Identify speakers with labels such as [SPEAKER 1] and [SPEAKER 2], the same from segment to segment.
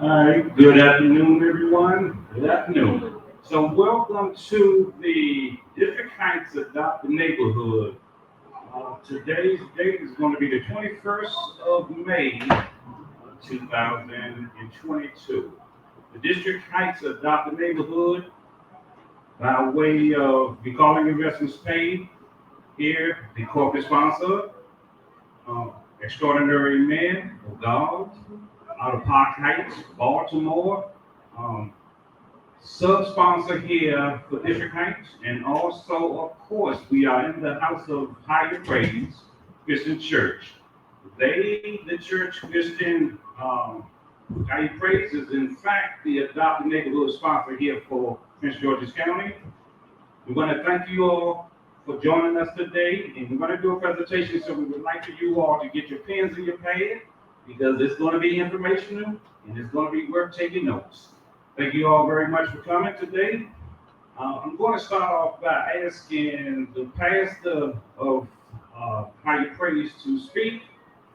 [SPEAKER 1] All right, good afternoon, everyone. Good afternoon. So, welcome to the District Heights Adopted Neighborhood. Today's date is going to be the 21st of May, 2022. The District Heights Adopted Neighborhood, by way of the Calling Investments Paid, here, the corporate sponsor, uh, Extraordinary Man of God, out of Park Heights, Baltimore. Um, Sub-sponsor here for District Heights, and also, of course, we are in the House of Higher Praise Christian Church. The church Christian Higher Praise is in fact the adopted neighborhood sponsor here for Prince George's County. We want to thank you all for joining us today, and we're going to do a presentation, so we would like for you all to get your pens and your pad, because it's going to be informational, and it's going to be worth taking notes. Thank you all very much for coming today. I'm going to start off by asking the pastor of Higher Praise to speak,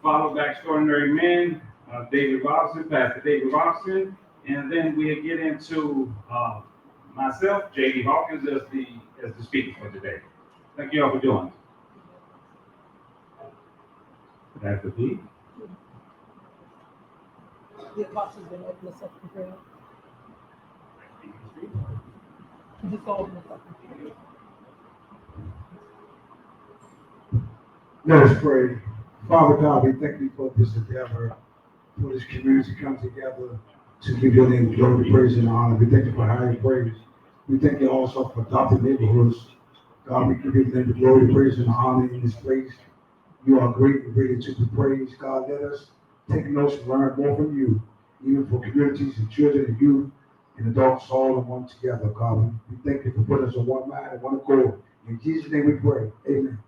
[SPEAKER 1] followed by extraordinary man, David Robinson, Pastor David Robinson, and then we'll get into myself, J.D. Hawkins, as the speaker for today. Thank you all for joining. Pastor B.
[SPEAKER 2] The apostles been open us up in prayer. Just open us up in prayer.
[SPEAKER 3] Let us pray. Father God, we thank you for this endeavor, for this community to come together to give your name glory, praise, and honor. We thank you for higher praise. We thank you also for adopted neighborhoods. God, we give your name the glory, praise, and honor in this place. You are great and greatly to be praised. God, let us take notes and learn more from you, even for communities and children and youth and adults all in one together. God, we thank you for putting us on one mind and one accord. In Jesus' name we pray. Amen.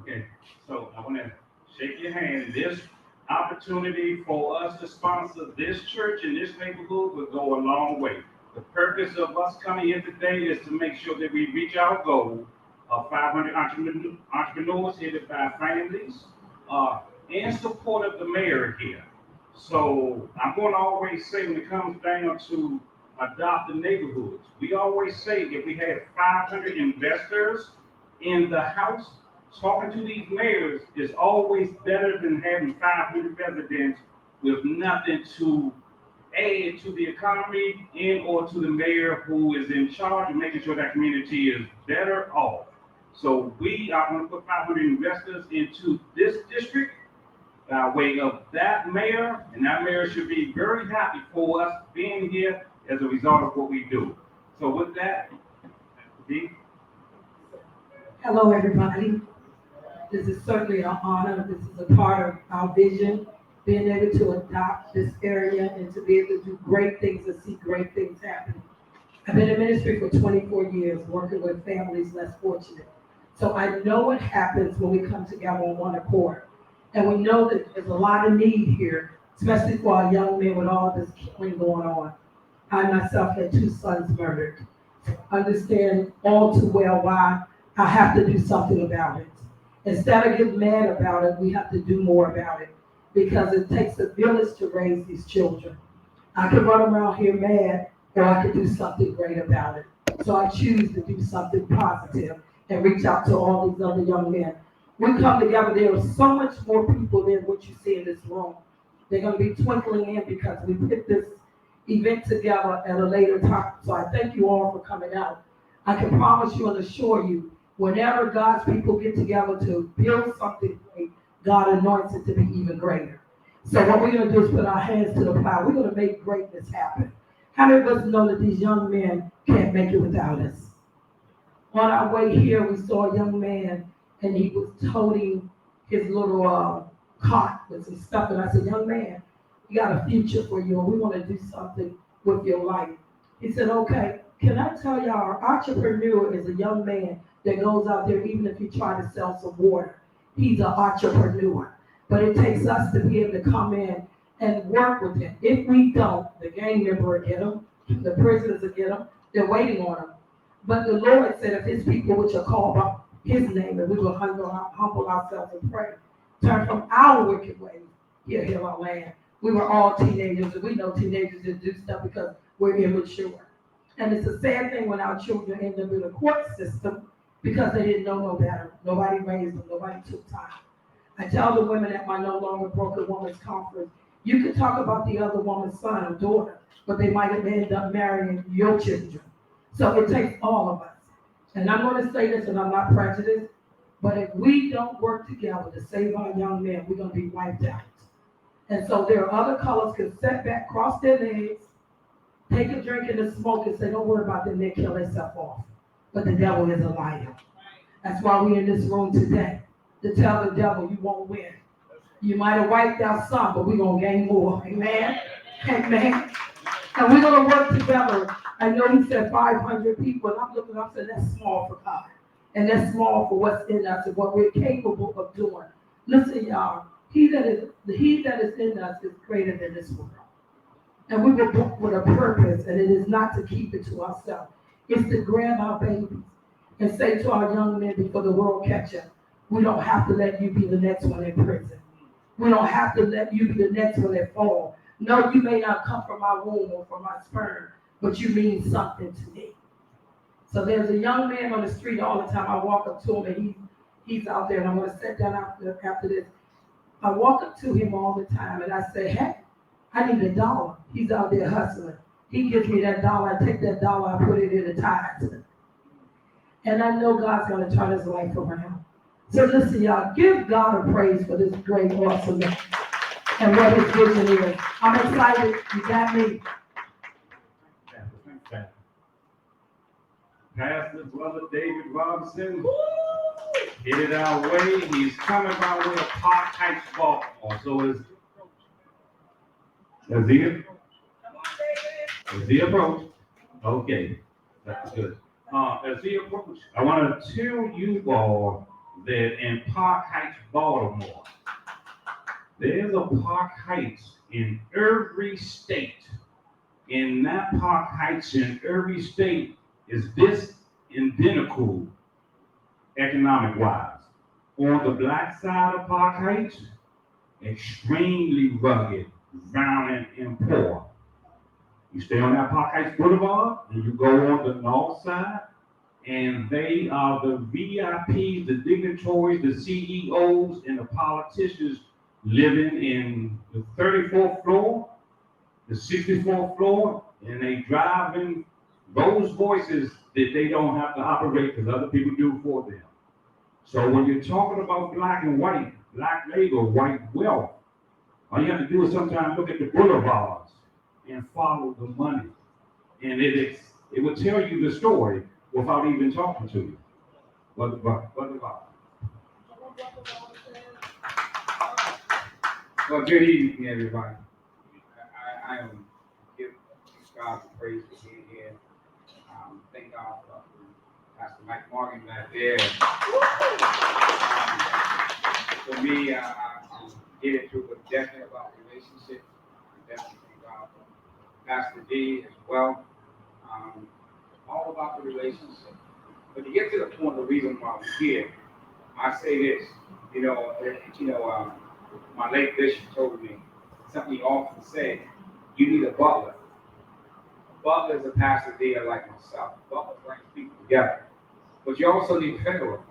[SPEAKER 1] Okay, so I want to shake your hand. This opportunity for us to sponsor this church in this neighborhood will go a long way. The purpose of us coming here today is to make sure that we reach our goal of 500 entrepreneurs headed by families in support of the mayor here. So I'm going to always say, when it comes down to adopt the neighborhoods, we always say if we had 500 investors in the house, talking to these mayors is always better than having 500 residents with nothing to add to the economy and or to the mayor who is in charge of making sure that community is better off. So we are going to put 500 investors into this district by way of that mayor, and that mayor should be very happy for us being here as a result of what we do. So with that, D.
[SPEAKER 2] Hello, everybody. This is certainly an honor. This is a part of our vision, being able to adopt this area and to be able to do great things and see great things happen. I've been in ministry for 24 years, working with families less fortunate. So I know what happens when we come together on one accord. And we know that there's a lot of need here, especially for our young men with all this killing going on. I myself had 2 sons murdered. Understand all too well why I have to do something about it. Instead of getting mad about it, we have to do more about it, because it takes a village to raise these children. I can run around here mad, or I can do something great about it. So I choose to do something positive and reach out to all these other young men. We come together, there are so much more people than what you see in this room. They're gonna be twinkling in because we put this event together at a later time. So I thank you all for coming out. I can promise you and assure you, whenever God's people get together to build something great, God anoints it to be even greater. So what we're gonna do is put our hands to the plow. We're gonna make greatness happen. How many of us know that these young men can't make it without us? On our way here, we saw a young man, and he was toting his little cart with some stuff, and I said, young man, we got a future for you, and we wanna do something with your life. He said, okay, can I tell y'all, an entrepreneur is a young man that goes out there, even if you try to sell some water, he's an entrepreneur. But it takes us to be able to come in and work with him. If we don't, the gang member will get him, the prisoners will get him, they're waiting on him. But the Lord said, if his people which are called his name, and we will humble ourselves and pray. Turn from our wicked ways, he'll heal our land. We were all teenagers, and we know teenagers that do stuff because we're immature. And it's a sad thing when our children end up in the court system because they didn't know no better. Nobody raised them, nobody took time. I tell the women at my No Longer Broken Women's Conference, you can talk about the other woman's son or daughter, but they might have ended up marrying your children. So it takes all of us. And I'm going to say this, and I'm not prejudiced, but if we don't work together to save our young men, we're going to be wiped out. And so there are other colors can sit back, cross their legs, take a drink and a smoke and say, don't worry about them, they kill themselves off. But the devil is a liar. That's why we're in this room today, to tell the devil you won't win. You might have wiped out some, but we're going to gain more. Amen? Amen. And we're going to work together. I know he said 500 people, and I'm looking up and saying that's small for God. And that's small for what's in us and what we're capable of doing. Listen, y'all, he that is in us is greater than this world. And we were born with a purpose, and it is not to keep it to ourselves. It's to grab our babies and say to our young men before the world catch up, we don't have to let you be the next one in prison. We don't have to let you be the next one that fall. No, you may not come from my womb or from my sperm, but you mean something to me. So there's a young man on the street all the time. I walk up to him, and he's out there, and I'm going to sit down after this. I walk up to him all the time, and I say, hey, I need $1. He's out there hustling. He gives me that $1. I take that $1, I put it in the tithes. And I know God's going to turn his life around. So listen, y'all, give God a praise for this great, awesome man and what his vision is. I'm excited. You got me.
[SPEAKER 1] Pastor Brother David Robinson, headed our way. He's coming by way of Park Heights, Baltimore. So is he approached? Okay, that's good. As he approached, I want to tell you all that in Park Heights, Baltimore, there's a Park Heights in every state. In that Park Heights in every state is this identical economic-wise. On the black side of Park Heights, extremely rugged, violent, and poor. You stay on that Park Heights Boulevard, and you go on the north side, and they are the VIPs, the dignitaries, the CEOs, and the politicians living in the 34th floor, the 64th floor, and they driving those voices that they don't have to operate because other people do for them. So when you're talking about black and white, black labor, white wealth, all you have to do is sometimes look at the boulevards and follow the money. And it will tell you the story without even talking to you. What about?
[SPEAKER 4] Well, good evening, everybody. I am give God the praise for being here. Thank God for Pastor Mike Morgan back there. For me, I'm getting to it definitely about relationships. Definitely thank God for Pastor D as well. All about the relationship. But to get to the point, the reason why we're here, I say this. My late bishop told me something he often said, you need a butler. A butler is a pastor there like myself. A butler brings people together. But you also need a Pharaoh.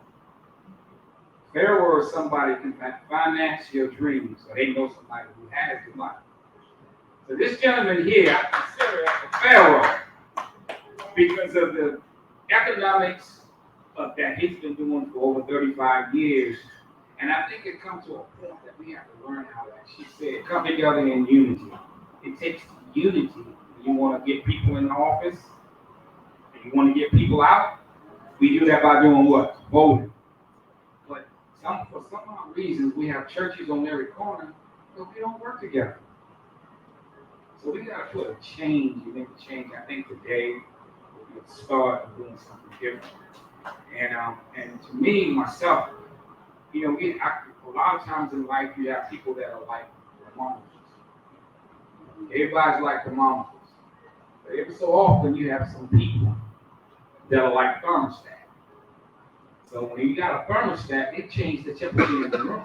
[SPEAKER 4] Pharaoh is somebody who can finance your dreams, so they know somebody who has the money. So this gentleman here, I consider as a Pharaoh because of the economics of that he's been doing for over 35 years. And I think it comes to a point that we have to learn how, like she said, come together in unity. It takes unity. You want to get people in the office, and you want to get people out. We do that by doing what? Voting. But for some odd reasons, we have churches on every corner, but we don't work together. So we got to put a change. You make a change. I think today we can start doing something different. And to me, myself, a lot of times in life, you have people that are like thermometers. Everybody's like thermometers. But every so often, you have some people that are like thermostat. So when you got a thermostat, it changes the temperature in the room.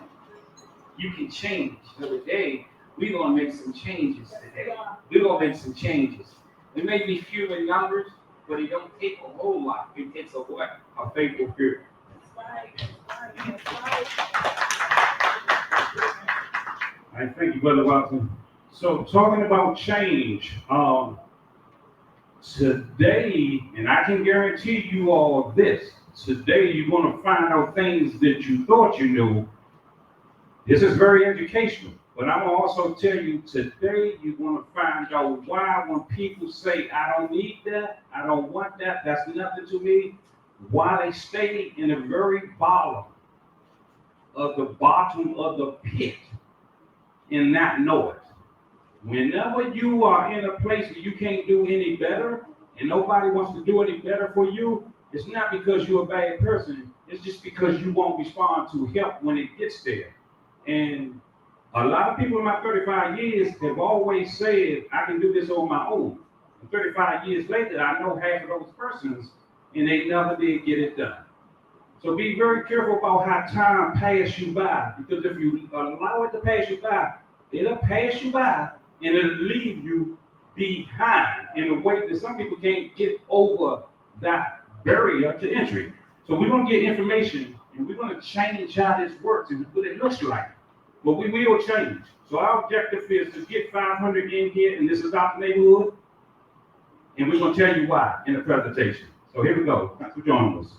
[SPEAKER 4] You can change. So today, we're gonna make some changes today. We're gonna make some changes. It may be few in numbers, but it don't take a whole lot. It takes a what? A faithful fear.
[SPEAKER 1] I thank you, Brother Watson. So talking about change, today, and I can guarantee you all this, today you're gonna find out things that you thought you knew. This is very educational, but I'm gonna also tell you today you're gonna find out why when people say, I don't need that, I don't want that, that's nothing to me, why they stay in the very bottom of the pit and not know it. Whenever you are in a place where you can't do any better and nobody wants to do any better for you, it's not because you're a bad person, it's just because you won't respond to help when it gets there. And a lot of people in my 35 years have always said, I can do this on my own. And 35 years later, I know half of those persons, and they never did get it done. So be very careful about how time passes you by, because if you allow it to pass you by, it'll pass you by, and it'll leave you behind in a way that some people can't get over that barrier to entry. So we're going to get information, and we're going to change how this works and what it looks like. But we will change. So our objective is to get 500 in here, and this is our neighborhood. And we're going to tell you why in the presentation. So here we go. Thanks for joining us.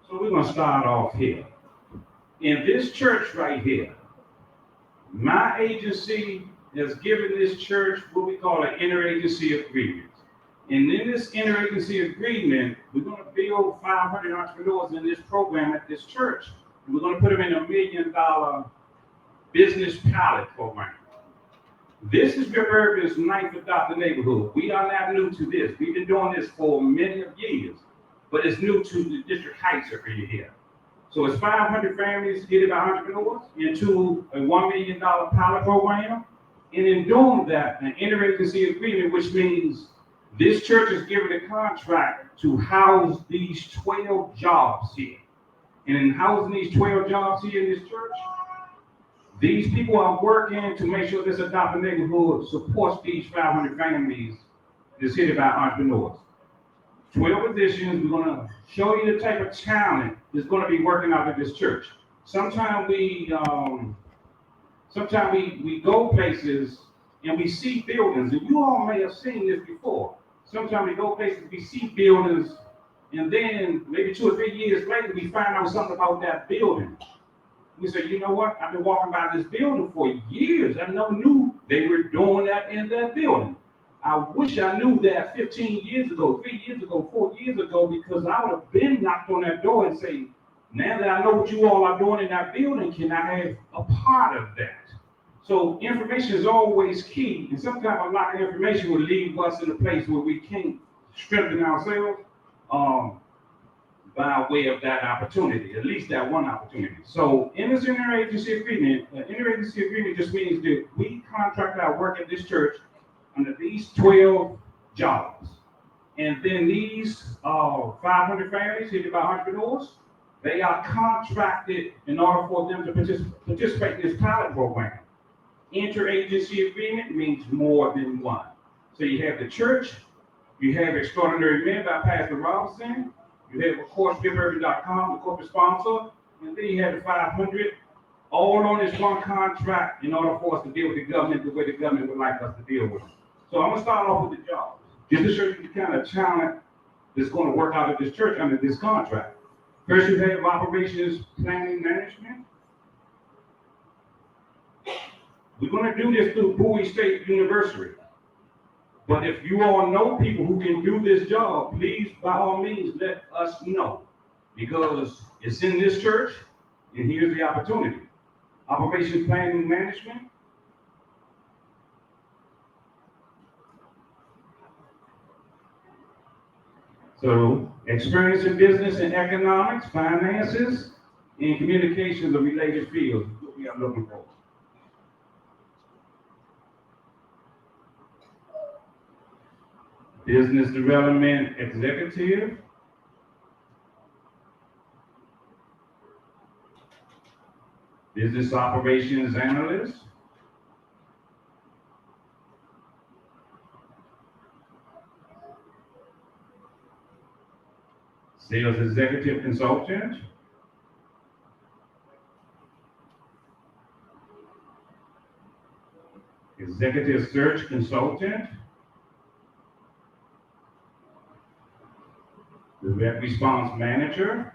[SPEAKER 1] So we're going to start off here. In this church right here, my agency has given this church what we call an interagency agreement. And in this interagency agreement, we're going to build 500 entrepreneurs in this program at this church. And we're going to put them in $1 million business pilot program. This is America's 9th adopted neighborhood. We are not new to this. We've been doing this for many years, but it's new to the District Heights area here. So it's 500 families headed by entrepreneurs into a $1 million pilot program. And in doing that, an interagency agreement, which means this church is given a contract to house these 12 jobs here. And in housing these 12 jobs here in this church, these people are working to make sure this adopted neighborhood supports these 500 families that's headed by entrepreneurs. 12 positions. We're going to show you the type of talent that's going to be working out at this church. Sometimes we go places and we see buildings, and you all may have seen this before. Sometimes we go places, we see buildings, and then maybe 2 or 3 years later, we find out something about that building. We say, you know what? I've been walking by this building for years. I never knew they were doing that in that building. I wish I knew that 15 years ago, 3 years ago, 4 years ago, because I would have been knocked on that door and say, now that I know what you all are doing in that building, can I have a part of that? So information is always key, and sometimes a lot of information will leave us in a place where we can't strengthen ourselves by way of that opportunity, at least that one opportunity. So in this interagency agreement just means that we contract our work at this church under these 12 jobs. And then these 500 families headed by entrepreneurs, they are contracted in order for them to participate in this pilot program. Interagency agreement means more than one. So you have the church, you have Extraordinary Men by Pastor Robinson, you have, of course, GiveUrban.com, the corporate sponsor, and then you have the 500, all on this one contract in order for us to deal with the government the way the government would like us to deal with them. So I'm going to start off with the jobs, just to show you the kind of talent that's going to work out at this church under this contract. First, you have operations planning management. We're going to do this through Bowie State University. But if you all know people who can do this job, please, by all means, let us know. Because it's in this church, And here's the opportunity. Operations planning and management. So experience in business and economics, finances, and communications of related fields is what we are looking for. Business development executive. Business operations analyst. Sales executive consultant. Executive search consultant. Direct response manager.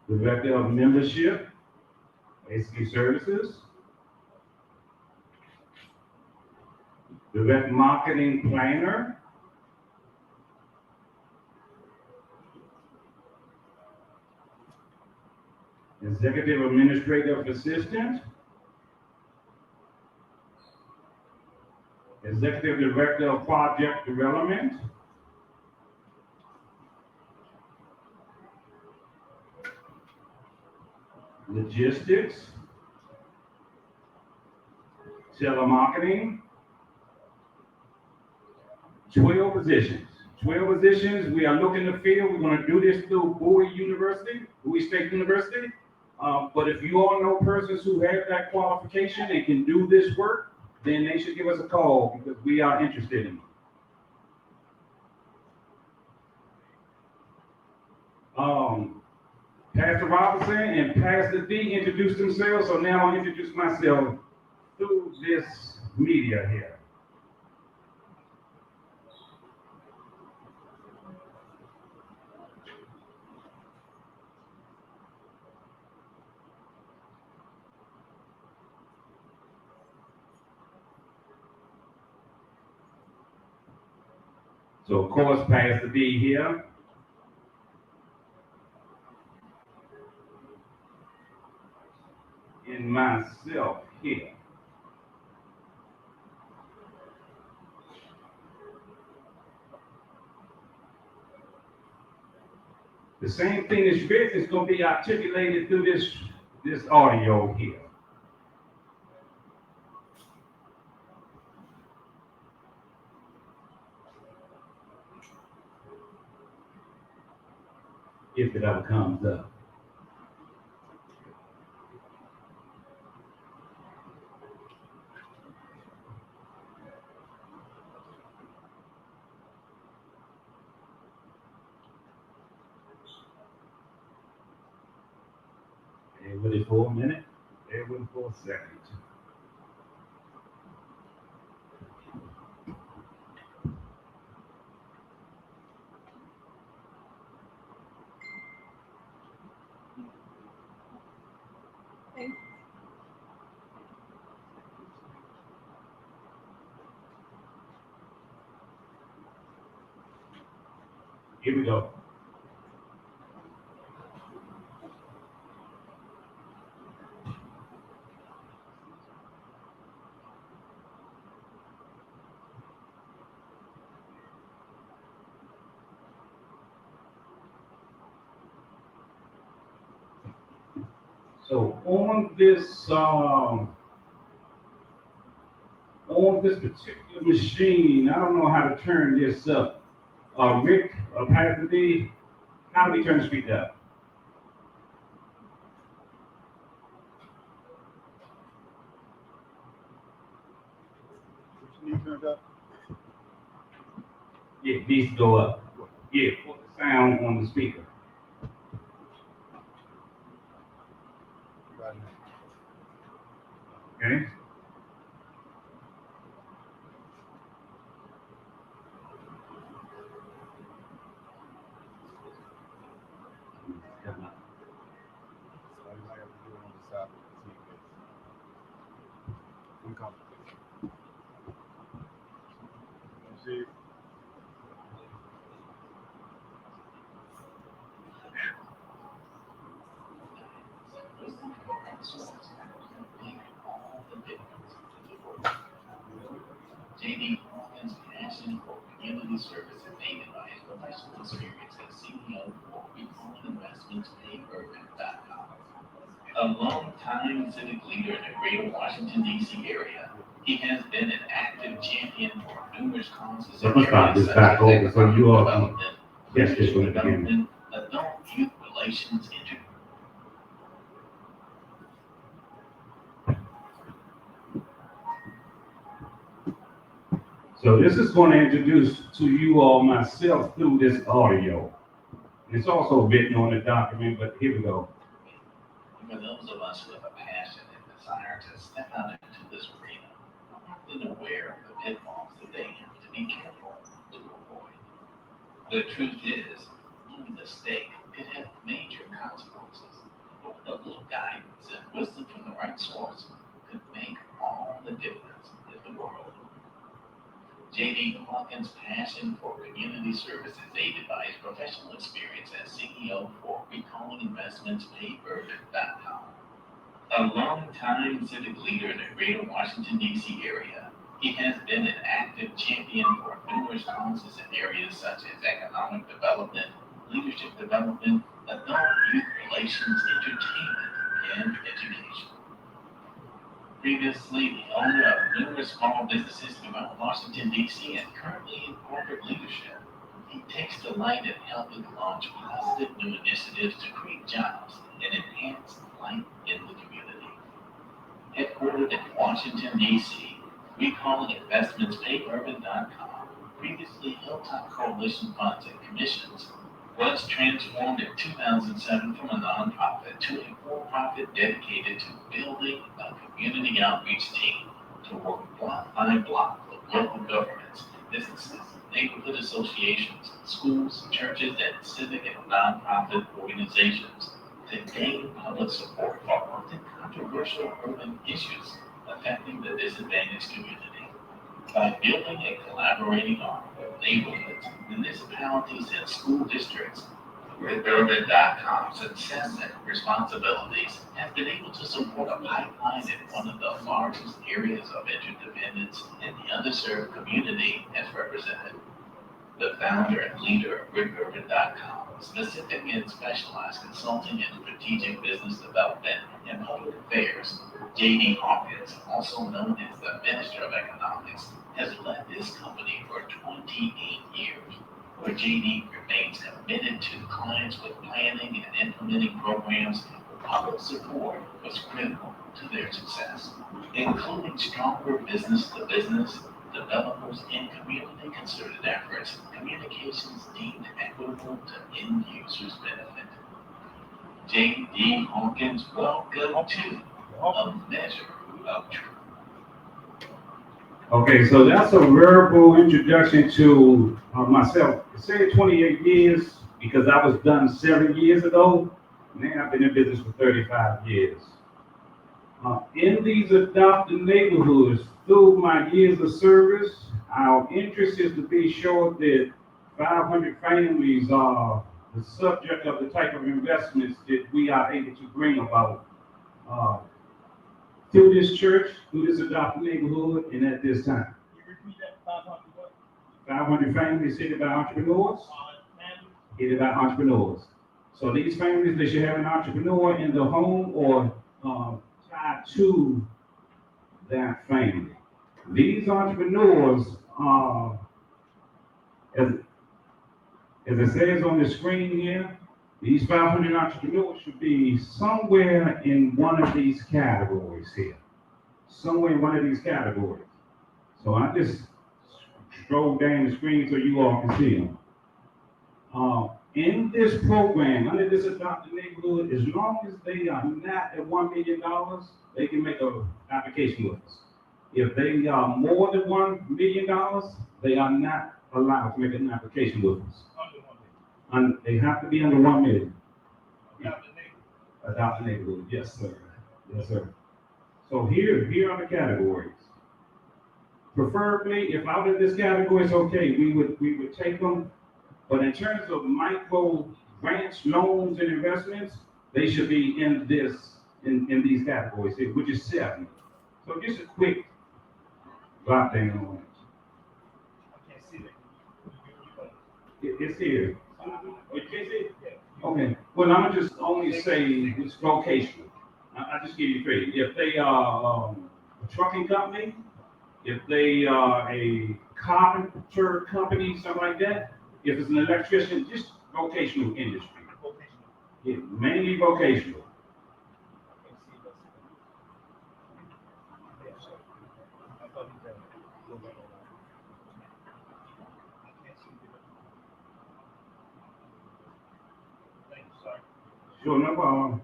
[SPEAKER 1] Director of membership, SQ services. Direct marketing planner. Executive administrative assistant. Executive director of project development. Logistics. Telemarketing. 12 positions. 12 positions. We are looking to fill. We're going to do this through Bowie University, Bowie State University. But if you all know persons who have that qualification and can do this work, then they should give us a call because we are interested in it. Pastor Robinson and Pastor D introduced themselves, so now I'll introduce myself through this media here. So, of course, Pastor D here. And myself here. The same thing that's written is going to be articulated through this audio here. If it ever comes up. Stay with it for a minute. Stay with it for a second. Here we go. So on this particular machine, I don't know how to turn this up. Rick, Pastor D, how do we turn the speed up?
[SPEAKER 5] Which knee turned up?
[SPEAKER 1] Yeah, it needs to go up. Yeah, put the sound on the speaker.
[SPEAKER 5] Right.
[SPEAKER 1] Okay?
[SPEAKER 5] So you might have to do it on the side of the TV. Uncomfortable. You see?
[SPEAKER 6] J.D. Hawkins' passion for community service is aided by his professional experience as CEO for RecallInvestmentsPayUrban.com. A longtime civic leader in the greater Washington, D.C. area, he has been an active champion for numerous causes in
[SPEAKER 1] Let me start
[SPEAKER 6] areas
[SPEAKER 1] this
[SPEAKER 6] such
[SPEAKER 1] back
[SPEAKER 6] as
[SPEAKER 1] over so you all can
[SPEAKER 6] development,
[SPEAKER 1] catch this
[SPEAKER 6] leadership
[SPEAKER 1] from the beginning.
[SPEAKER 6] development, adult youth relations,
[SPEAKER 1] So this is going to introduce to you all myself through this audio. It's also written on the document, but here we go.
[SPEAKER 6] for those of us with a passion and desire to step out into this arena, are often aware of the pitfalls that they have to be careful to avoid. The truth is, one mistake could have major consequences, but with a little guidance and wisdom from the right source could make all the difference in the world. J.D. Hawkins' passion for community service is aided by his professional experience as CEO for RecallInvestmentsPayUrban.com. A longtime civic leader in the greater Washington, D.C. area, he has been an active champion for numerous causes in areas such as economic development, leadership development, adult youth relations, entertainment, and education. Previously the owner of numerous small businesses throughout Washington, D.C., and currently in corporate leadership, he takes delight in helping launch positive new initiatives to create jobs and enhance life in the community. Headquartered in Washington, D.C., RecallInvestmentsPayUrban.com, previously Hilltop Coalition Funds and Commissions, was transformed in 2007 from a nonprofit to a for-profit dedicated to building a community outreach team to work block by block with local governments, businesses, neighborhood associations, schools, churches, and civic and nonprofit organizations to gain public support for often controversial urban issues affecting the disadvantaged community. By building a collaborating arm with neighborhoods, municipalities, and school districts, RedUrban.com success and responsibilities have been able to support a pipeline in one of the largest areas of interdependence in the underserved community as represented. The founder and leader of RedUrban.com, specific and specialized consulting in strategic business development and public affairs, J.D. Hawkins, also known as the Minister of Economics, has led this company for 28 years, where J.D. remains committed to clients with planning and implementing programs. Public support was critical to their success, including stronger business-to-business, developers, and community-concerted efforts, communications deemed equitable to end users' benefit. J.D. Hawkins, welcome to A Measure of Truth.
[SPEAKER 1] Okay, so that's a verbal introduction to myself. It said 28 years because I was done 7 years ago. Now I've been in business for 35 years. In these adopted neighborhoods, through my years of service, our interest is to be sure that 500 families are the subject of the type of investments that we are able to bring about through this church, through this adopted neighborhood, and at this time.
[SPEAKER 5] You repeat that 500 what?
[SPEAKER 1] 500 families headed by entrepreneurs,
[SPEAKER 5] Families?
[SPEAKER 1] headed by entrepreneurs. So these families, they should have an entrepreneur in the home or tied to that family. These entrepreneurs, as it says on the screen here, these 500 entrepreneurs should be somewhere in one of these categories here. Somewhere in one of these categories. So I just scroll down the screen so you all can see them. In this program, under this adopted neighborhood, as long as they are not at $1 million, they can make an application with us. If they are more than $1 million, they are not allowed to make an application with us.
[SPEAKER 5] Under 1 million.
[SPEAKER 1] They have to be under 1 million.
[SPEAKER 5] Adopt the neighborhood.
[SPEAKER 1] Adopt a neighborhood, yes, sir. Yes, sir. So here are the categories. Preferably, if out of this category is okay, we would take them. But in terms of micro grants, loans, and investments, they should be in these categories here, which is 7. So just a quick drop down on it. It's here. Wait, can you see it? Okay, well, I'm gonna just only say it's vocational. I just give you three. If they are, a trucking company, if they are a carpenter company, something like that, if it's an electrician, just vocational industry. Yeah, mainly vocational. Sure, no problem.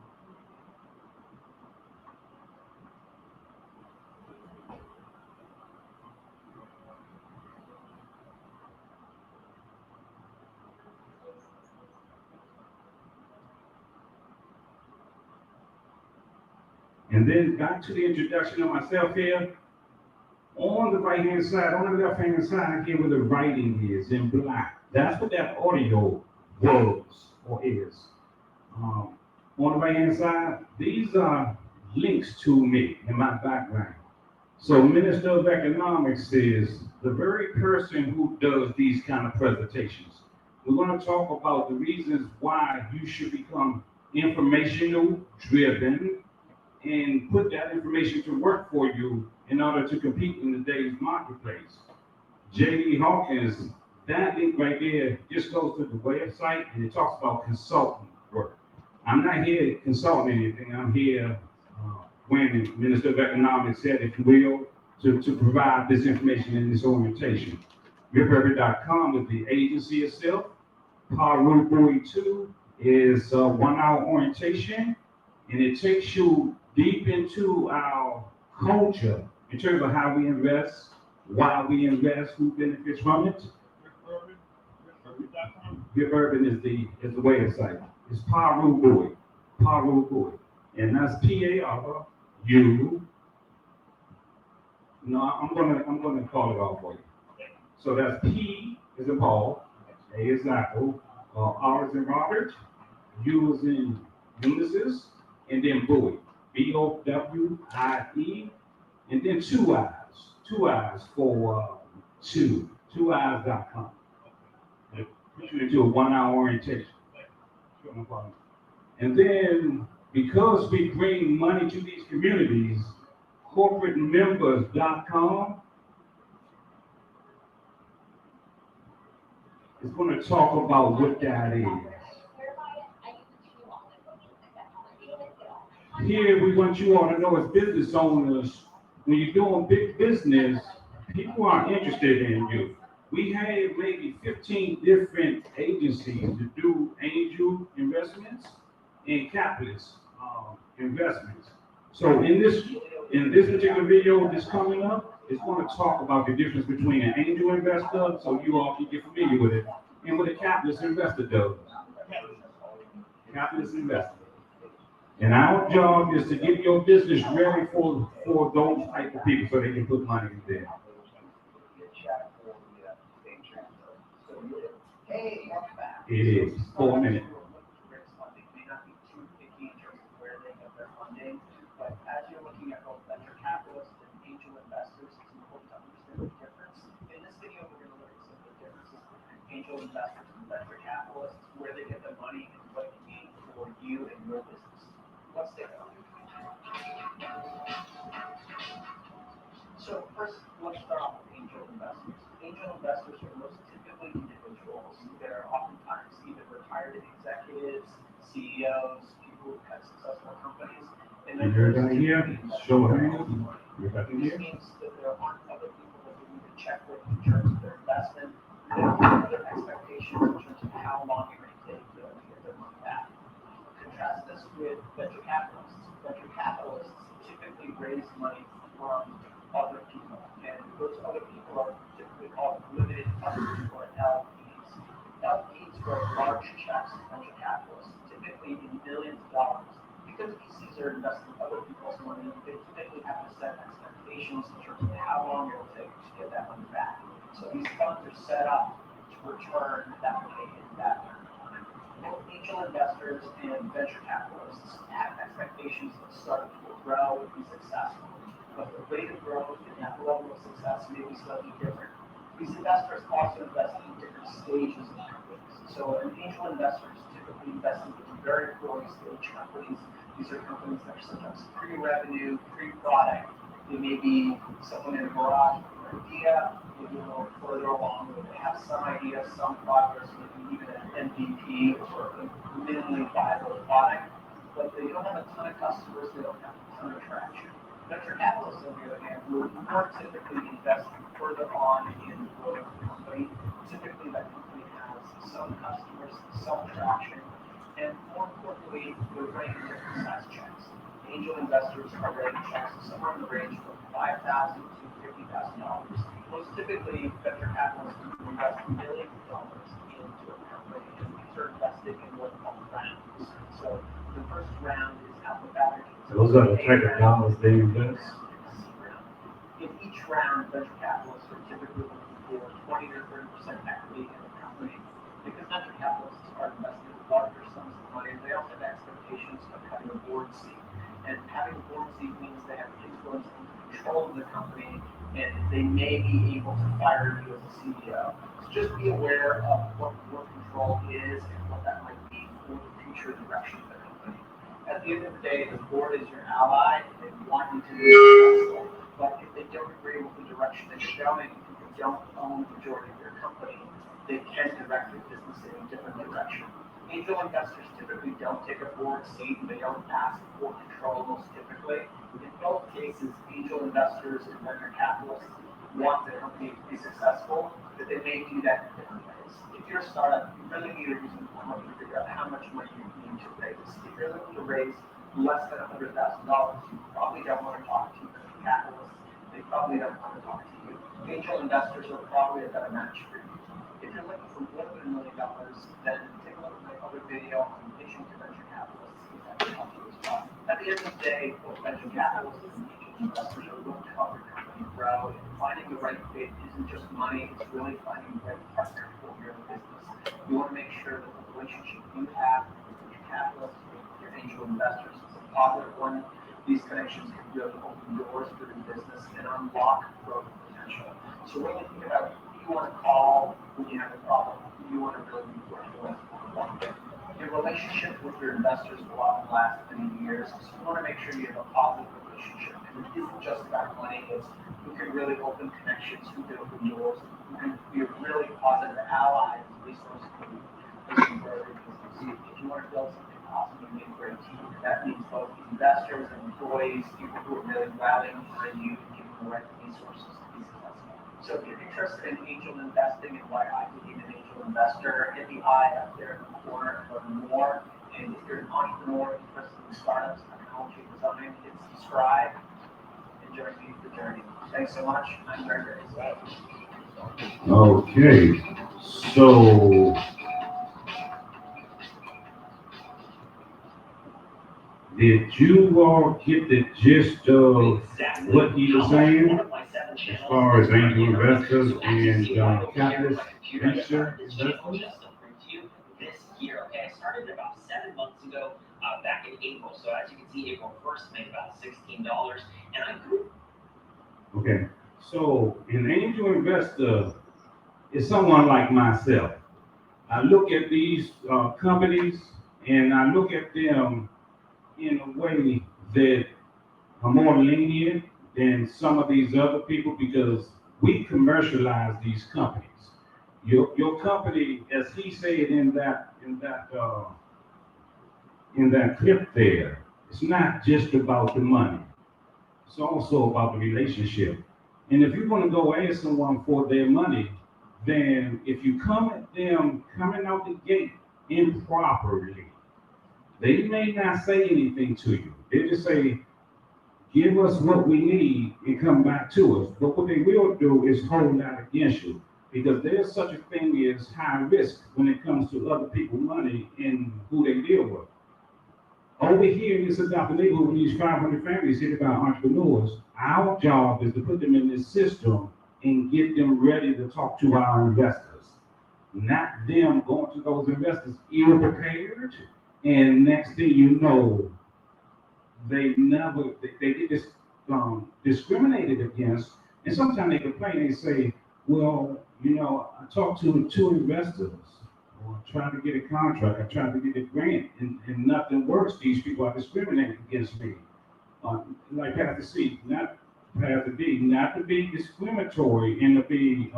[SPEAKER 1] And then back to the introduction of myself here. On the right hand side, on the left hand side, here where the writing is in black. That's what that audio was or is. On the right hand side, these are links to me and my background. So Minister of Economics is the very person who does these kind of presentations. We're going to talk about the reasons why you should become informational driven and put that information to work for you in order to compete in today's marketplace. J.D. Hawkins, that link right there just goes to the website and it talks about consulting work. I'm not here consulting anything. I'm here, when Minister of Economics said, if you will, to provide this information in this orientation. RipRiver.com is the agency itself. Paru Buoy 2 is a 1 hour orientation, and it takes you deep into our culture in terms of how we invest, why we invest, who benefits from it. Rip Urban is the website. It's Paru Buoy, Paru Buoy, and that's Paru. No, I'm gonna call it off for you. So that's P is in Paul, A is Apple, R is in Robert, U is in Ulysses, and then Buoy, Bowie, and then two eyes for twoeyes.com. Put you into a 1 hour orientation. Sure, no problem. And then because we bring money to these communities, corporatemembers.com is going to talk about what that is. Here, we want you all to know as business owners, when you're doing big business, people are interested in you. We have maybe 15 different agencies to do angel investments and capitalist investments. So in this particular video that's coming up, it's going to talk about the difference between an angel investor, so you all can get familiar with it, and what a capitalist investor does. Capitalist investor. And our job is to get your business ready for those type of people so they can put money in there. It is 4 minutes.
[SPEAKER 7] But as you're looking at both venture capitalists and angel investors, it's important to understand the difference. In this video, we're going to look at some of the differences between angel investors and venture capitalists, where they get their money and what it can mean for you and your business. Let's take a look. So first, let's start off with angel investors. Angel investors are most typically individuals that are oftentimes either retired executives, CEOs, people who have successful companies. And
[SPEAKER 1] you're going to hear, show hands. You're going to
[SPEAKER 7] this
[SPEAKER 1] hear.
[SPEAKER 7] means that there aren't other people that we need to check with in terms of their investment, other expectations in terms of how long it may take to get their money back. Contrast this with venture capitalists. Venture capitalists typically raise money from other people, and those other people are typically called limited partners or LPs. LPs write large checks to venture capitalists, typically in millions of dollars. Because VCs are investing other people's money, they typically have to set expectations in terms of how long it will take to get that money back. So these funds are set up to return that money in that time. Both angel investors and venture capitalists have expectations that start to grow and be successful. But the rate of growth and that level of success may be slightly different. These investors also invest in different stages of companies. So an angel investor is typically investing in very early stage companies. These are companies that are sometimes pre-revenue, pre-product. They may be someone in a garage with an idea, maybe a little further along, where they have some idea, some progress, maybe even an MVP or a minimally viable product, but they don't have a ton of customers, they don't have a ton of traction. Venture capitalists, on the other hand, will more typically invest further on in the growth of the company. Typically, that company has some customers, some traction, and more importantly, they're writing different size checks. Angel investors are writing checks somewhere in the range from $5,000 to $50,000. Most typically, venture capitalists invest millions of dollars into a company, and these are invested in what's called rounds. So the first round is alphabetic.
[SPEAKER 1] Those are the type of dollars they invest.
[SPEAKER 7] In each round, venture capitalists are typically looking for 20 to 30% equity in the company. Because venture capitalists are investing larger sums of money, they also have expectations of having a board seat. And having a board seat means they have influence and control of the company, and they may be able to fire you as a CEO. So just be aware of what board control is and what that might mean for the future direction of the company. At the end of the day, the board is your ally, and they want you to be successful. But if they don't agree with the direction that you're going, if they don't own the majority of your company, they can direct your business in a different direction. Angel investors typically don't take a board seat, and they don't ask for control most typically. In both cases, angel investors and venture capitalists want the company to be successful, but they may do that in different ways. If you're a startup, you really need a reason to figure out how much money you need to raise. If you're looking to raise less than $100,000, you probably don't want to talk to venture capitalists. They probably don't want to talk to you. Angel investors are probably a better match for you. If you're looking for more than $1 million, then take a look at my other video on pitching to venture capitalists. That can help you as well. At the end of the day, both venture capitalists and angel investors are looking to help your company grow. And finding the right fit isn't just money, it's really finding the right partner for your business. You want to make sure that the relationship you have with venture capitalists, with your angel investors, is a positive one. These connections can really open doors for your business and unlock growth potential. So really think about who you want to call when you have a problem, who you want to really be working with one day. Your relationship with your investors will often last many years, so you want to make sure you have a positive relationship. And it isn't just about money, it's who can really open connections, who can open doors, who can be a really positive ally and resource for you as you grow your business. If you want to build something awesome and make a great team, that means both investors and employees, people who are really rallying behind you and giving the right resources to be successful. So if you're interested in angel investing and why I became an angel investor, hit the eye up there in the corner and learn more. And if you're an entrepreneur interested in startups, technology, design, hit subscribe and join me for the journey. Thanks so much. I'm very, very excited.
[SPEAKER 1] Okay, so did you all get the gist of what he was saying as far as angel investors and capitalist venture investors?
[SPEAKER 8] This year, okay, I started about 7 months ago, back in April. So as you can see, April 1st made about $16, and I grew.
[SPEAKER 1] Okay, so an angel investor is someone like myself. I look at these companies and I look at them in a way that are more lenient than some of these other people because we commercialize these companies. Your company, as he said in that clip there, it's not just about the money. It's also about the relationship. And if you're going to go ask someone for their money, then if you come at them coming out the gate improperly, they may not say anything to you. They just say, give us what we need and come back to us. But what they will do is hold that against you because there's such a thing as high risk when it comes to other people's money and who they deal with. Over here in this adopted neighborhood, with these 500 families headed by entrepreneurs, our job is to put them in this system and get them ready to talk to our investors. Not them going to those investors ill prepared, and next thing you know, they get discriminated against, and sometimes they complain and say, Well, I talked to two investors, or trying to get a contract, I tried to get a grant, and nothing works. These people are discriminating against me. Like Pastor C, not Pastor D, not to be discriminatory and to be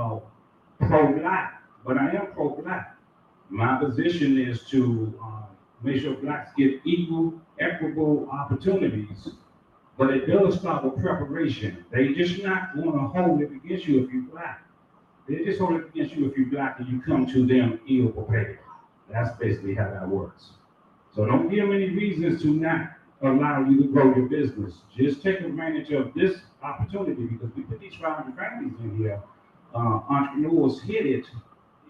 [SPEAKER 1] pro-black, but I am pro-black. My position is to make sure blacks get equal, equitable opportunities, but it does start with preparation. They just not going to hold it against you if you're black. They just hold it against you if you're black and you come to them ill prepared. That's basically how that works. So don't give them any reasons to not allow you to grow your business. Just take advantage of this opportunity because we put these 500 families in here. Entrepreneurs hit it,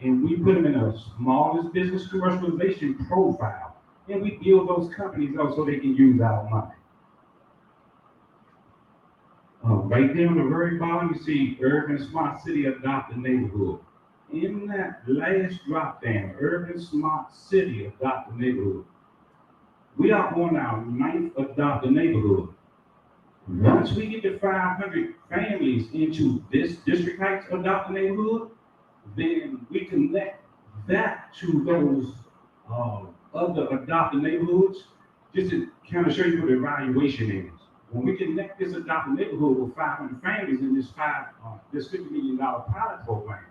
[SPEAKER 1] and we put them in a smallest business commercialization profile, and we build those companies out so they can use our money. Right there on the very bottom, you see Urban Smart City Adopt a Neighborhood. In that last drop down, Urban Smart City Adopt a Neighborhood. We are on our 9th Adopt a Neighborhood. Once we get to 500 families into this District Heights Adopt a Neighborhood, then we connect that to those other adopted neighborhoods, just to kind of show you what the evaluation is. When we connect this adopted neighborhood with 500 families in this $50 million pilot program,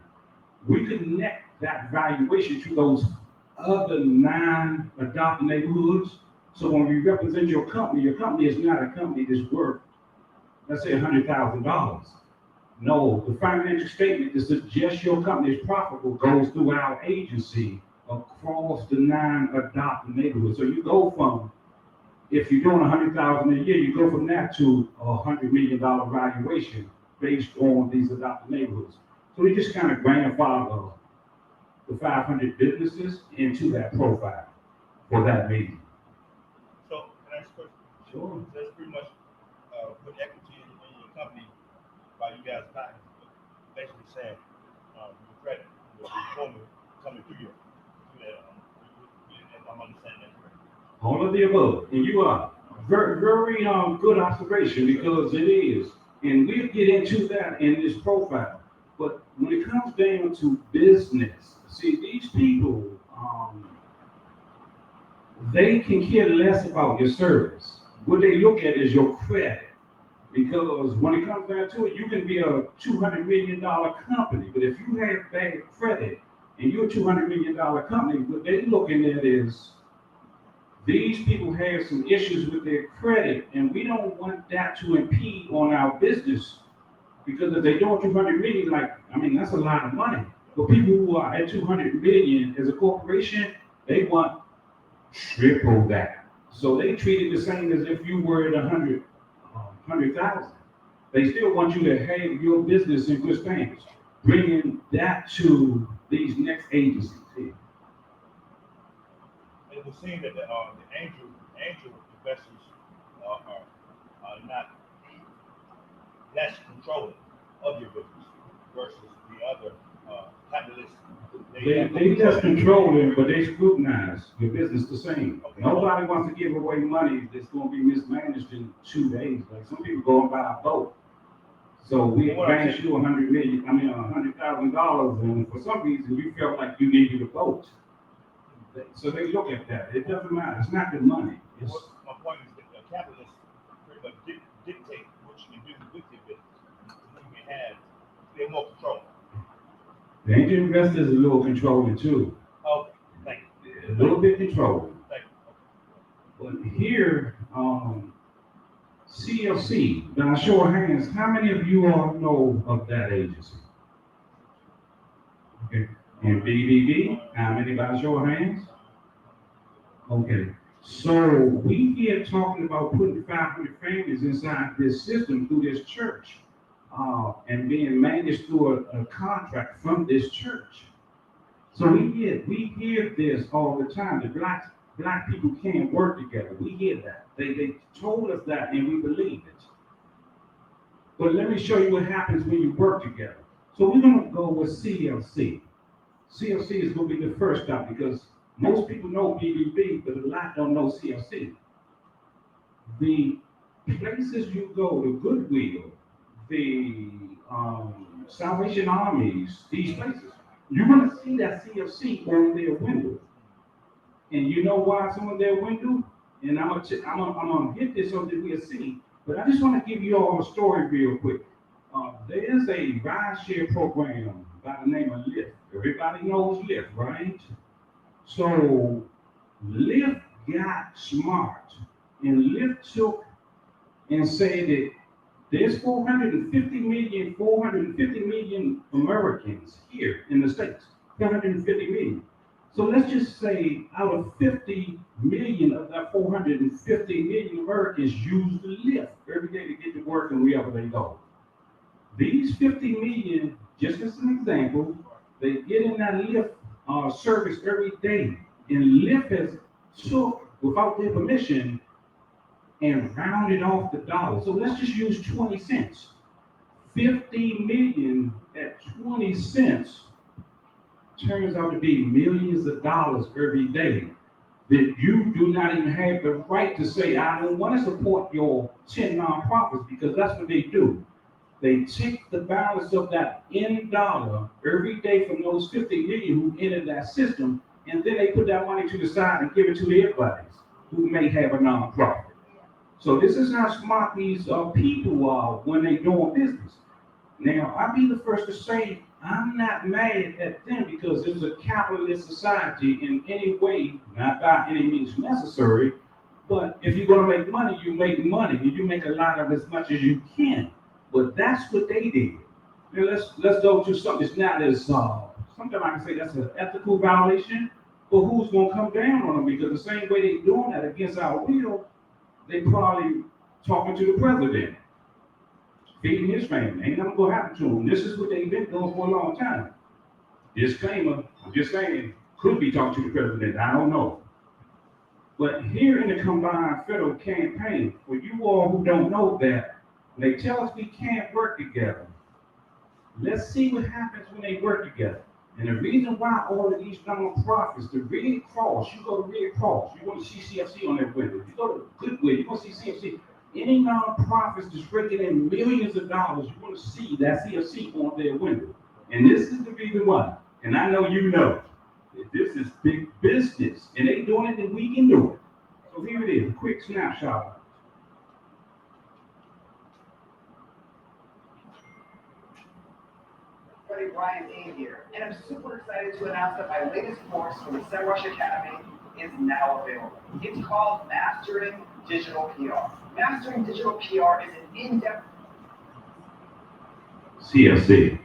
[SPEAKER 1] we connect that valuation to those other 9 adopted neighborhoods. So when we represent your company is not a company that's worth, let's say, $100,000. No, the financial statement that suggests your company is profitable goes through our agency across the 9 adopted neighborhoods. So you go from, if you're doing $100,000 a year, you go from that to $100 million valuation based on these adopted neighborhoods. So we just kind of grandfather the 500 businesses into that profile for that meeting.
[SPEAKER 5] So, can I ask a question?
[SPEAKER 1] Sure.
[SPEAKER 5] That's pretty much put equity in your company by you guys buying. Basically saying your credit will be coming through you. If I'm understanding that correctly.
[SPEAKER 1] All of the above. And you are very, very good observation because it is. And we'll get into that in this profile. But when it comes down to business, see, these people, they can care less about your service. What they look at is your credit. Because when it comes down to it, you can be a $200 million company. But if you have bad credit and you're a $200 million company, what they're looking at is these people have some issues with their credit, and we don't want that to impede on our business. Because if they're doing 200 million, that's a lot of money. But people who are at 200 million as a corporation, they want triple that. So they treat it the same as if you were at 100,000. They still want you to have your business in good standings. Bringing that to these next agencies here.
[SPEAKER 5] It would seem that the angel investors are not less controlling of your business versus the other capitalists.
[SPEAKER 1] They less controlling, but they scrutinize your business the same. Okay. Nobody wants to give away money that's going to be mismanaged in 2 days. Like some people go and buy a boat. So we advance you $100,000, and for some reason you felt like you needed a boat. So they look at that. It doesn't matter. It's not the money.
[SPEAKER 5] My point is that the capitalists pretty much dictate what you can do with your business. They're more controlling.
[SPEAKER 1] The angel investor is a little controlling too.
[SPEAKER 5] Okay, thank you.
[SPEAKER 1] A little bit controlling.
[SPEAKER 5] Thank you.
[SPEAKER 1] But here, CLC, by a show of hands, how many of you all know of that agency? Okay. And BBB, how many by a show of hands? Okay. So we here talking about putting 500 families inside this system through this church. And being managed through a contract from this church. So we hear this all the time. The black people can't work together. We hear that. They told us that and we believe it. But let me show you what happens when you work together. So we're going to go with CLC. CLC is going to be the first stop because most people know BBB, but a lot don't know CLC. The places you go, the Goodwill, the Salvation Armies, these places. You're gonna see that CFC on their window. And you know why it's on their window? And I'm gonna get this so that we'll see. But I just want to give you all a story real quick. There is a rideshare program by the name of Lyft. Everybody knows Lyft, right? So Lyft got smart, and Lyft took and said that there's 450 million Americans here in the States. 450 million. So let's just say out of 50 million of that 450 million Americans use the Lyft every day to get to work and wherever they go. These 50 million, just as an example, they get in that Lyft service every day, and Lyft has took, without their permission, and rounded off the dollar. So let's just use 20 cents. 50 million at 20 cents turns out to be millions of dollars every day that you do not even have the right to say, I don't want to support your 10 nonprofits, because that's what they do. They take the balance of that in dollar every day from those 50 million who entered that system, and then they put that money to the side and give it to their buddies who may have a nonprofit. So this is how smart these people are when they doing business. Now, I'll be the first to say I'm not mad at them, because it's a capitalist society in any way, not by any means necessary, but if you're going to make money, you make money, and you make a lot of as much as you can. But that's what they did. Now let's go to something that's not as, sometimes I can say that's an ethical violation, but who's going to come down on them? Because the same way they're doing that against our will, they probably talking to the president, feeding his family. Ain't nothing gonna happen to them. This is what they've been doing for a long time. Disclaimer, I'm just saying, could be talking to the president, I don't know. But here in the combined federal campaign, for you all who don't know that, they tell us we can't work together. Let's see what happens when they work together. And the reason why all of these nonprofits, the Red Cross, you go to Red Cross, you're going to see CFC on their window. You go to Goodwill, you're going to see CFC. Any nonprofits that's bringing in millions of dollars, you're going to see that CFC on their window. And this is the reason why. And I know you know that this is big business, and they doing it, and we can do it. So here it is, a quick snapshot.
[SPEAKER 7] Buddy Brian Dean here, and I'm super excited to announce that my latest course from the SEMrush Academy is now available. It's called Mastering Digital PR. Mastering Digital PR is an in-depth
[SPEAKER 1] CFC.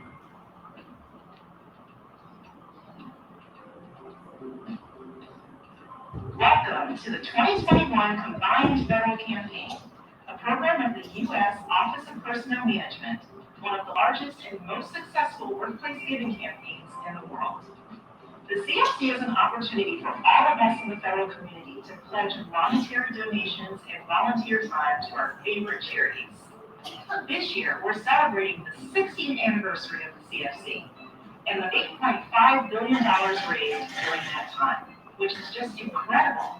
[SPEAKER 9] Welcome to the 2021 Combined Federal Campaign, a program of the U.S. Office of Personnel Management, one of the largest and most successful workplace giving campaigns in the world. The CFC is an opportunity for all of us in the federal community to pledge monetary donations and volunteer time to our favorite charities. This year, we're celebrating the 60th anniversary of the CFC and the $8.5 billion raised during that time, which is just incredible.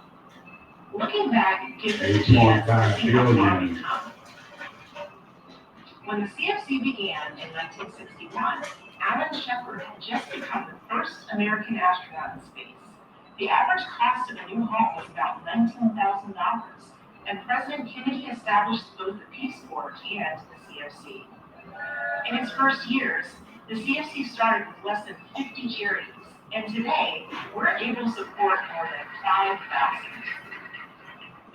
[SPEAKER 9] Looking back gives us a chance to see how far we've come. When the CFC began in 1961, Alan Shepard had just become the first American astronaut in space. The average cost of a new home was about $19,000, and President Kennedy established both the Peace Corps and the CFC. In its first years, the CFC started with less than 50 charities, and today, we're able to support more than 5,000.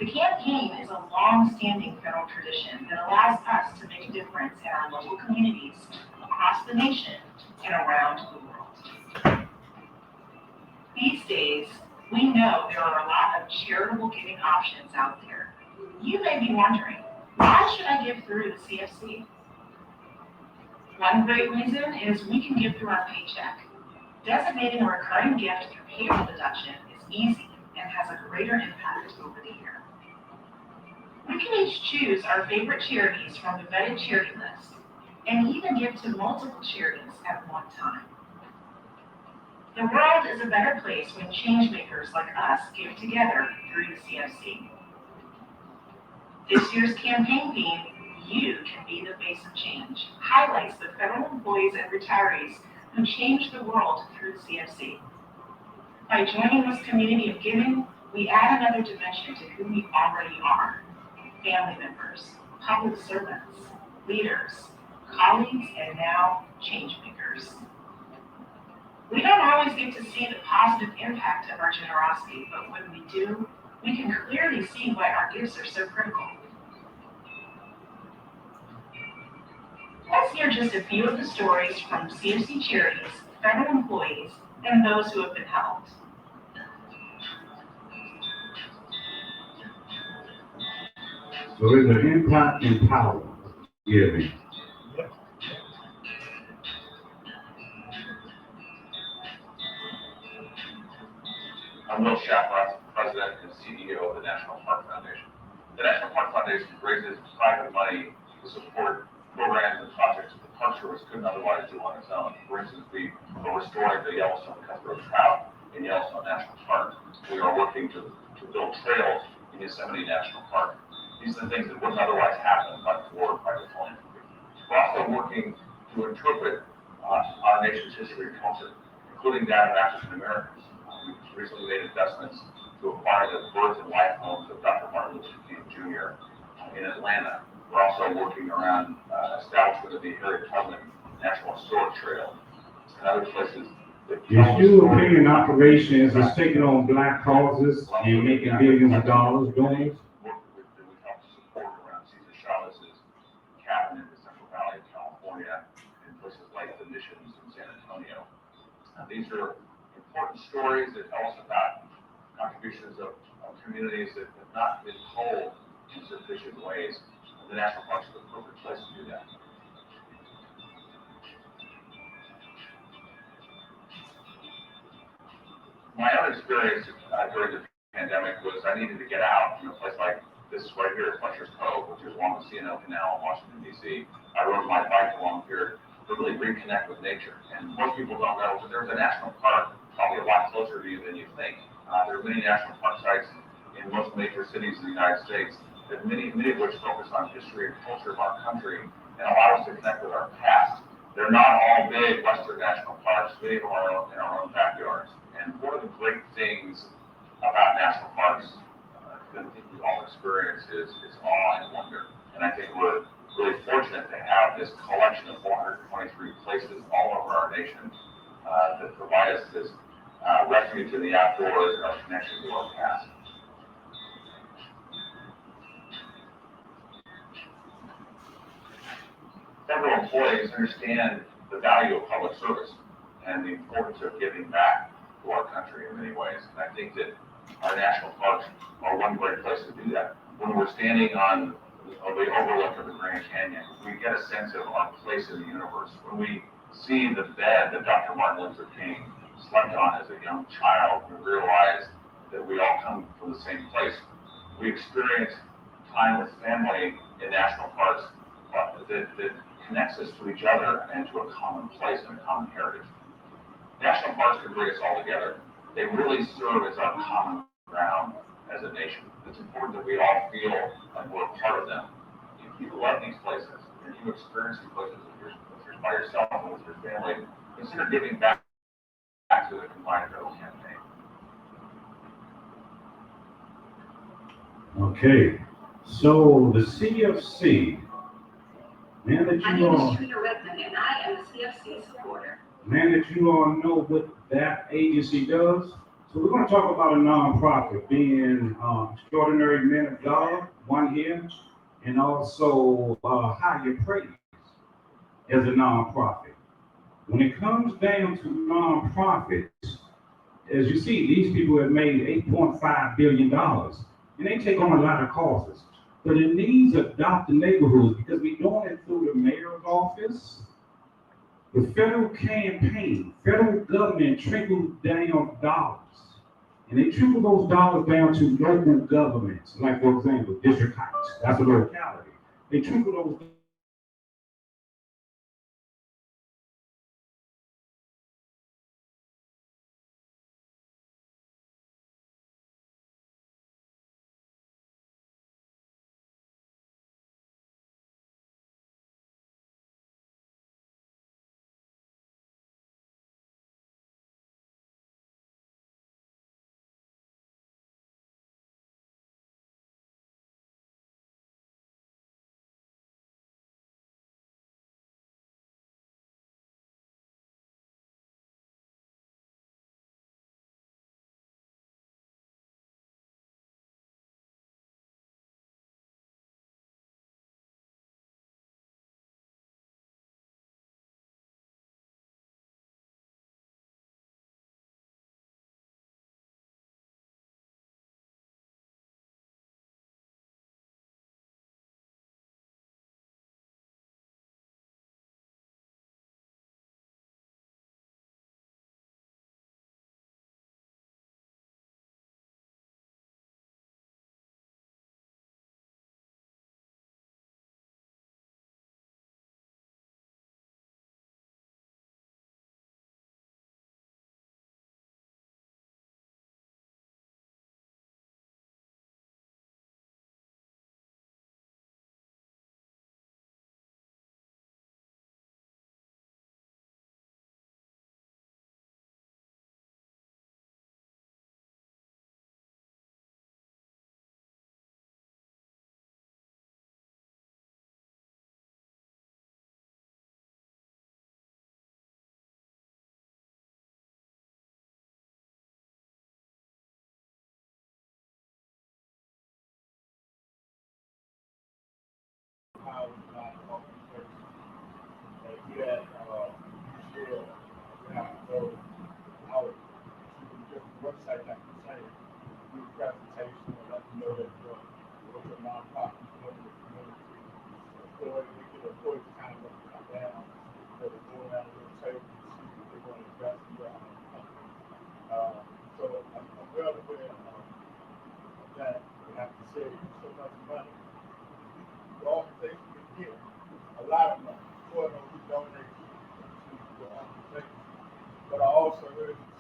[SPEAKER 9] The campaign is a long-standing federal tradition that allows us to make a difference in our local communities across the nation and around the world. These days, we know there are a lot of charitable giving options out there. You may be wondering, why should I give through the CFC? One great reason is we can give through our paycheck. Designating a recurring gift through payroll deduction is easy and has a greater impact over the year. We can each choose our favorite charities from the vetted charity list and even give to multiple charities at one time. The world is a better place when change makers like us give together through the CFC. This year's campaign theme, you can be the face of change, highlights the federal employees and retirees who changed the world through the CFC. By joining this community of giving, we add another dimension to who we already are: family members, public servants, leaders, colleagues, and now change makers. We don't always get to see the positive impact of our generosity, but when we do, we can clearly see why our gifts are so critical. Let's hear just a few of the stories from CFC charities, federal employees, and those who have been helped.
[SPEAKER 1] So there's an impact and power giving.
[SPEAKER 10] I'm Will Shafroth, President and CEO of the National Park Foundation. The National Park Foundation raises private money to support programs and projects that the Park Service couldn't otherwise do on its own. For instance, we are restoring the Yellowstone cutthroat trout in Yellowstone National Park. We are working to build trails in Yosemite National Park. These are the things that wouldn't otherwise happen but for private philanthropy. We're also working to interpret our nation's history and culture, including that of African Americans. We've recently made investments to acquire the birth and life homes of Dr. Martin Luther King Jr. In Atlanta. We're also working around establishment of the Harriet Tubman National Historic Trail and other places.
[SPEAKER 1] Your European operations is taking on black causes and making billions of dollars doing it.
[SPEAKER 10] That we help support around Cesar Chavez's cabin in the Central Valley of California and places like the missions in San Antonio. These are important stories that tell us about contributions of communities that have not been told in sufficient ways. The national parks are the perfect place to do that. My own experience during the pandemic was I needed to get out from a place like this right here at Fletcher's Cove, which is along the C&O Canal in Washington, D.C. I rode my bike along here to really reconnect with nature. And most people don't know that there's a national park probably a lot closer to you than you think. There are many national park sites in most major cities in the United States, that many of which focus on history and culture of our country and allow us to connect with our past. They're not all big Western national parks, many of them are in our own backyards. And one of the great things about national parks that I think we all experience is awe and wonder. And I think we're really fortunate to have this collection of 423 places all over our nation that provide us this refuge in the outdoors and our connection to our past. Federal employees understand the value of public service and the importance of giving back to our country in many ways. And I think that our national parks are one great place to do that. When we're standing on the overlook of the Grand Canyon, we get a sense of our place in the universe. When we see the bed that Dr. Martin Luther King slept on as a young child, we realize that we all come from the same place. We experience time with family in national parks that connects us to each other and to a common place and a common heritage. National parks can bring us all together. They really serve as our common ground as a nation. It's important that we all feel like we're a part of them. If you love these places and you experience these places by yourself and with your family, consider giving back to the Combined Federal Campaign.
[SPEAKER 1] Okay, so the CFC, man, that
[SPEAKER 11] My
[SPEAKER 1] you
[SPEAKER 11] name
[SPEAKER 1] all,
[SPEAKER 11] is Trina Redmond, and I am a CFC supporter.
[SPEAKER 1] man, that you all know what that agency does. So we're going to talk about a nonprofit being Extraordinary Men of God, one here, and also Higher Praise as a nonprofit. When it comes down to nonprofits, as you see, these people have made $8.5 billion, and they take on a lot of causes. But in these adopted neighborhoods, because we're doing it through the mayor's office, the federal campaign, federal government trickles down dollars. And they trickle those dollars down to local governments, like, for example, District Heights. That's a locality. They trickle those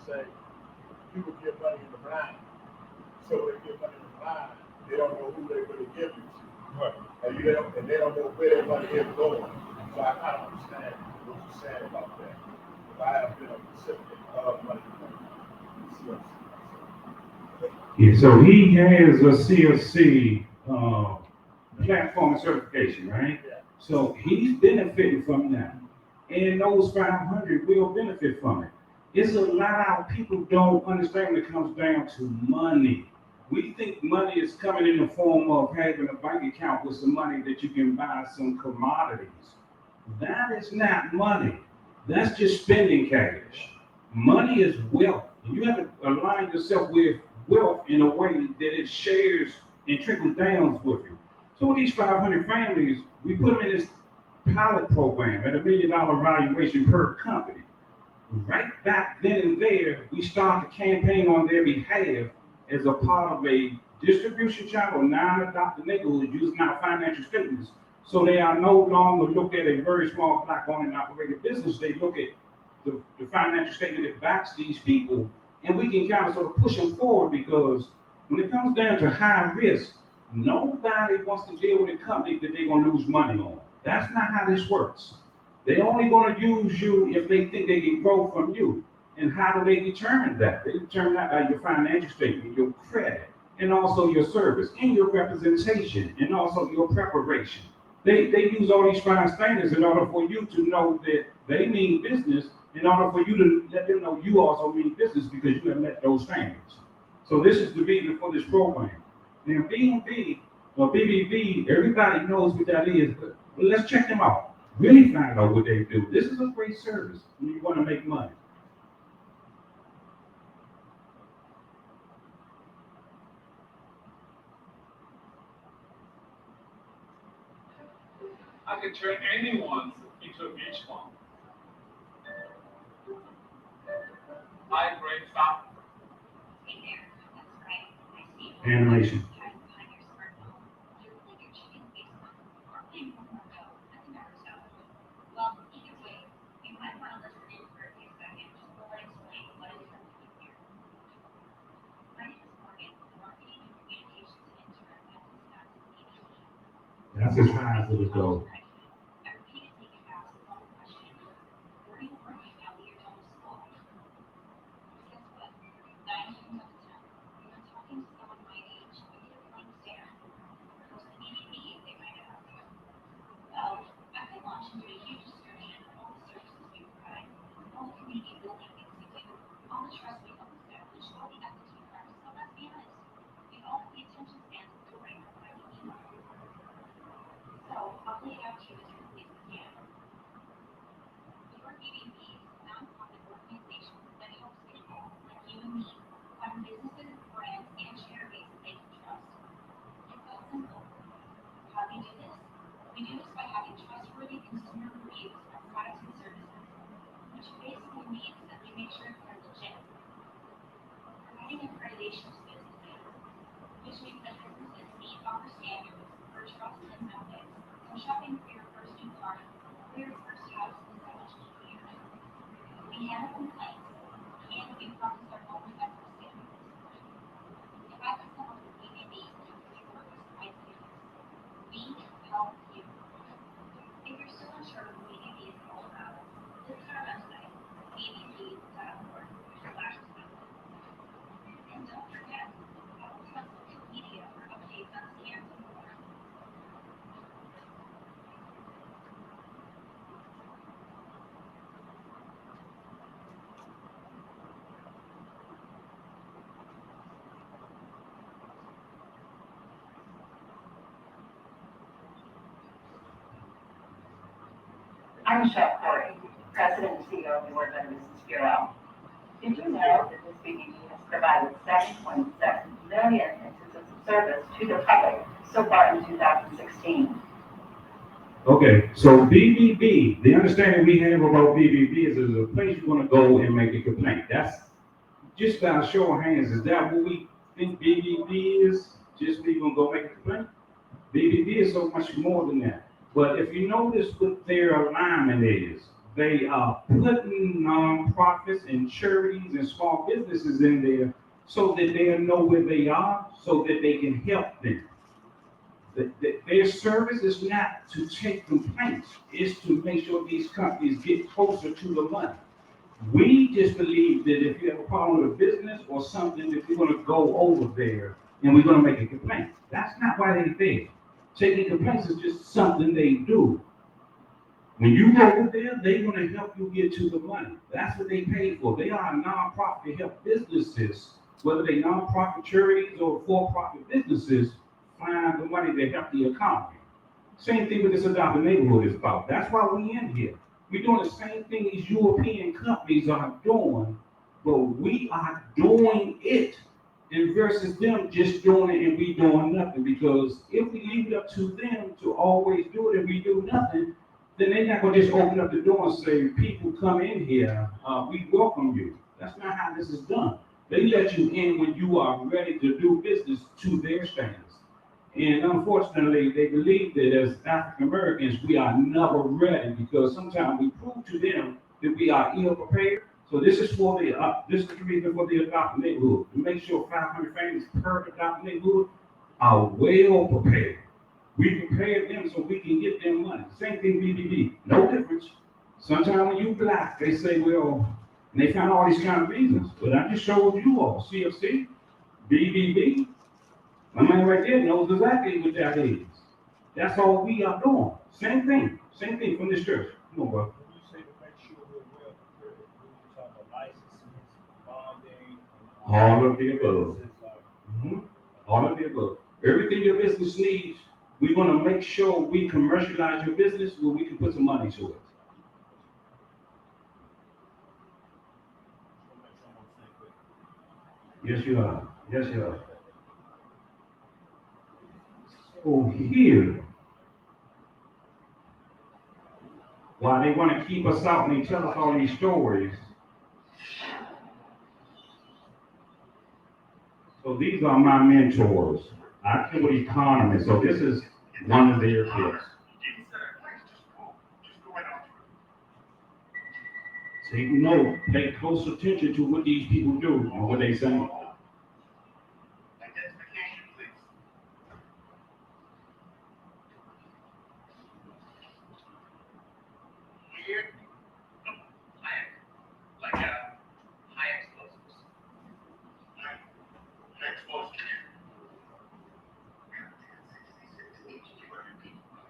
[SPEAKER 5] say, people give money in the blind. So when they give money in the blind, they don't know who they really give it to. Right. And they don't know where their money is going. So I kind of understand what you're saying about that. If I have been a recipient of money.
[SPEAKER 1] Yeah, so he has a CFC, platform and certification, right?
[SPEAKER 5] Yeah.
[SPEAKER 1] So he's benefiting from that. And those 500 will benefit from it. It's a lot of people don't understand when it comes down to money. We think money is coming in the form of having a bank account with some money that you can buy some commodities. That is not money. That's just spending cash. Money is wealth. You have to align yourself with wealth in a way that it shares and trickles down with you. So with these 500 families, we put them in this pilot program at $1 million valuation per company. Right back then and there, we started a campaign on their behalf as a part of a distribution channel, non-adopted neighborhood using our financial statements. So they are no longer looked at a very small black-owned and operated business. They look at the financial statement that backs these people, and we can kind of sort of push them forward, because when it comes down to high risk, nobody wants to deal with a company that they're going to lose money on. That's not how this works. They're only going to use you if they think they can grow from you. And how do they determine that? They determine that by your financial statement, your credit, and also your service, and your representation, and also your preparation. They use all these 5 standards in order for you to know that they mean business, in order for you to let them know you also mean business because you have met those standards. So this is the reason for this program. Now, B&B or BBB, everybody knows what that is, but let's check them out. Really find out what they do. This is a great service when you want to make money.
[SPEAKER 12] I could turn anyone into a beach bum. High grade fountain.
[SPEAKER 1] Animation. That's as high as it'll go.
[SPEAKER 13] I'm Michelle Corey, President and CEO of the Award Better Business Bureau. Did you know that this BBB has provided 7.7 million instances of service to the public so far in 2016?
[SPEAKER 1] Okay, so BBB, the understanding we have about BBB is there's a place you're going to go and make a complaint. That's just by a show of hands. Is that what we think BBB is? Just we going to go make a complaint? BBB is so much more than that. But if you notice what their alignment is, they are putting nonprofits and charities and small businesses in there so that they'll know where they are, so that they can help them. Their service is not to take complaints, it's to make sure these companies get closer to the money. We just believe that if you have a problem with a business or something, that you're gonna go over there and we're gonna make a complaint. That's not why they're there. Taking complaints is just something they do. When you go over there, they're gonna help you get to the money. That's what they pay for. They are a nonprofit to help businesses, whether they nonprofit charities or for-profit businesses, find the money to help the economy. Same thing with this adopted neighborhood is about. That's why we in here. We're doing the same thing these European companies are doing, but we are doing it, and versus them just doing it and we doing nothing. Because if we leave it up to them to always do it and we do nothing, then they're not gonna just open up the door and say, people come in here, we welcome you. That's not how this is done. They let you in when you are ready to do business to their standards. And unfortunately, they believe that as African Americans, we are never ready because sometimes we prove to them that we are ill prepared. So this is for this is the reason for the adopted neighborhood, to make sure 500 families per adopted neighborhood are well prepared. We prepare them so we can get them money. Same thing BBB, no difference. Sometimes when you black, they say, well, and they found all these kind of reasons. But I just showed you all, CFC, BBB. My man right there knows exactly what that is. That's all we are doing. Same thing from this church. Come on, bro.
[SPEAKER 5] When you say to make sure we're well prepared, we're talking about licenses, bonding.
[SPEAKER 1] All of the above. All of the above. Everything your business needs, we want to make sure we commercialize your business where we can put some money to it. Yes, you are. Yes, you are. So here, while they want to keep us out and they tell us all these stories, so these are my mentors. I deal with economists, so this is one of their tips. Take note, pay close attention to what these people do and what they say.
[SPEAKER 10] Identification, please. Here, high explosives. High explosives here. We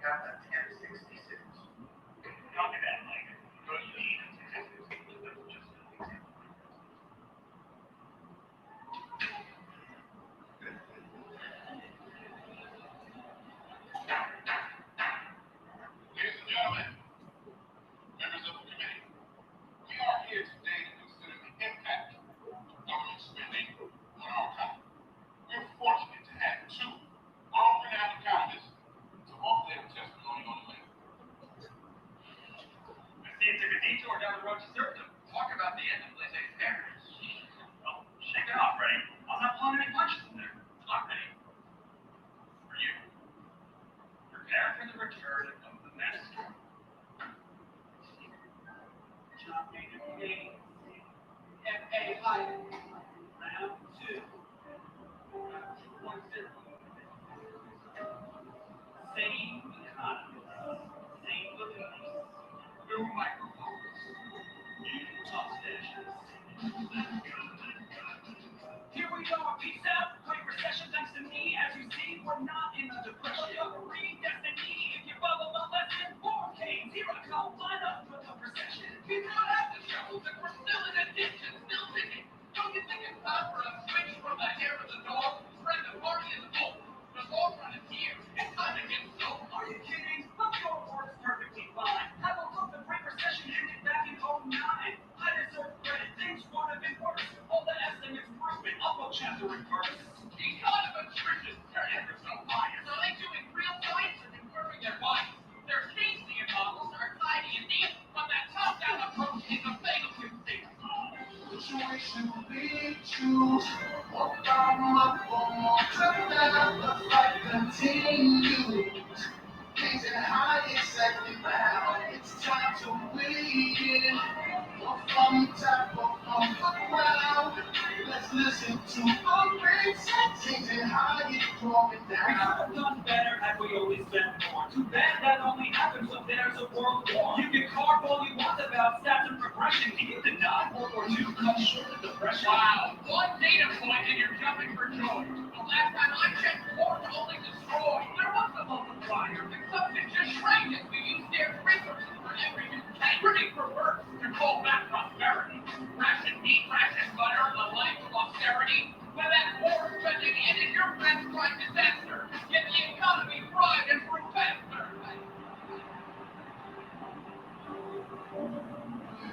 [SPEAKER 10] got that 1066. Copy that, Mike. Go to the Ladies and gentlemen, members of the committee, we are here today to consider the impact of government spending on our economy. We're fortunate to have two world-renowned economists to offer their testimony on the matter. I see you took a detour down the road to serve them. Talk about the end of laissez-faire. Well, shake it off, Freddie. I'm not pulling any punches in there. I'm ready. For you. Prepare for the return of the master.
[SPEAKER 7] F.A. Hyde, round 2. 1-0. Same economy, same beliefs, new microphones, new mustaches. Here we are, peace out, great recession thanks to me. As you see, we're not in a depression. Read destiny, if you follow my lesson. 4 K's, here I come, line up for the recession. People don't have to show that we're still in addiction, still thinking. Don't you think it's time for a switch from the hair of the dog? Spread the party in the bowl. The ball run is here, it's time to get sold. Are you kidding? Look, your work's perfectly fine. Have a look, the great recession ended back in 09. I deserve credit, things would have been worse. All the estimates proven, I'll go chapter and verse. Economists, riches, they're ever so biased. Are they doing real science or confirming their bias? Their Keynesian models are tidy and neat, but that top-down approach is a fatal mistake. Situation we choose, one by month or more, the fight continues. Things are high, exactly now. It's time to win.
[SPEAKER 14] from the top of the ground. Let's listen to a great set, changing how you calm it
[SPEAKER 8] We
[SPEAKER 14] down.
[SPEAKER 8] could have done better had we always spent more. Too bad that only happens when there's a world war. You can carve all you want about stats and progression. Can you deny World War II cut short of depression?
[SPEAKER 12] Wow, one data point and you're jumping for joy. The last time I checked, wars only destroyed. There was a multiplier. The subject just shrank as we used their resources for every integrity for work to call back prosperity. Ration meat, ration butter, the life of austerity. When that war spending ended, your friends tried disaster. Yet the economy thrived and grew faster.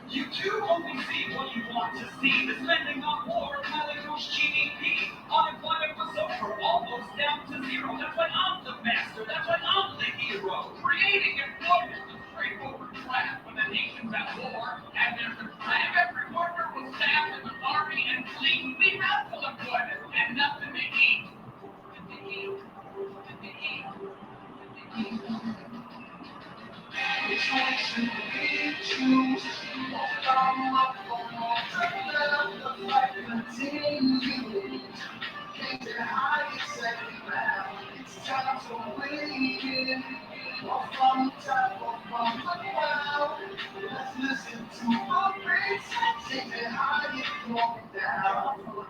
[SPEAKER 8] You do only see what you want to see. The spending on war nearly pushed GDP. Unemployment was over, almost down to zero. That's why I'm the master. That's why I'm the hero.
[SPEAKER 12] Creating employment is a straightforward class. When the nation's at war, and there's a plan, every worker will staff in the army and fleet. We have full employment and nothing to eat.
[SPEAKER 14] Which one should we choose? From up from the fight continues. Changing how you set it round. It's time to win. From the top or from the ground. Let's listen to a great set, changing how you calm it down.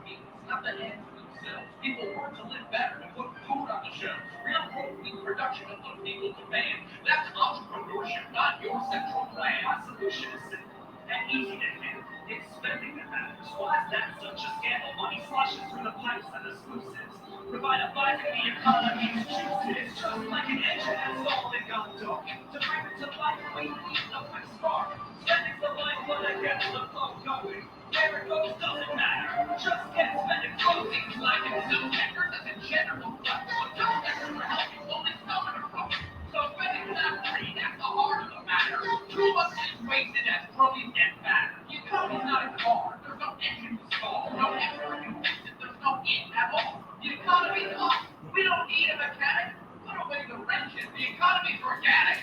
[SPEAKER 8] Not the end for themselves. People work to live better and put food on the shelf. Real growth means production of what people demand. That's entrepreneurship, not your central plan. My solution is simple and easy to handle. It's spending that matters. Why is that such a scandal? Money slushes through the pipes and the sluices. Revitalizing the economy's juices. Just like an engine that's all it got dark. To bring it to life, we need a quick spark. Spending's the lifeblood that gets the flow going. Where it goes doesn't matter. Just get spending clothing like it's no sector that's in general. But don't sector for help you only some in a row. So spending's not free, that's the heart of the matter. Too much is wasted as growing get fatter. The economy's not a car, there's no engine to stall. No extra can fix it, there's no it at all. The economy's us, we don't need a mechanic. Put away the wrenches, the economy's organic.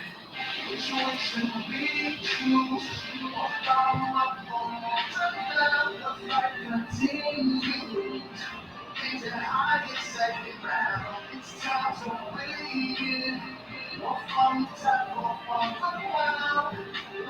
[SPEAKER 14] Which one should we choose? From up from the fight continues. Changing how you set it round. It's time to win. From the top or from the ground.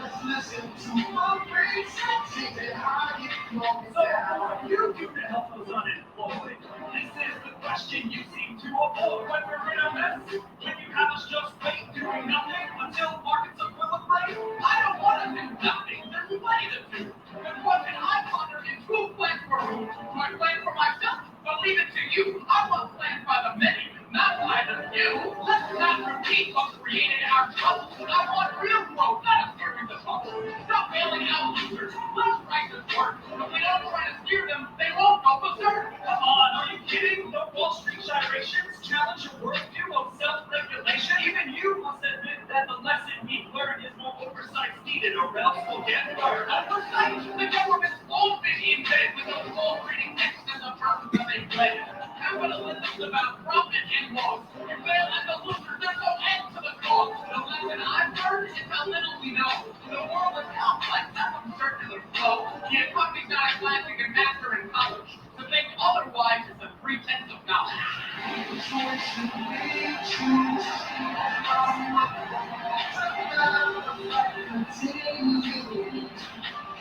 [SPEAKER 14] Let's listen to a great set, changing how you calm it
[SPEAKER 8] So,
[SPEAKER 14] down.
[SPEAKER 8] what do you do to help those unemployed? This is the question you seem to avoid when we're in a mess. When you have us just wait, doing nothing until markets equilibrate. I don't want to do nothing. There's plenty to do.
[SPEAKER 12] The question I ponder is who plans for who? Do I plan for myself? But leave it to you. I want planned by the many, not by the few. Let's not repeat what created our trouble. I want real growth, not a series of bubbles. Stop bailing out losers. Let's write this work. If we don't try to steer them, they won't go berserk.
[SPEAKER 8] Come on, are you kidding? The Wall Street gyrations challenge your worldview of self-regulation. Even you must admit that the lesson we've learned is more oversight needed, or else we'll get fired.
[SPEAKER 12] Oversight? The government's always been in bed with those law-reading texts and the terms that they play. Capitalism's about profit and loss. You fail as a loser, there's no end to the cost. The lesson I've learned is how little we know. The world is complex, not a circular flow. The economy's not a classic and master in college. To think otherwise is a pretense of knowledge.
[SPEAKER 14] Which one should we choose? From up from the fight continues.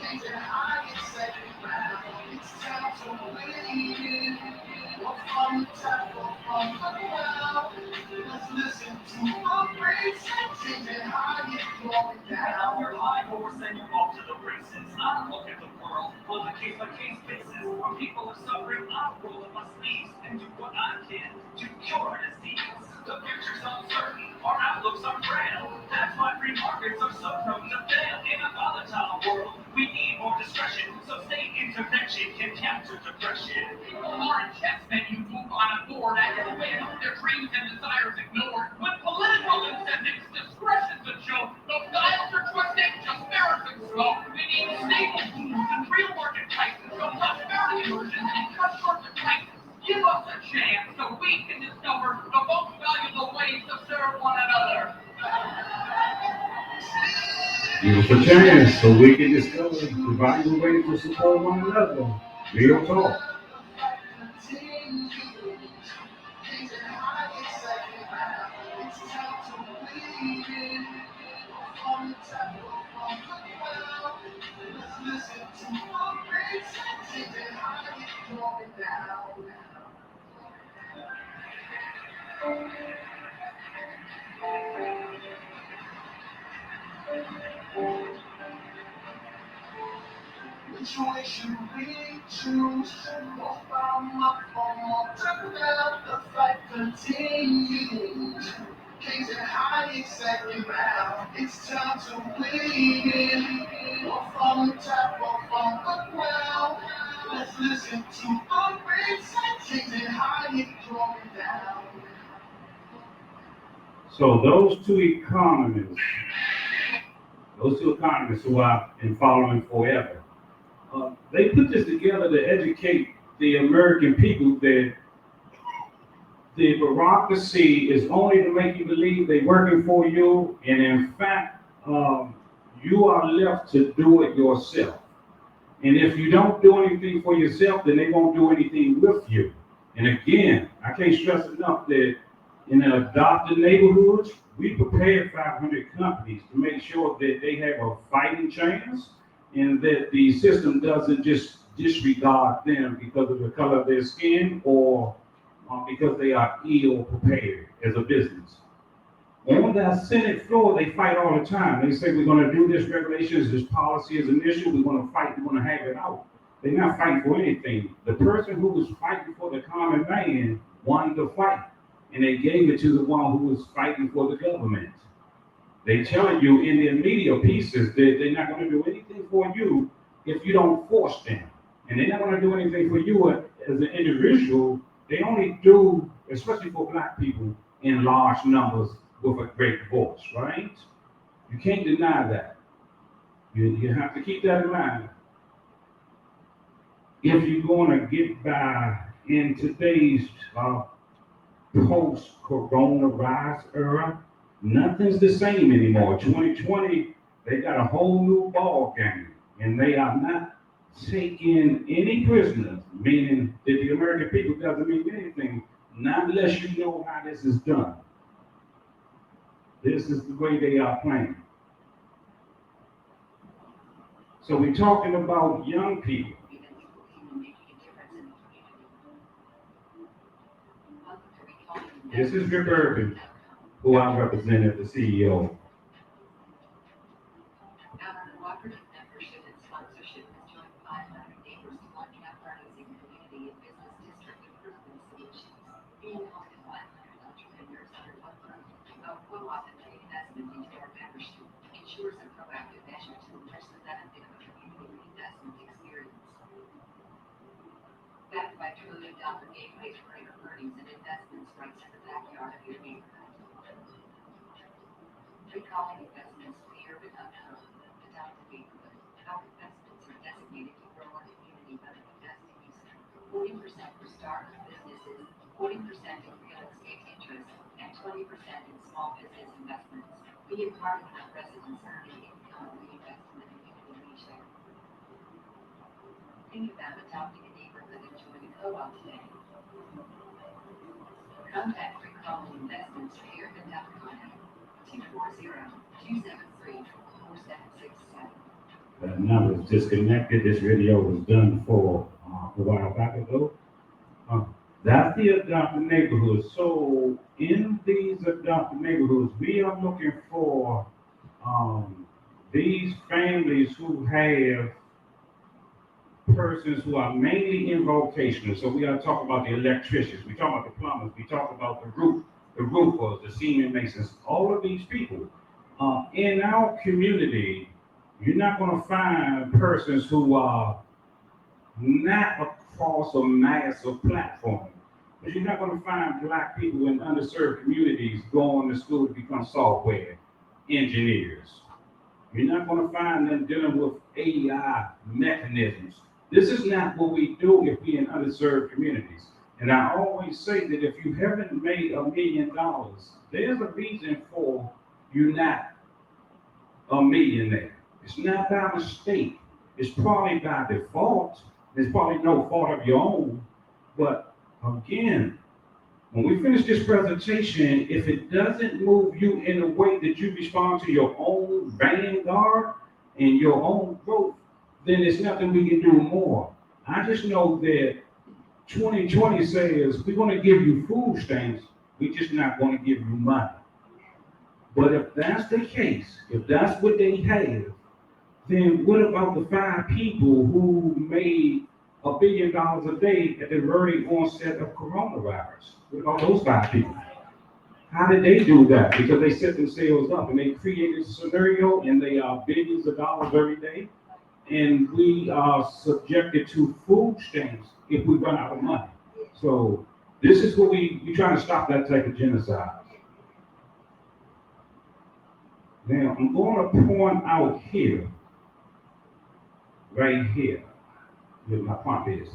[SPEAKER 14] Changing how you set it round. It's time to win. From the top or from the ground. Let's listen to a great set, changing how you calm it
[SPEAKER 8] Now
[SPEAKER 14] down.
[SPEAKER 8] you're high horse and you're off to the races. I look at the world on a case-by-case basis. When people are suffering, I roll up my sleeves and do what I can to cure disease. The future's uncertain, our outlooks are frail. That's why free markets are so prone to fail. In a volatile world, we need more discretion, so state intervention can counter depression.
[SPEAKER 12] People are in chess men you move on a board at your whim, their dreams and desires ignored. When political incentives, discretion's a joke. Those dials are twisted, just mirrors and smoke. We need stable tools and real market prices, so prosperity emerges and cut short the crisis. Give us a chance so we can discover the most valuable ways to serve one another.
[SPEAKER 1] Give us a chance so we can discover the valuable ways to support one another. Real talk.
[SPEAKER 14] Which way should we choose? More from up or more to down? The fight continues. Kings and high second round. It's time to win. More from the top or from the ground. Let's listen to the race. Kings and high going down.
[SPEAKER 1] So those two economists who I've been following forever, they put this together to educate the American people that the bureaucracy is only to make you believe they're working for you, and in fact, you are left to do it yourself. And if you don't do anything for yourself, then they won't do anything with you. And again, I can't stress enough that in the adopted neighborhoods, we prepared 500 companies to make sure that they have a fighting chance and that the system doesn't just disregard them because of the color of their skin or because they are ill prepared as a business. On that Senate floor, they fight all the time. They say, we're going to do this regulations, this policy is an issue, we're going to fight, we're going to have it out. They're not fighting for anything. The person who was fighting for the common man won the fight, and they gave it to the one who was fighting for the government. They tell you in their media pieces that they're not going to do anything for you if you don't force them. And they're not going to do anything for you as an individual. They only do, especially for black people, in large numbers with a great voice, right? You can't deny that. You have to keep that in mind. If you're going to get by in today's post-coronavirus era, nothing's the same anymore. 2020, they got a whole new ball game, and they are not taking any prisoners, meaning that the American people doesn't mean anything, not unless you know how this is done. This is the way they are playing. So we're talking about young people. This is Rip Urban, who I represent as the CEO.
[SPEAKER 11] Our cooperative membership and sponsorship has joined 500 neighbors to launch Uprising Community and Business District Improvement Solutions. Being home to 500 entrepreneurs under one roof, our co-op and investment into our membership ensures a proactive measure to enrich the benefit of a community investment experience. Backed by $1 trillion gateways for greater earnings and investments right in the backyard of your neighborhood. Recalling investments to the urban unknown, adopted neighborhood. Our investments are designated to grow our community by investing using 40% for startup businesses, 40% in real estate interests, and 20% in small business investments. We empower our residents earning income reinvestment in community share. Think about adopting a neighborhood and joining co-op today. Contact Recalling Investments to urban.com. 240-273-4767.
[SPEAKER 1] That number is disconnected. This video was done for a while back ago. That's the adopted neighborhood. So in these adopted neighborhoods, we are looking for these families who have persons who are mainly in vocational. So we are talking about the electricians, we talk about the plumbers, we talk about the roofers, the cement masons, all of these people. In our community, you're not going to find persons who are not across a massive platform. But you're not going to find black people in underserved communities going to school to become software engineers. You're not going to find them dealing with AI mechanisms. This is not what we do if we're in underserved communities. And I always say that if you haven't made $1 million, there's a reason for you not a millionaire. It's not by mistake. It's probably by default. There's probably no fault of your own. But again, when we finish this presentation, if it doesn't move you in a way that you respond to your own vanguard and your own growth, then there's nothing we can do more. I just know that 2020 says we're going to give you food stamps, we're just not going to give you money. But if that's the case, if that's what they have, then what about the 5 people who made $1 billion a day at the very onset of coronavirus? What about those 5 people? How did they do that? Because they set themselves up and they created a scenario and they are billions of dollars every day. And we are subjected to food stamps if we run out of money. So this is what we're trying to stop that type of genocide. Now, I'm going to point out here, right here, where my point is.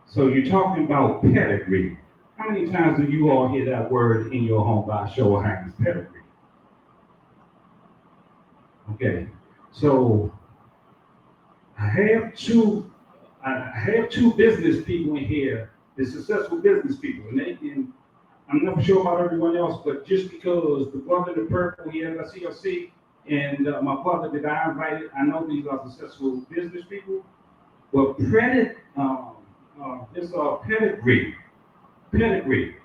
[SPEAKER 1] So you're talking about pedigree. How many times do you all hear that word in your home by show of hands, pedigree? Okay, so I have two business people in here, the successful business people, and I'm not sure about everyone else, but just because the brother in the purple here at CLC and my brother that I invited, I know these are successful business people. But pedigree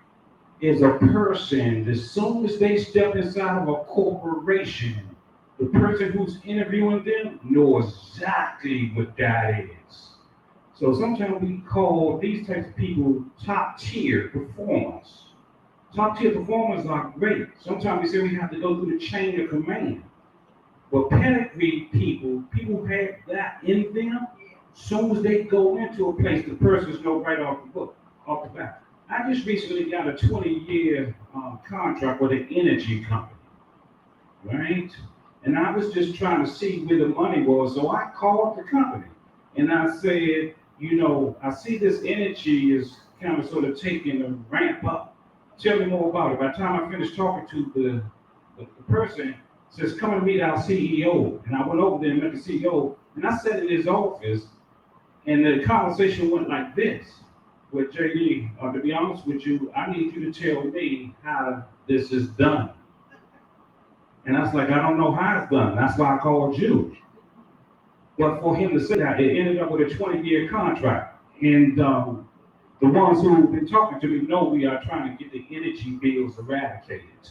[SPEAKER 1] is a person, as soon as they step inside of a corporation, the person who's interviewing them knows exactly what that is. So sometimes we call these types of people top tier performers. Top tier performers are great. Sometimes we say we have to go through the chain of command. But pedigree people have that in them. As soon as they go into a place, the person's know right off the bat. I just recently got a 20-year contract with an energy company, right? And I was just trying to see where the money was, so I called the company. And I said, I see this energy is kind of sort of taking a ramp up. Tell me more about it. By the time I finished talking to the person, says, come and meet our CEO. And I went over there and met the CEO, and I sat in his office, and the conversation went like this. With JD, to be honest with you, I need you to tell me how this is done. And I was like, I don't know how it's done. That's why I called you. But for him to say that, it ended up with a 20-year contract. And the ones who've been talking to me know we are trying to get the energy bills eradicated.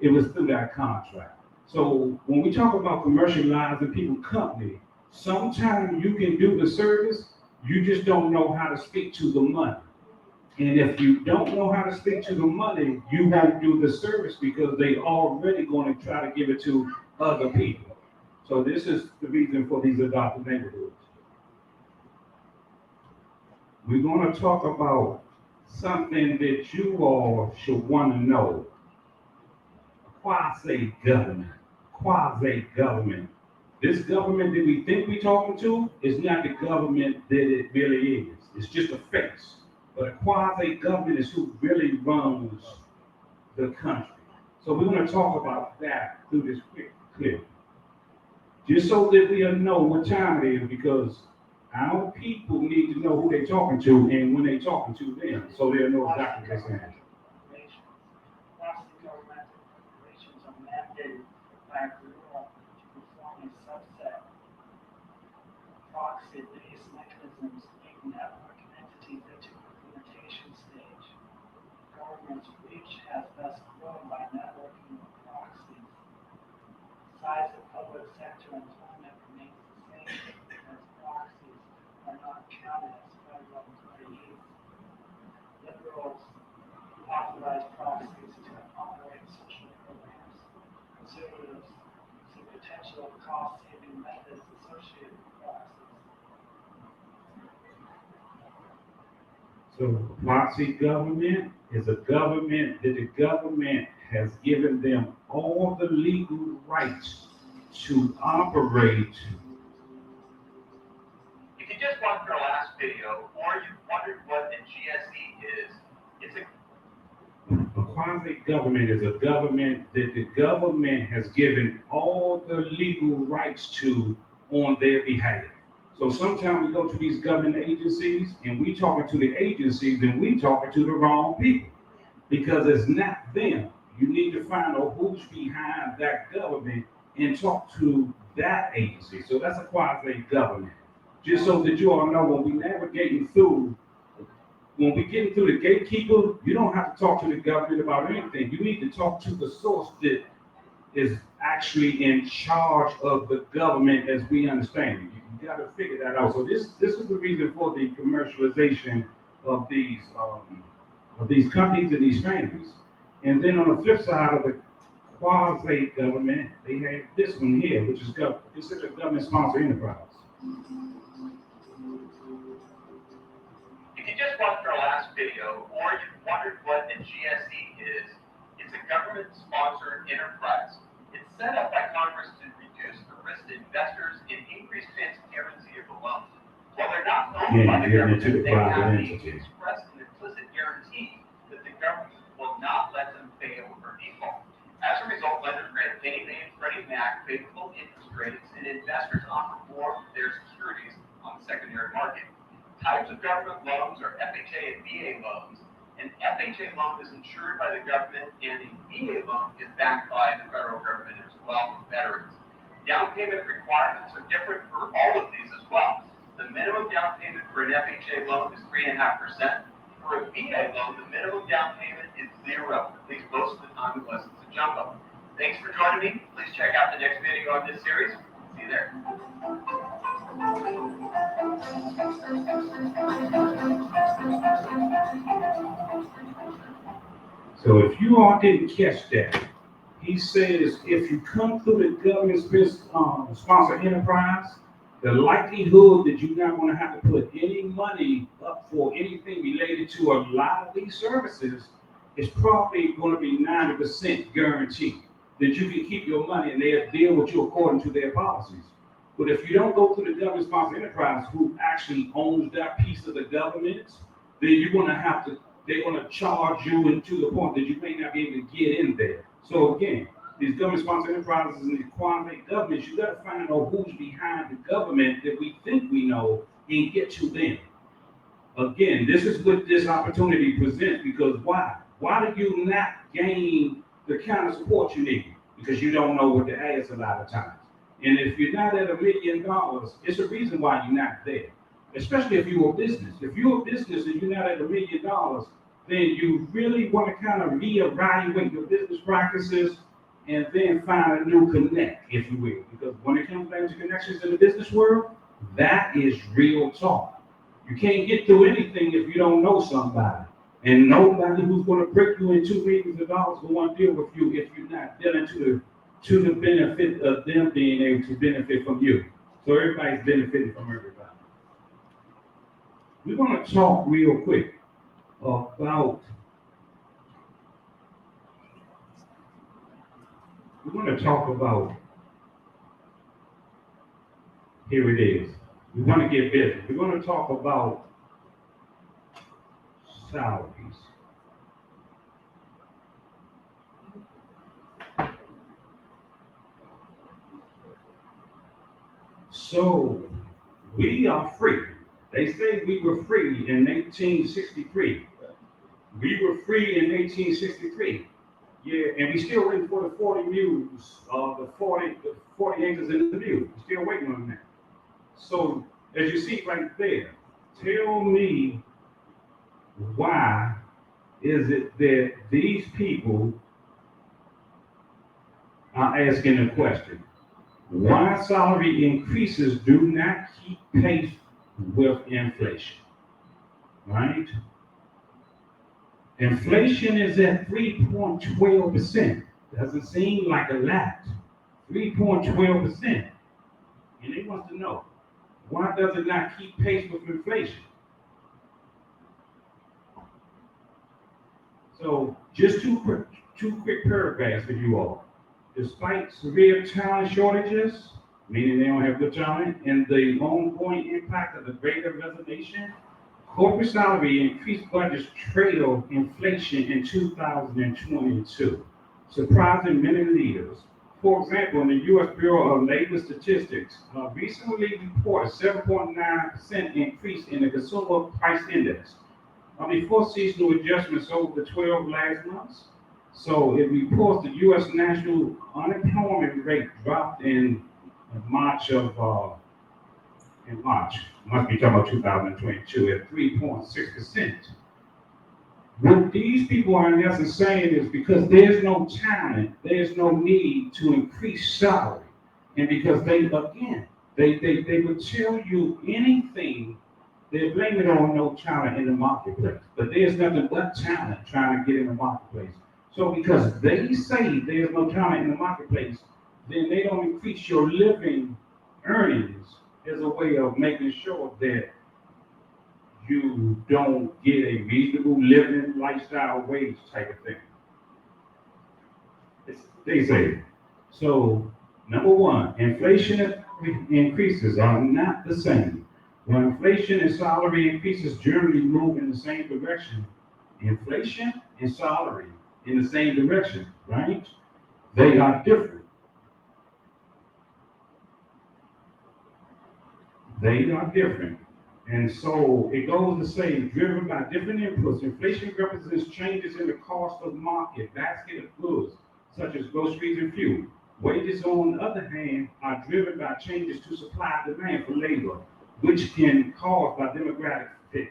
[SPEAKER 1] It was through that contract. So when we talk about commercializing people's company, sometimes you can do the service, you just don't know how to speak to the money. And if you don't know how to speak to the money, you won't do the service because they already going to try to give it to other people. So this is the reason for these adopted neighborhoods. We're going to talk about something that you all should want to know. Quasi-government. Quasi-government. This government that we think we're talking to is not the government that it really is. It's just a face. But a quasi-government is who really runs the country. So we're going to talk about that through this quick clip. Just so that we'll know what time it is, because our people need to know who they're talking to and when they're talking to them, so they'll know exactly what they're saying.
[SPEAKER 7] Quasi-governmental corporations are mandated by law to perform a subset of proxy-based mechanisms in network entities into implementation stage. Government's reach has thus grown by networking with proxies. Size of public sector employment remains the same as proxies are not counted as federal employees. Liberals authorize proxies to operate social programs. Conservatives see potential cost-saving methods associated with proxies.
[SPEAKER 1] So proxy government is a government that the government has given them all the legal rights to operate.
[SPEAKER 10] If you just watched our last video, or you wondered what the GSE is, it's a
[SPEAKER 1] quasi-government is a government that the government has given all the legal rights to on their behalf. So sometimes we go to these government agencies and we talking to the agencies and we talking to the wrong people because it's not them. You need to find out who's behind that government and talk to that agency. So that's a quasi-government. Just so that you all know, when we navigating through, when we getting through the gatekeeper, you don't have to talk to the government about anything. You need to talk to the source that is actually in charge of the government as we understand it. You got to figure that out. So this is the reason for the commercialization of these companies and these families. And then on the flip side of the quasi-government, they have this one here, which is considered a government-sponsored enterprise.
[SPEAKER 10] If you just watched our last video, or you wondered what a GSE is, it's a government-sponsored enterprise. It's set up by Congress to reduce the risk to investors and increase transparency of the loans. While they're not owned by the government, they have the express and implicit guarantee that the government will not let them fail or default. As a result, lenders grant Fannie Mae and Freddie Mac favorable interest rates, and investors offer more of their securities on the secondary market. Types of government loans are FHA and VA loans. An FHA loan is insured by the government, and a VA loan is backed by the federal government as well for veterans. Down payment requirements are different for all of these as well. The minimum down payment for an FHA loan is 3.5%. For a VA loan, the minimum down payment is 0, at least most of the time unless it's a jumbo. Thanks for joining me. Please check out the next video on this series. See you there.
[SPEAKER 1] So if you all didn't catch that, he says if you come through the government-sponsored enterprise, the likelihood that you're not going to have to put any money up for anything related to a lot of these services is probably going to be 90% guaranteed that you can keep your money and they'll deal with you according to their policies. But if you don't go through the government-sponsored enterprise who actually owns that piece of the government, then you're going to have to, they're going to charge you into the point that you may not be able to get in there. So again, these government-sponsored enterprises and these quasi-governments, you got to find out who's behind the government that we think we know and get to them. Again, this is what this opportunity presents because why? Why do you not gain the kind of support you need? Because you don't know what to ask a lot of times. And if you're not at $1 million, it's a reason why you're not there. Especially if you're a business. If you're a business and you're not at $1 million, then you really want to kind of reevaluate your business practices and then find a new connect, if you will. Because when it comes down to connections in the business world, that is real talk. You can't get through anything if you don't know somebody. And nobody who's going to break you in $2 million will want to deal with you if you're not dealing to the benefit of them being able to benefit from you. So everybody's benefiting from everybody. We're going to talk real quick about, here it is. We want to get busy. We're going to talk about salaries. So we are free. They say we were free in 1863. We were free in 1863. Yeah, and we still waiting for the 40 mules, the 40 acres in the mule. We're still waiting on that. So as you see right there, tell me why is it that these people are asking a question? Why salary increases do not keep pace with inflation, right? Inflation is at 3.12%. Doesn't seem like a lot. 3.12%. And they want to know, why does it not keep pace with inflation? So just two quick paragraphs for you all. Despite severe talent shortages, meaning they don't have good talent, and the ongoing impact of the Great Resignation, Corporate salary increased budgets trailed inflation in 2022, surprising many leaders. For example, in the U.S. Bureau of Labor Statistics recently reported 7.9% increase in the consumer price index before seasonal adjustments over the 12 last months. So it reports the U.S. national unemployment rate dropped in March, must be talking about 2022, at 3.6%. What these people are in essence saying is because there's no talent, there's no need to increase salary. And because they would tell you anything, they blame it on no talent in the marketplace. But there's nothing but talent trying to get in the marketplace. So because they say there's no talent in the marketplace, then they don't increase your living earnings as a way of making sure that you don't get a reasonable living lifestyle wage type of thing. They say. So, number one, inflation increases are not the same. When inflation and salary increases generally move in the same direction, inflation and salary in the same direction, right? They are different. They are different. And so it goes to say, driven by different inputs, inflation represents changes in the cost of market basket of goods, such as groceries and fuel. Wages, on the other hand, are driven by changes to supply and demand for labor, which can cause by demographic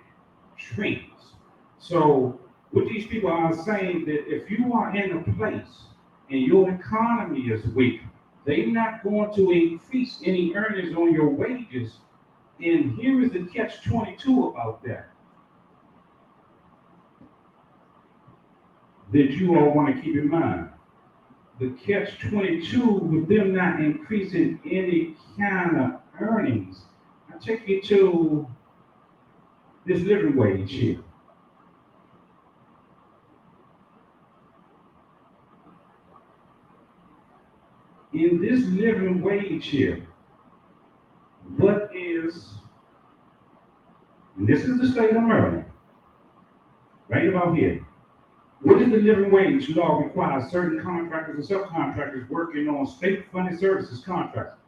[SPEAKER 1] trends. So what these people are saying that if you are in a place and your economy is weak, they're not going to increase any earnings on your wages. And here is the catch-22 about that you all want to keep in mind. The catch-22 with them not increasing any kind of earnings. I take you to this living wage here. In this living wage here, what is, and this is the state of Maryland, right about here. What is the living wage law requires certain contractors and subcontractors working on state-funded services contracts?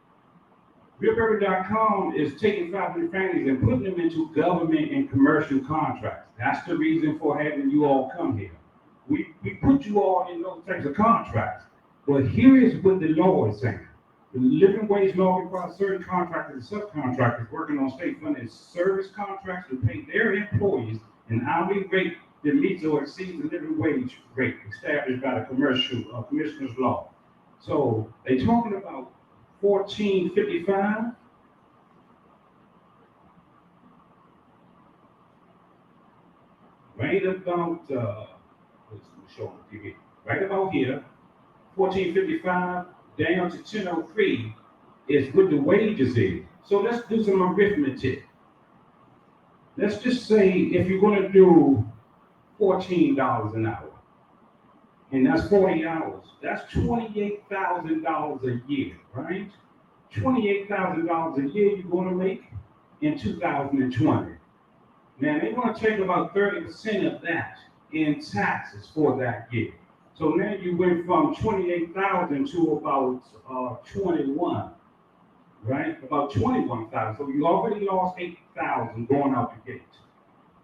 [SPEAKER 1] RealPaper.com is taking 500 families and putting them into government and commercial contracts. That's the reason for having you all come here. We put you all in those types of contracts. But here is what the law is saying. The living wage law requires certain contractors and subcontractors working on state-funded service contracts to pay their employees an hourly rate that meets or exceeds the living wage rate established by the commissioner's law. So they're talking about $14.55. Right about let's show on TV. Right about here, $14.55 down to $10.03 is what the wages is. So let's do some arithmetic. Let's just say if you're going to do $14 an hour, and that's 40 hours, that's $28,000 a year, right? $28,000 a year you're going to make in 2020. Now, they're going to take about 30% of that in taxes for that year. So now you went from 28,000 to about 21, right? About 21,000. So you already lost 8,000 going out the gate.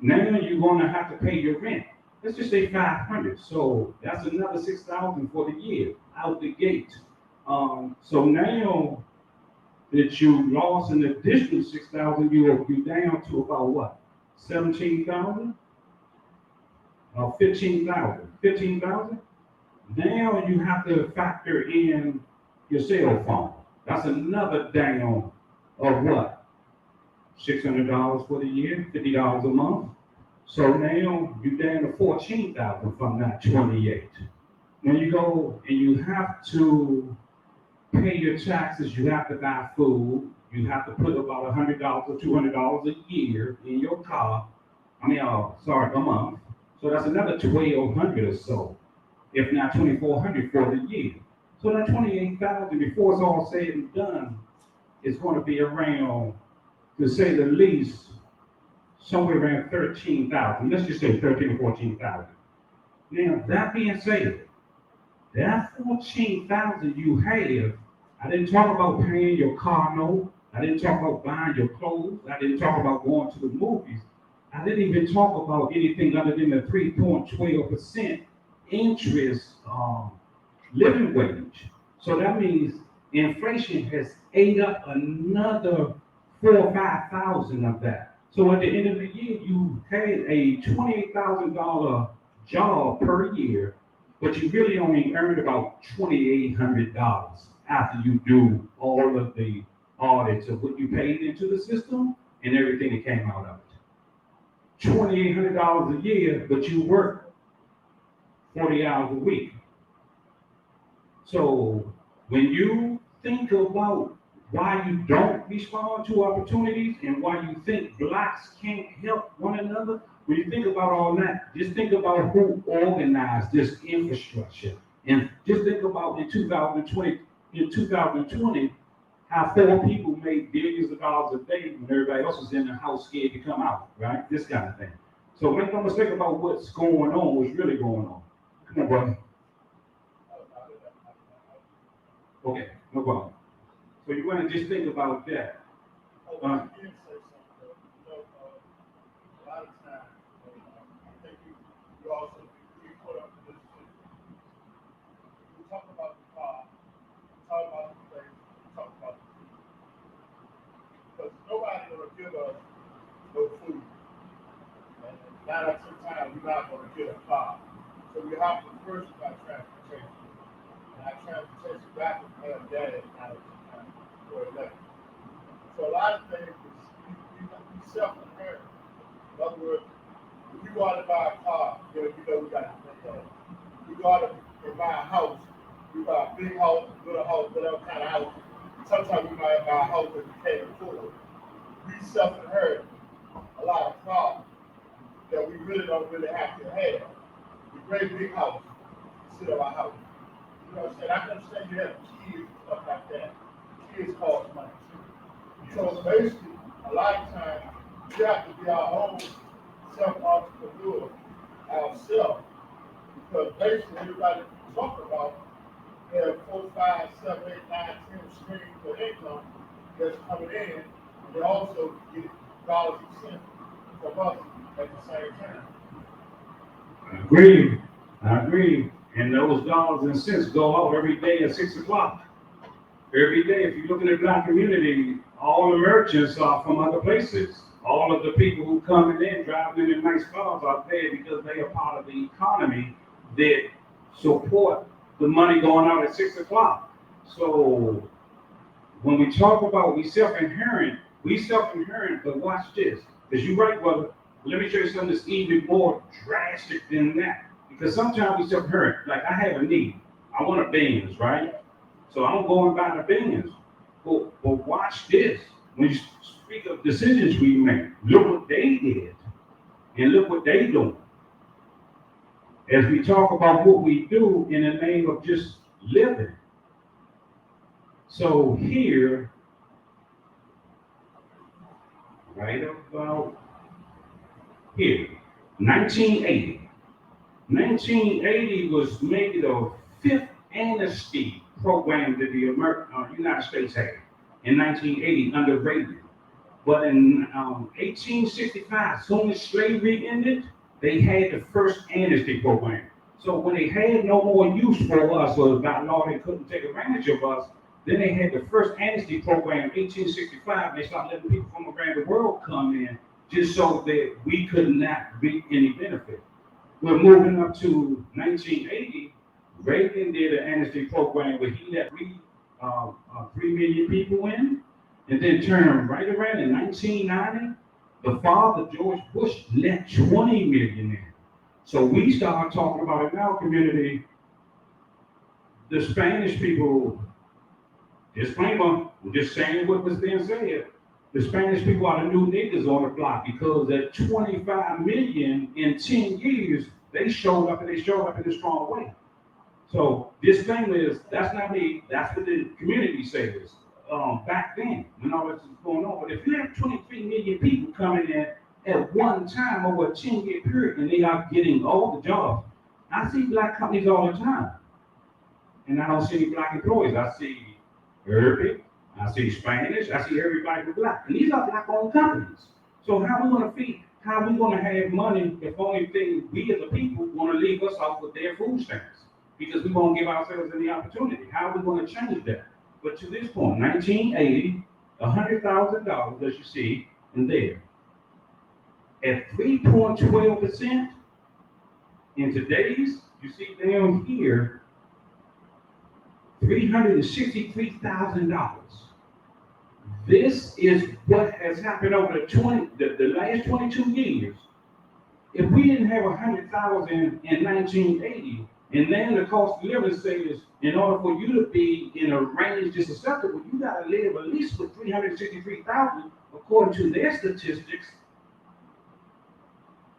[SPEAKER 1] Now you're going to have to pay your rent. Let's just say 500. So that's another 6,000 for the year out the gate. So now that you lost an additional 6,000, you're down to about what? 17,000? 15,000. 15,000? Now you have to factor in your cell phone. That's another down of what? $600 for the year, $50 a month. So now you're down to 14,000 from that 28. When you go and you have to pay your taxes, you have to buy food, you have to put about $100 or $200 a year in your car. A month. So that's another $1,200 or so, if not $2,400 for the year. So that $28,000 before it's all said and done is going to be around, to say the least, somewhere around 13,000. Let's just say 13 or 14,000. Now, that being said, that 14,000 you have, I didn't talk about paying your car note. I didn't talk about buying your clothes. I didn't talk about going to the movies. I didn't even talk about anything other than the 3.12% interest living wage. So that means inflation has ate up another 4,000 or 5,000 of that. So at the end of the year, you had a $28,000 job per year, but you really only earned about $2,800 after you do all of the audits of what you paid into the system and everything that came out of it. $2,800 a year, but you work 40 hours a week. So when you think about why you don't respond to opportunities and why you think blacks can't help one another, when you think about all that, just think about who organized this infrastructure. And just think about in 2020, how 4 people made billions of dollars a day when everybody else was in the house scared to come out, right? This kind of thing. So make no mistake about what's going on, what's really going on. Come on, brother. Okay, no problem. So you want to just think about that.
[SPEAKER 5] A lot of times, I think you also put up this. We talk about the car, we talk about the place, we talk about the food. Because nobody gonna give us no food. And 9 out of 10 times, we're not gonna get a car. So we have to first about transportation. And our transportation back and have gas out of the time for 11. So a lot of things is you self-inherent. In other words, if you go out and buy a car, you know we got to think that. You go out and buy a house, you buy a big house, little house, whatever kind of house. Sometimes we might buy a house that we can't afford. We self-inherit a lot of problems that we really don't really have to have. The great big house, sit on our house. You know what I'm saying? I can understand you have kids and stuff like that. Kids cost money too. So basically, a lot of times, we have to be our own self-entrepreneur ourselves. Because basically, everybody talk about have 4, 5, 7, 8, 9, 10 streams of income that's coming in, and they also get dollars and cents from us at the same time.
[SPEAKER 1] I agree. And those dollars and cents go out every day at 6 o'clock. Every day, if you look in the black community, all the merchants are from other places. All of the people who coming in, driving in nice cars are there because they are part of the economy that support the money going out at 6 o'clock. So when we talk about we self-inherent, but watch this. Because you're right, brother. Let me show you something that's even more drastic than that. Because sometimes we self-inherent. Like I have a need. I want a Benz, right? So I'm going to buy the Benz. But watch this. When you speak of decisions we make, look what they did. And look what they doing. As we talk about what we do in the name of just living. So here, right about here, 1980. 1980 was maybe the 5th amnesty program that the United States had in 1980 under Reagan. But in 1865, soon as slavery ended, they had the first amnesty program. So when they had no more use for us, or by law they couldn't take advantage of us, then they had the first amnesty program in 1865. They started letting people from around the world come in just so that we could not reap any benefit. We're moving up to 1980. Reagan did an amnesty program where he let 3 million people in, and then turned right around in 1990. The father, George Bush, let 20 million in. So we started talking about in our community, the Spanish people, disclaimer, I'm just saying what was being said. The Spanish people are the new niggas on the block because at 25 million in 10 years, they showed up in a strong way. So this thing is, that's not me, that's what the community says. Back then, when all this was going on. But if you have 23 million people coming in at one time over a 10-year period, and they are getting all the jobs. I see black companies all the time, and I don't see any black employees. I see Arabic, I see Spanish, I see everybody with black, and these are black-owned companies. So how we gonna feed? How we gonna have money if only thing we as a people wanna leave us off with their food stamps? Because we won't give ourselves any opportunity. How are we gonna change that? But to this point, 1980, $100,000, as you see in there, at 3.12%, in today's, you see down here, $363,000. This is what has happened over the last 22 years. If we didn't have 100,000 in 1980, and then the cost of living says, in order for you to be in a range that's acceptable, you gotta live at least with 363,000, according to their statistics.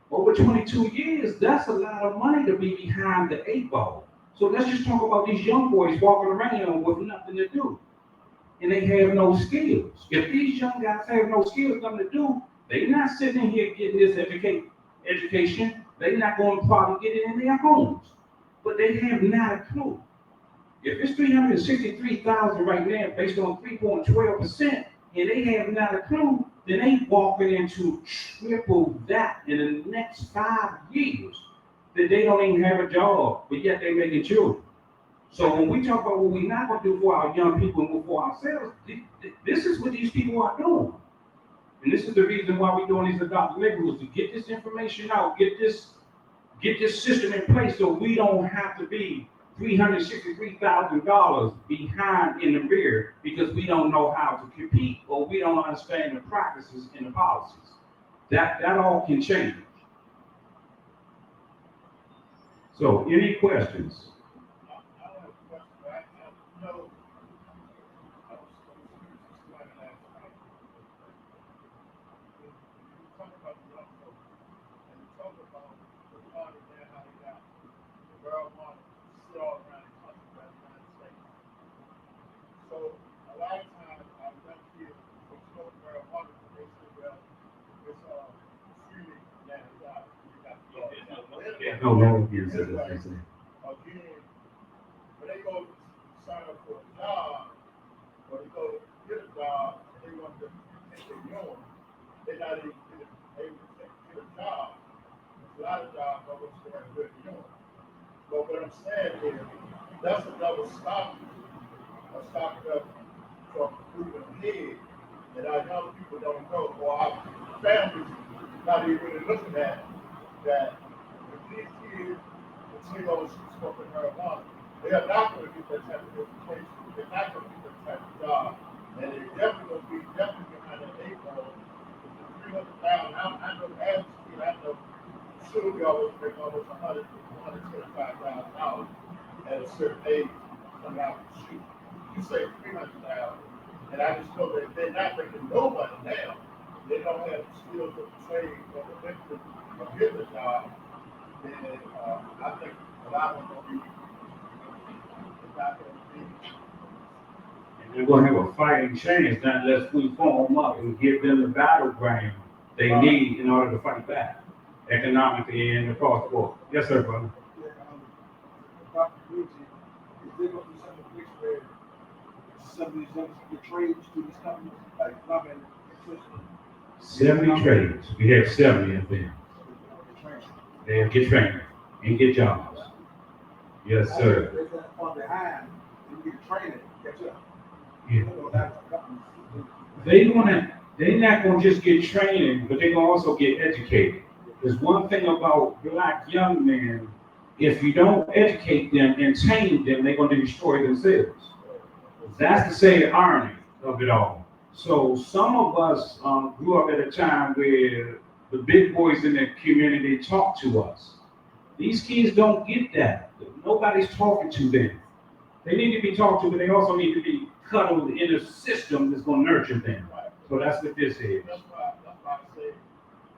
[SPEAKER 1] Over 22 years, that's a lot of money to be behind the 8 ball. So let's just talk about these young boys walking around with nothing to do, and they have no skills. If these young guys have no skills, nothing to do, they're not sitting here getting this education. They're not going to probably get it in their homes, but they have not a clue. If it's 363,000 right now, based on 3.12%, and they have not a clue, then they walking into triple that in the next 5 years. That they don't even have a job, but yet they're making children. So when we talk about what we're not going to do for our young people and for ourselves, this is what these people are doing. And this is the reason why we're doing these adopted neighborhoods, to get this information out, get this system in place so we don't have to be $363,000 behind in the rear because we don't know how to compete or we don't understand the practices and the policies. That all can change. So, any questions?
[SPEAKER 5] I don't have a question, but I know, I was explaining last night. When you talk about the young folks, and you talk about the party there, how they got the marijuana sit all around the country, around the United States. So, a lot of times, our young kids will smoke marijuana because they say, well, it's freely landed out. You got to
[SPEAKER 1] No, again,
[SPEAKER 5] again, when they go sign up for a job, or they go get a job, and they want to take their union, they're not even able to get a job. A lot of jobs are what's going to get union. But what I'm saying is, that's another stop up from moving ahead, and our young people don't know, or our families not even really looking at that. These kids continue on smoking marijuana, they are not going to get that type of education. They're not going to get that type of job, and they're definitely going to be behind that 8 ball. The 300,000. I know as a kid, I know Sylvia always make almost $125,000 at a certain age coming out of the shoot. You say 300,000, and I just know that they're not making no money now. They don't have the skills of the trade or the benefit of getting a job. And I think a lot of them will be not going to be.
[SPEAKER 1] And we're going to have a fighting chance not unless we form up and give them the battleground they need in order to fight back economically and across the board. Yes, sir, brother.
[SPEAKER 3] Dr. Gucci, is there going to be some place where some of these young get trained to these companies, like plumbing, electricity?
[SPEAKER 1] 70 trades. We have 70 of them. They'll get trained and get jobs. Yes, sir.
[SPEAKER 3] They're far behind, you get training, catch up.
[SPEAKER 1] Yeah. They're not gonna just get training, but they're gonna also get educated. There's one thing about black young men, if you don't educate them and tame them, they're gonna destroy themselves. That's the sad irony of it all. So some of us grew up at a time where the big boys in the community talk to us. These kids don't get that. Nobody's talking to them. They need to be talked to, but they also need to be cuddled in a system that's going to nurture them. So that's what this is.
[SPEAKER 5] That's why I say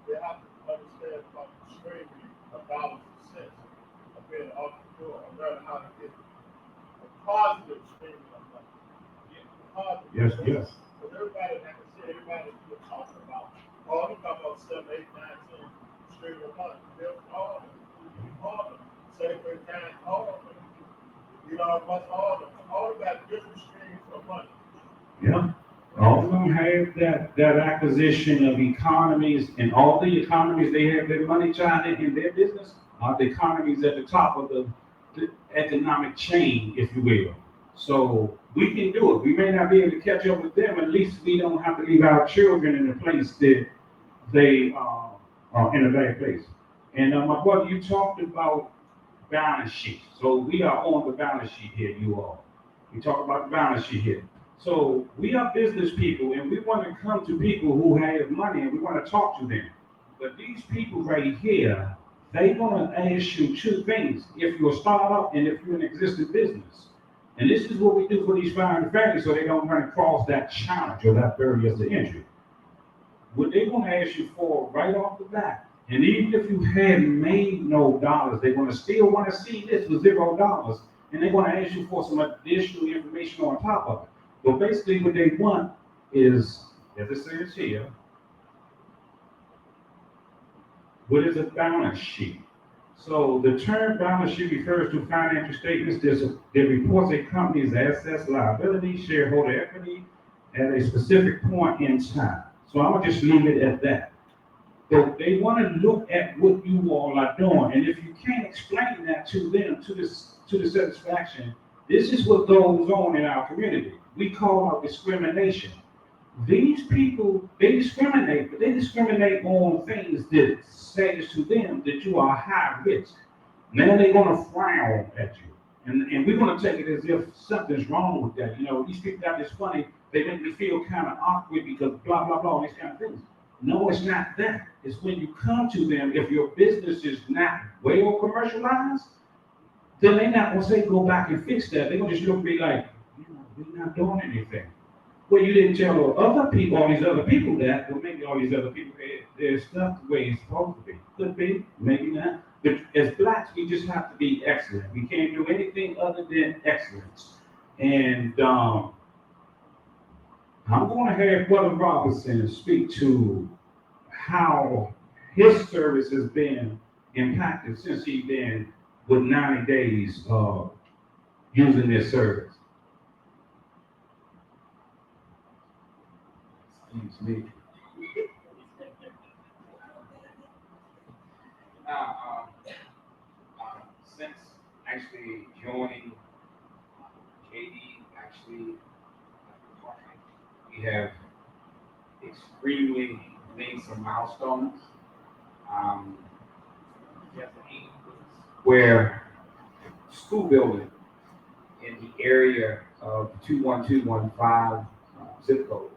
[SPEAKER 5] they have to understand about the slavery of dollars and cents of being an entrepreneur and learn how to get a positive stream of money.
[SPEAKER 1] Yes, yes.
[SPEAKER 5] Because everybody, like I said, everybody you're talking about, all the talk about 7, 8, 9, 10 straight of money. They're harder. Say for time, harder. You know, much harder. All got different streams of money.
[SPEAKER 1] Yeah. All of them have that acquisition of economies, and all the economies they have their money tied in their business are the economies at the top of the economic chain, if you will. So we can do it. We may not be able to catch up with them. At least we don't have to leave our children in a place that they are in a bad place. And my brother, you talked about balance sheet. So we are on the balance sheet here, you all. We talk about the balance sheet here. So we are business people, and we want to come to people who have money, and we want to talk to them. But these people right here, they're going to ask you two things: if you're a startup and if you're an existing business. And this is what we do for these founding families, so they don't run across that challenge or that barrier to entry. What they're going to ask you for right off the bat, and even if you had made no dollars, they're going to still want to see this for $0, and they're going to ask you for some additional information on top of it. But basically what they want is, as it says here, what is a balance sheet? So the term balance sheet refers to financial statements that reports a company's assets, liabilities, shareholder equity at a specific point in time. So I'm gonna just leave it at that. So they want to look at what you all are doing, and if you can't explain that to them to the satisfaction, this is what goes on in our community. We call it discrimination. These people, they discriminate, but they discriminate on things that says to them that you are high risk. Now they're going to frown at you. And we're going to take it as if something's wrong with that. You know, these people got this funny, they make me feel kind of awkward because blah, blah, blah, and these kind of things. No, it's not that. It's when you come to them, if your business is not well commercialized, then they're not going to say go back and fix that. They're going to just look at me like, you know, we're not doing anything. Well, you didn't tell other people, all these other people that, well, maybe all these other people, their stuff the way it's supposed to be. Could be, maybe not. But as blacks, we just have to be excellent. We can't do anything other than excellence. And I'm going to have Brother Robinson speak to how his service has been impacted since he's been with 90 days using this service. Excuse me.
[SPEAKER 4] Now, since actually joining JD, actually, we have extremely made some milestones. Where school building in the area of 21215 zip code.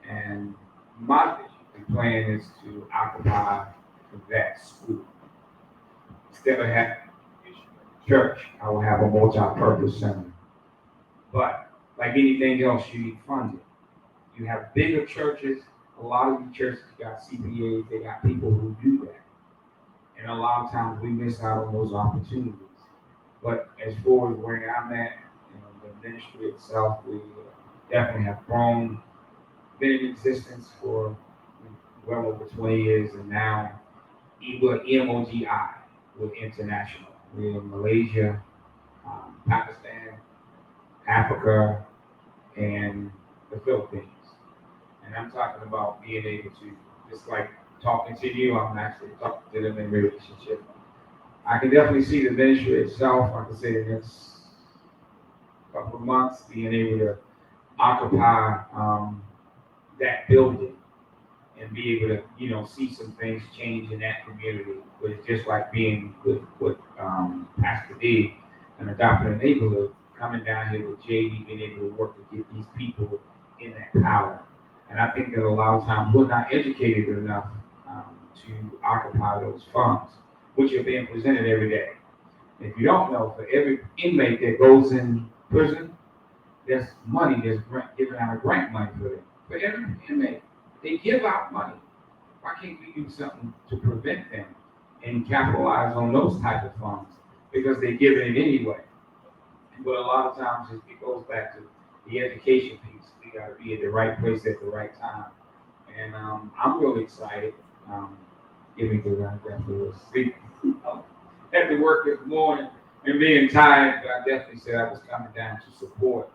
[SPEAKER 4] And my vision plan is to occupy that school. Instead of having a church, I will have a multi-purpose center. But like anything else, you need funding. You have bigger churches. A lot of these churches got CPAs. They got people who do that. And a lot of times we miss out on those opportunities. But as far as where I'm at, you know, the ministry itself, we definitely have grown, been in existence for well over 20 years, and now we're MOGI, we're international. We're in Malaysia, Pakistan, Africa, and the Philippines. And I'm talking about being able to, just like talking to you, I'm actually talking to them in relationship. I can definitely see the ministry itself, like I said, in the next couple of months, being able to occupy that building and be able to, you know, see some things change in that community. But it's just like being with Pastor D and adopting a neighborhood, coming down here with JD, being able to work to get these people in that power. And I think that a lot of times we're not educated enough to occupy those funds, which are being presented every day. If you don't know, for every inmate that goes in prison, there's money that's given out of grant money for them. For every inmate, they give out money. Why can't we do something to prevent them and capitalize on those type of funds? Because they give it anyway. But a lot of times it goes back to the education piece. We got to be at the right place at the right time. And I'm really excited. Give me good, I definitely was sleep. Had to work this morning and being tired, but I definitely said I was coming down to support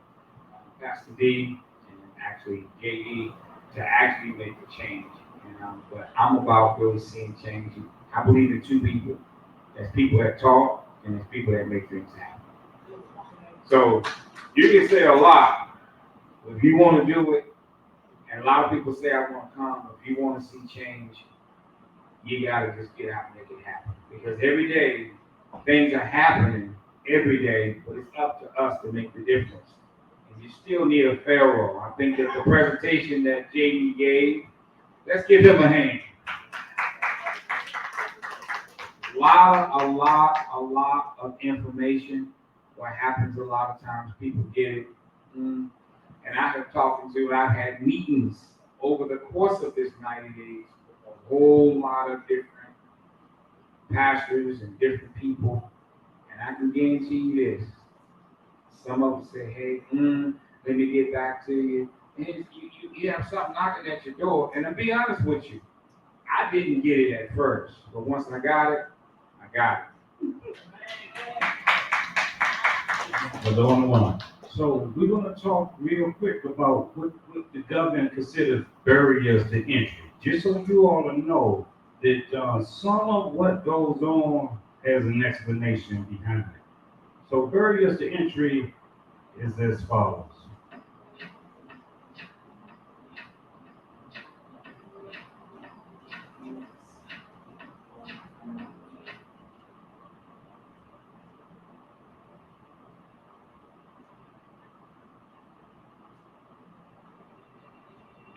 [SPEAKER 4] Pastor D and actually JD to actually make the change. But I'm about really seeing change. I believe in two people. There's people that talk and there's people that make things happen. So you can say a lot, but if you want to do it, and a lot of people say I want to come, if you want to see change, you got to just get out and make it happen. Because every day, things are happening every day, but it's up to us to make the difference. And you still need a Pharaoh. I think that the presentation that JD gave, let's give him a hand. A lot of information. What happens a lot of times, people get it. And I've had meetings over the course of this 90 days with a whole lot of different pastors and different people. And I can guarantee you this. Some of them say, hey, let me get back to you. And you have something knocking at your door. And to be honest with you, I didn't get it at first. But once I got it, I got it.
[SPEAKER 1] For the only one. So we're going to talk real quick about what the government considers barriers to entry. Just so you all know that some of what goes on has an explanation behind it. So barriers to entry is as follows.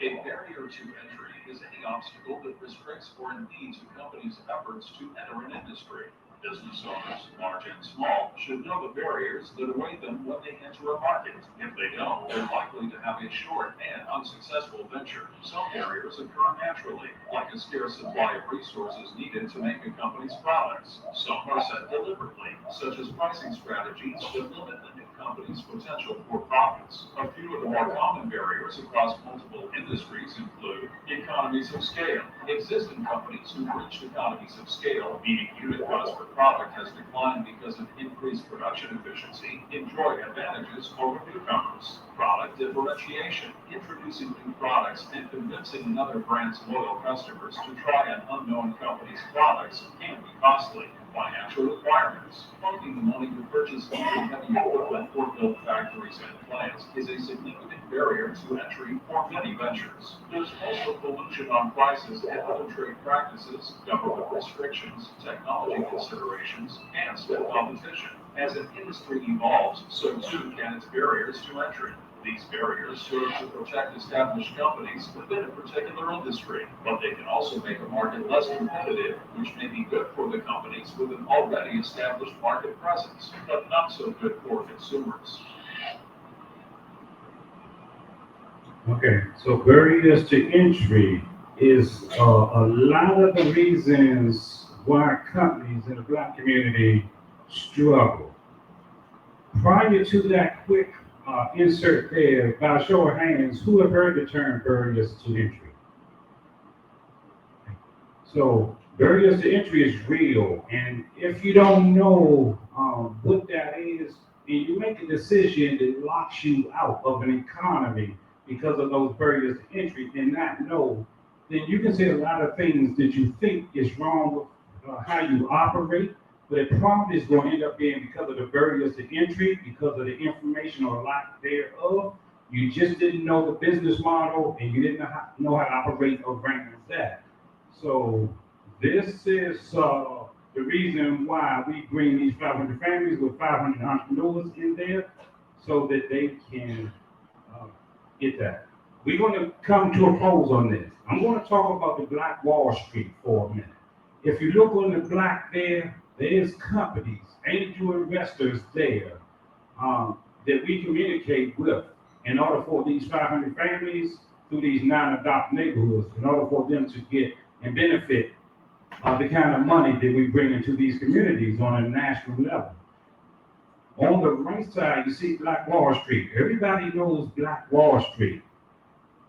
[SPEAKER 10] A barrier to entry is any obstacle that restricts or impedes a company's efforts to enter an industry. Business owners, large and small, should know the barriers that await them when they enter a market. If they don't, they're likely to have a short and unsuccessful venture. Some barriers occur naturally, like a scarce supply of resources needed to make a company's products. Some are set deliberately, such as pricing strategies that limit the new company's potential for profits. A few of the more common barriers across multiple industries include economies of scale. Existing companies who've reached economies of scale, meaning unit cost per product has declined because of increased production efficiency, enjoy advantages over newcomers. Product differentiation. Introducing new products and convincing another brand's loyal customers to try an unknown company's products can be costly. Financial requirements. Finding the money to purchase new heavy equipment or build factories and plants is a significant barrier to entry for many ventures. There's also pollution on prices and other trade practices, government restrictions, technology considerations, and stiff competition. As an industry evolves, so too can its barriers to entry. These barriers serve to protect established companies within a particular industry, but they can also make a market less competitive, which may be good for the companies with an already established market presence, but not so good for consumers.
[SPEAKER 1] Okay, so barriers to entry is a lot of the reasons why companies in the Black community struggle. Prior to that quick insert there, by show of hands, who have heard the term barriers to entry? So barriers to entry is real, and if you don't know what that is, and you make a decision that locks you out of an economy because of those barriers to entry and not know, then you can say a lot of things that you think is wrong with how you operate, but it probably is going to end up being because of the barriers to entry, because of the information or lack thereof. You just didn't know the business model and you didn't know how to operate or brand that. So this is the reason why we bring these 500 families with 500 entrepreneurs in there so that they can get that. We're going to come to a close on this. I'm going to talk about the Black Wall Street for a minute. If you look on the black there is companies, angel investors there that we communicate with in order for these 500 families through these non-adopt neighborhoods, in order for them to get and benefit the kind of money that we bring into these communities on a national level. On the right side, you see Black Wall Street. Everybody knows Black Wall Street.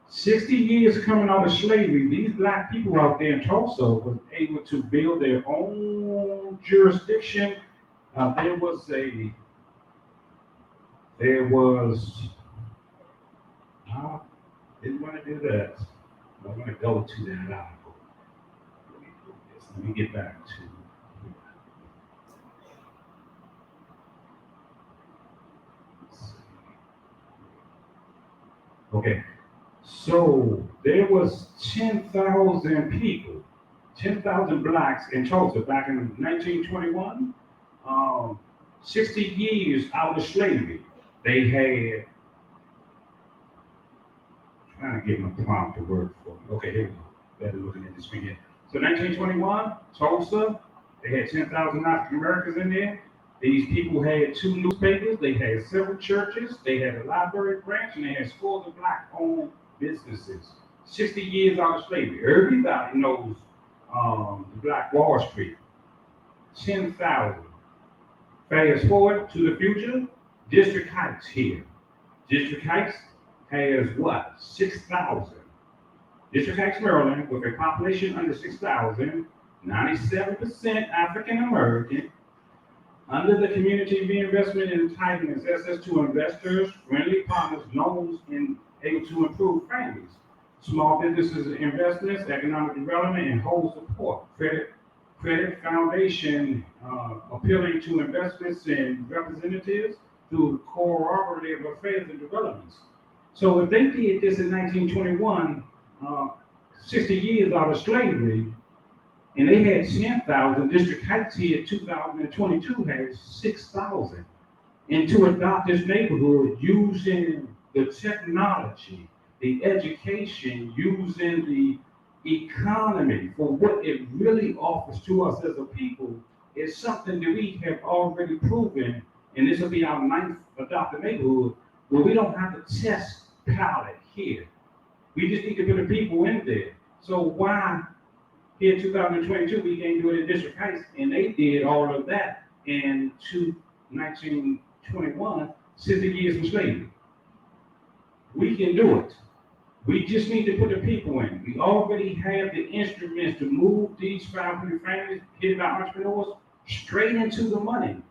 [SPEAKER 1] 60 years coming out of slavery, these black people out there in Tulsa were able to build their own jurisdiction. There was, I didn't want to do that. I want to go to that article. Let me do this. Let me get back to. Okay, so there was 10,000 people, 10,000 blacks in Tulsa back in 1921. 60 years out of slavery. They had, trying to get my prompt to work for me. Okay, here we go. Better looking at this screen here. So 1921, Tulsa, they had 10,000 African Americans in there. These people had 2 newspapers, they had several churches, they had a library branch, and they had scores of black-owned businesses. 60 years out of slavery. Everybody knows the Black Wall Street. 10,000. Fast forward to the future, District Heights here. District Heights has what? 6,000. District Heights, Maryland, with a population under 6,000, 97% African American. Under the Community Reinvestment and Entitlements, access to investors, friendly partners, loans, and able to improve families, small businesses, investments, economic development, and whole support. Credit Foundation appealing to investments and representatives through cooperative affairs and developments. So if they did this in 1921, 60 years out of slavery, and they had 10,000, District Heights here in 2022 has 6,000. And to adopt this neighborhood using the technology, the education, using the economy for what it really offers to us as a people is something that we have already proven, and this will be our 9th adopted neighborhood, where we don't have to test pilot here. We just need to put the people in there. So why here in 2022 we can't do it in District Heights, and they did all of that in 1921, 60 years from slavery. We can do it. We just need to put the people in. We already have the instruments to move these 500 families, headed by entrepreneurs, straight into the money.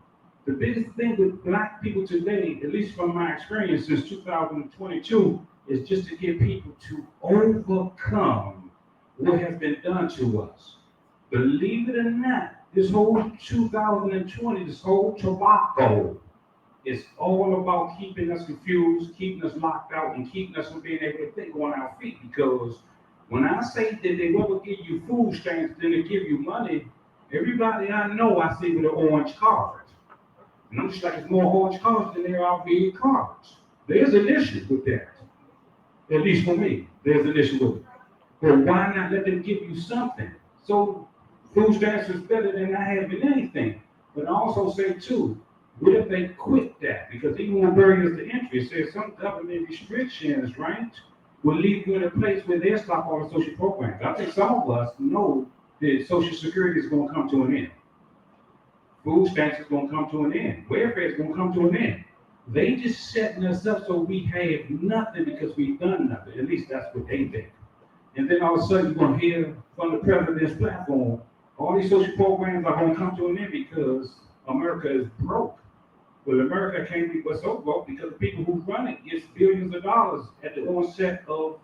[SPEAKER 1] The biggest thing with black people today, at least from my experience since 2022, is just to get people to overcome what has been done to us. Believe it or not, this whole 2020, this whole tobacco, is all about keeping us confused, keeping us locked out, and keeping us from being able to think on our feet. Because when I say that they will give you food stamps, then they give you money, everybody I know I see with an orange card. And I'm just like, there's more orange cards than there are red cards. There's an issue with that. At least for me, there's an issue with it. But why not let them give you something? So food stamps is better than not having anything. But I also say too, what if they quit that? Because even when barriers to entry, it says some government restrictions, right, will leave you in a place where they'll stop all the social programs. I think some of us know that Social Security is going to come to an end. Food stamps is going to come to an end. Welfare is going to come to an end. They just setting us up so we have nothing because we've done nothing. At least that's what they think. And then all of a sudden you're going to hear from the president's platform, all these social programs are going to come to an end because America is broke. Well, America can't be but so broke because the people who run it gets billions of dollars at the onset of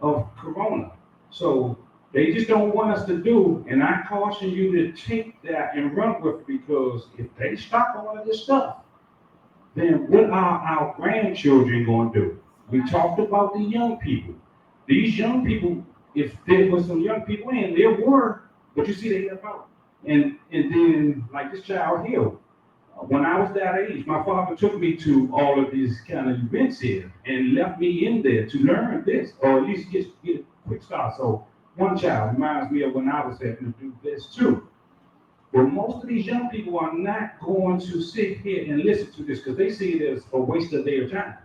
[SPEAKER 1] Corona. So they just don't want us to do, and I caution you to take that and run with it, because if they stop all of this stuff, then what are our grandchildren going to do? We talked about the young people. These young people, if there was some young people in, there were, but you see they left out. And then like this child here, when I was that age, my father took me to all of these kind of events here and left me in there to learn this, or at least get a quick start. So one child reminds me of when I was having to do this too. But most of these young people are not going to sit here and listen to this because they see it as a waste of their time.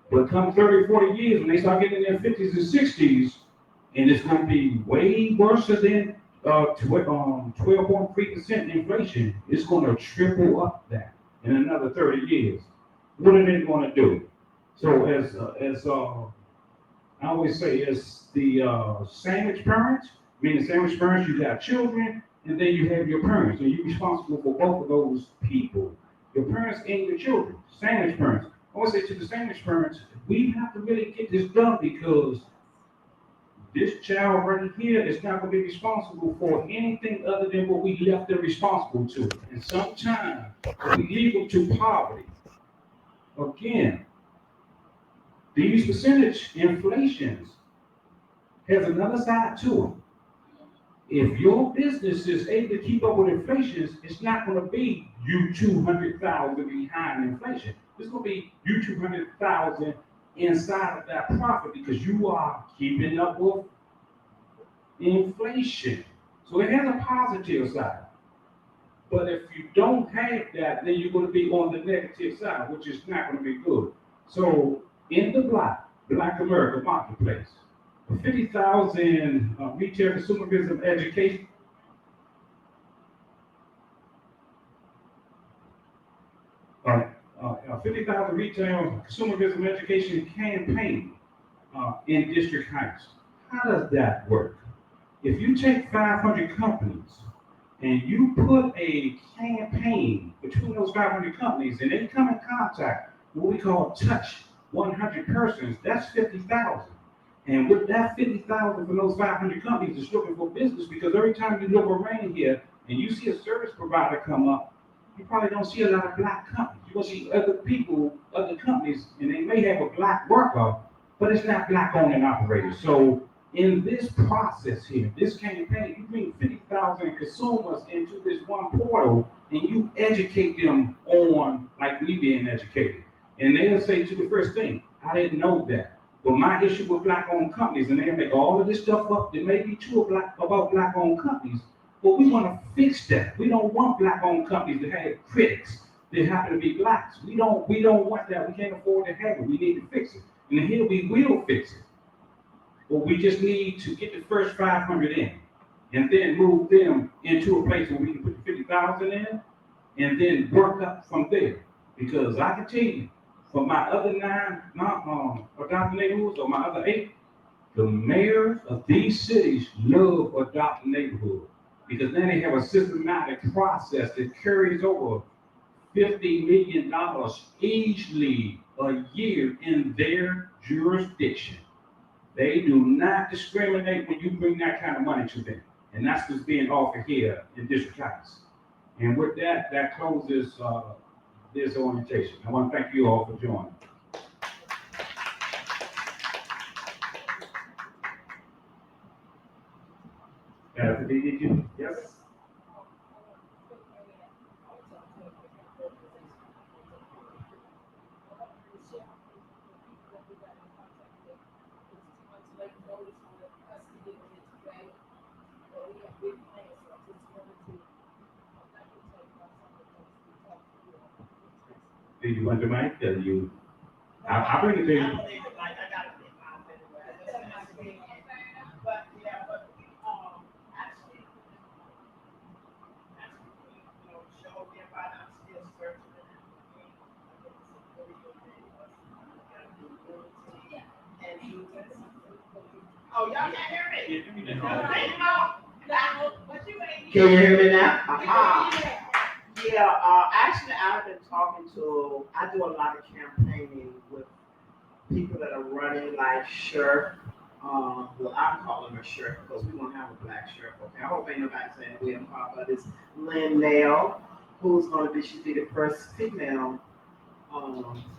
[SPEAKER 1] But come 30, 40 years, when they start getting in their 50s and 60s, and it's going to be way worse than 12.3% inflation, it's going to triple up that in another 30 years. What are they going to do? So as I always say it's the sandwich parents, meaning sandwich parents, you got children, and then you have your parents, and you're responsible for both of those people, your parents and your children, sandwich parents. I always say to the sandwich parents, we have to really get this done because this child right here is not going to be responsible for anything other than what we left them responsible to. And sometimes we leave them to poverty. Again, these percentage inflations has another side to them. If your business is able to keep up with inflation, it's not going to be you 200,000 behind inflation. It's going to be you 200,000 inside of that profit because you are keeping up with inflation. So it has a positive side. But if you don't have that, then you're going to be on the negative side, which is not going to be good. So in the Black America marketplace, 50,000 retail consumerism education. 50,000 retail consumerism education campaign in District Heights. How does that work? If you take 500 companies and you put a campaign between those 500 companies and they come in contact, what we call touch 100 persons, that's 50,000. And with that 50,000 from those 500 companies is looking for business because every time you look around here and you see a service provider come up, you probably don't see a lot of black companies. You're going to see other people, other companies, and they may have a black worker, but it's not black owned and operated. So in this process here, this campaign, you bring 50,000 consumers into this one portal and you educate them on like we being educated. And they'll say to the first thing, I didn't know that. But my issue with black-owned companies, and they make all of this stuff up that may be true about black-owned companies, but we want to fix that. We don't want black-owned companies to have critics that happen to be blacks. We don't want that. We can't afford to have it. We need to fix it. And here we will fix it. But we just need to get the first 500 in, and then move them into a place where we can put the 50,000 in, and then work up from there. Because I can tell you, for my other 9 adopted neighborhoods, or my other 8, the mayors of these cities love adopted neighborhoods because then they have a systematic process that carries over $50 million easily a year in their jurisdiction. They do not discriminate when you bring that kind of money to them. And that's what's being offered here in District Heights. And with that, that closes this orientation. I want to thank you all for joining. Did you? Yes. Do you want the mic? I'll bring it to you.
[SPEAKER 7] Oh, y'all can't hear me?
[SPEAKER 15] Can you hear me now? Aha. Yeah, actually, I've been talking to, I do a lot of campaigning with people that are running like sheriff. Well, I call him a sheriff because we don't have a black sheriff. Okay, I hope ain't nobody saying we don't talk about this. Lynn Nail, who's going to be, she'll be the first female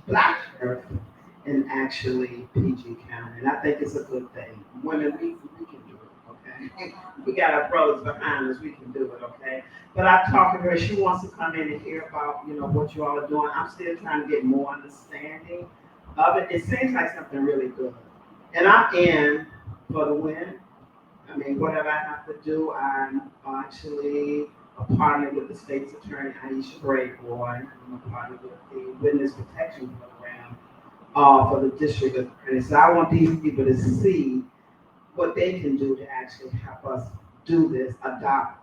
[SPEAKER 15] black sheriff in actually PG County. And I think it's a good thing. Women, we can do it, okay? We got our brothers behind us, we can do it, okay? But I've talked to her, she wants to come in and hear about, what you all are doing. I'm still trying to get more understanding of it. It seems like something really good. And I'm in for the win. I mean, whatever I have to do, I'm actually a partner with the state's attorney, Aisha Brayboy. I'm a partner with the Witness Protection Program for the district attorney. So I want these people to see what they can do to actually help us do this, adopt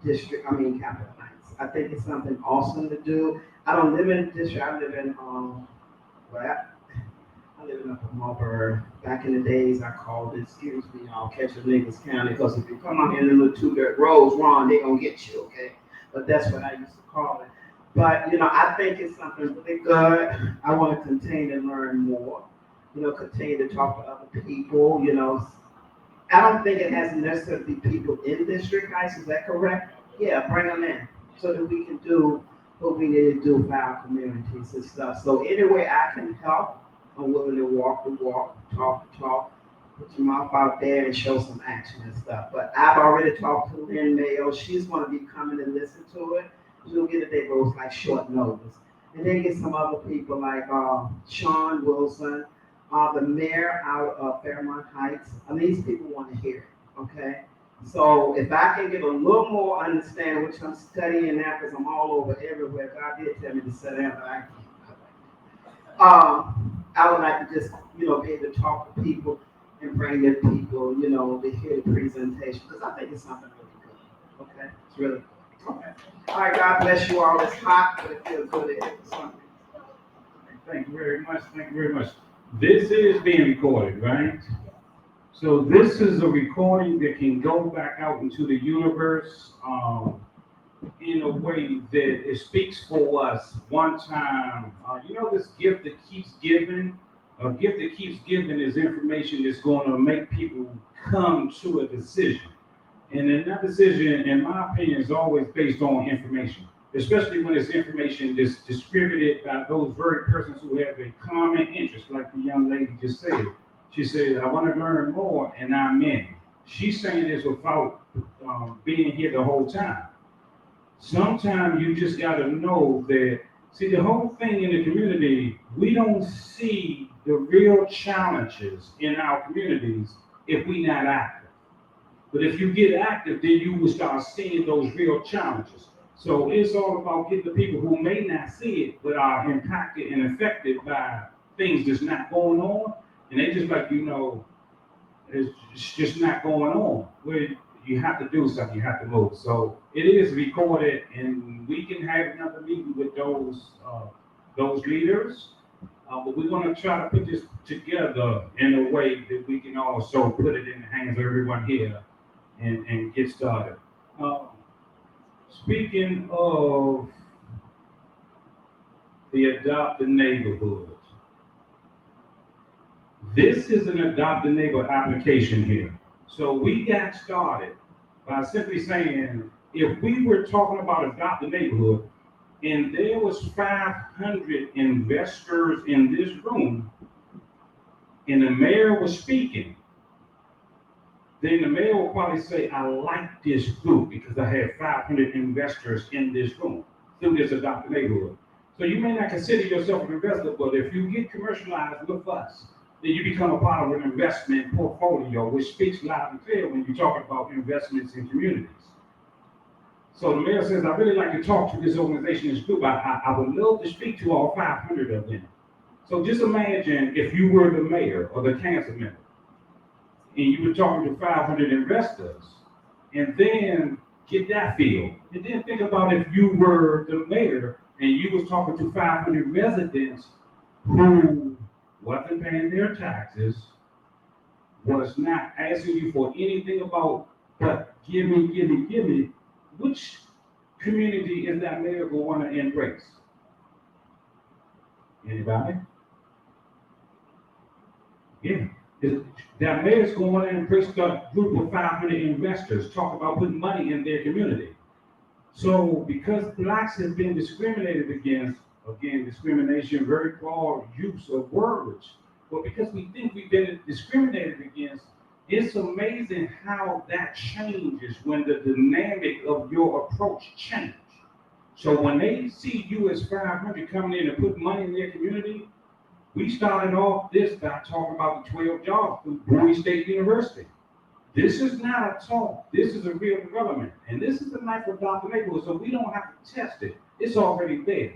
[SPEAKER 15] Capitol Heights. I think it's something awesome to do. I don't live in the district, I live in, I live in Upper Marlboro. Back in the days, I called it, excuse me, y'all, catch a niggas county, because if you come out here in the little two dirt roads wrong, they gonna get you, okay? But that's what I used to call it. But, I think it's something really good. I want to continue to learn more, continue to talk to other people, I don't think it has to necessarily be people in district heights, is that correct? Yeah, bring them in, so that we can do what we need to do for our communities and stuff. So any way I can help, I'm willing to walk the walk, talk the talk, put your mouth out there and show some action and stuff. But I've already talked to Lynn Mayo. She's going to be coming and listen to it. She'll get a day goes like short notice. And then get some other people like Sean Wilson, the mayor out of Fairmont Heights. These people want to hear it, okay? So if I can get a little more understanding, which I'm studying now because I'm all over everywhere. God did tell me to sit down, but I can't. I would like to just, be able to talk to people and bring in people, to hear the presentation, because I think it's something really good, okay? It's really good, okay? All right, God bless you all. It's hot, but it feels good to hit something.
[SPEAKER 1] Thank you very much. Thank you very much. This is being recorded, right? So this is a recording that can go back out into the universe in a way that it speaks for us one time. This gift that keeps giving? A gift that keeps giving is information that's going to make people come to a decision. And then that decision, in my opinion, is always based on information, especially when it's information that's distributed by those very persons who have a common interest, like the young lady just said. She said, I want to learn more, and I'm in. She's saying this without being here the whole time. Sometimes you just got to know that, see, the whole thing in the community, we don't see the real challenges in our communities if we're not active. But if you get active, then you will start seeing those real challenges. So it's all about getting the people who may not see it, but are impacted and affected by things that's not going on. And they just like, it's just not going on. Where you have to do something, you have to move. So it is recorded, and we can have another meeting with those leaders. But we're going to try to put this together in a way that we can also put it in the hands of everyone here and get started. Speaking of the adopted neighborhood, this is an adopted neighbor application here. So we got started by simply saying, if we were talking about adopted neighborhood, and there was 500 investors in this room, and the mayor was speaking, then the mayor will probably say, I like this group because I have 500 investors in this room through this adopted neighborhood. So you may not consider yourself an investor, but if you get commercialized with us, then you become a part of an investment portfolio, which speaks loud and clear when you're talking about investments in communities. So the mayor says, I really like to talk to this organization, this group. I would love to speak to all 500 of them. So just imagine if you were the mayor or the council member, and you were talking to 500 investors, and then get that feel. And then think about if you were the mayor and you was talking to 500 residents who wasn't paying their taxes, was not asking you for anything about, but give me, which community is that mayor going to embrace? Anybody? Yeah. That mayor's going to embrace the group of 500 investors, talk about putting money in their community. So because blacks have been discriminated against, again, discrimination, very broad use of words, but because we think we've been discriminated against, it's amazing how that changes when the dynamic of your approach changes. So when they see you as 500 coming in and put money in their community, we started off this by talking about the 12 jobs through Bowie State University. This is not a talk. This is a real development. And this is the life of Dr. Neighborhood, so we don't have to test it. It's already there.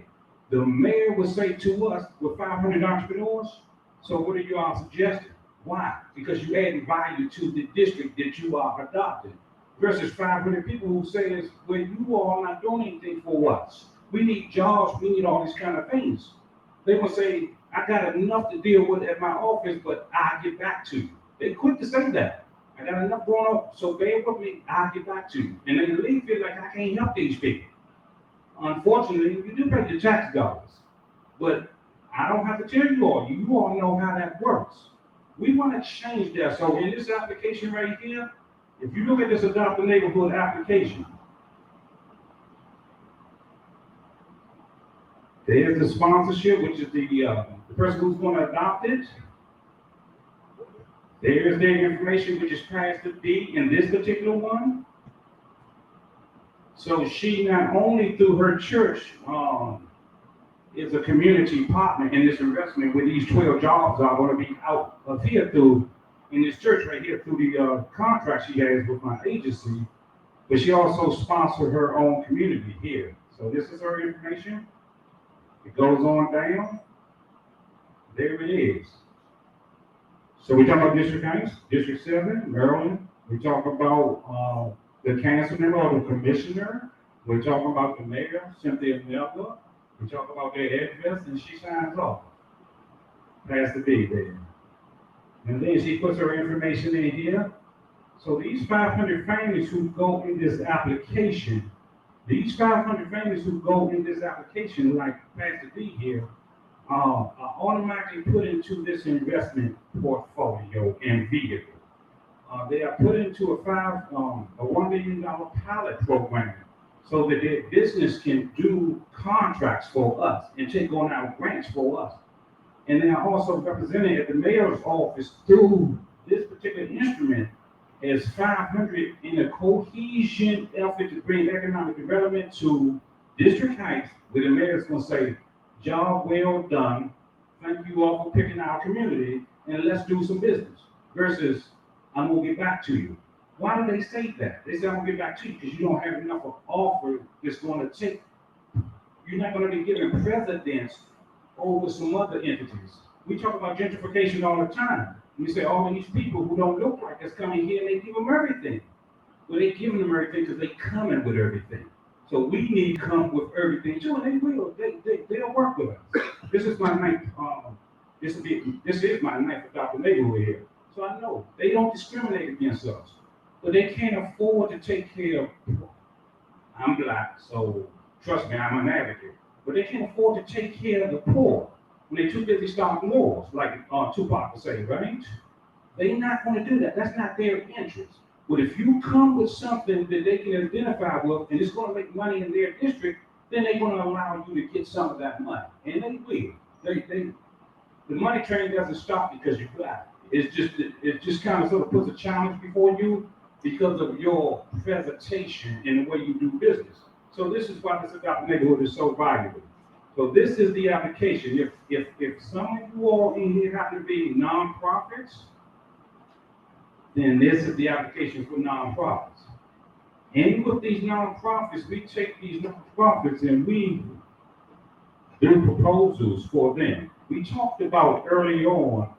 [SPEAKER 1] The mayor would say to us, with 500 entrepreneurs, so what are you all suggesting? Why? Because you're adding value to the district that you are adopting. Versus 500 people who says, well, you all are not doing anything for us. We need jobs, we need all these kind of things. They will say, I got enough to deal with at my office, but I'll get back to you. They quick to say that. I got enough going on, so bear with me, I'll get back to you. And then they feel like I can't help these people. Unfortunately, you do pay your tax dollars, but I don't have to tell you all know how that works. We want to change that. So in this application right here, if you look at this Adopt a Neighborhood application, there's the sponsorship, which is the person who's going to adopt it. There's their information, which is passed to B in this particular one. So she not only through her church is a community partner in this investment where these 12 jobs are going to be out of here through, in this church right here, through the contract she has with my agency, but she also sponsored her own community here. So this is her information. It goes on down. There it is. So we talk about District 8, District 7, Maryland. We talk about the councilman or the commissioner. We talk about the mayor, Cynthia Melba. We talk about their address, and she signs off. Pass the B there. And then she puts her information in here. So these 500 families who go in this application, like Pastor D here, are automatically put into this investment portfolio and vehicle. They are put into a $1 million pilot program so that their business can do contracts for us and take on our grants for us. And they are also represented at the mayor's office through this particular instrument as 500 in a cohesion effort to bring economic development to District Heights, where the mayor's going to say, job well done, thank you all for picking our community, and let's do some business, versus I'm going to get back to you. Why do they say that? They say I'm going to get back to you because you don't have enough of offer that's going to take. You're not going to be given precedence over some other entities. We talk about gentrification all the time. We say all of these people who don't look like us coming here and they give them everything. Well, they giving them everything because they coming with everything. So we need to come with everything too, and they will. They'll work with us. This is my ninth. This is my ninth Adopt a Neighborhood here. So I know they don't discriminate against us, but they can't afford to take care of. I'm black, so trust me, I'm an advocate. But they can't afford to take care of the poor when they're too busy starting wars, like Tupac would say, right? They're not going to do that. That's not their interest. But if you come with something that they can identify with, and it's going to make money in their district, then they're going to allow you to get some of that money, and they will. The money train doesn't stop because you're black. It just kind of sort of puts a challenge before you because of your presentation and the way you do business. So this is why this Adopt a Neighborhood is so valuable. So this is the application. If some of you all in here happen to be nonprofits, then this is the application for nonprofits. And with these nonprofits, we take these nonprofits and we do proposals for them. We talked about early on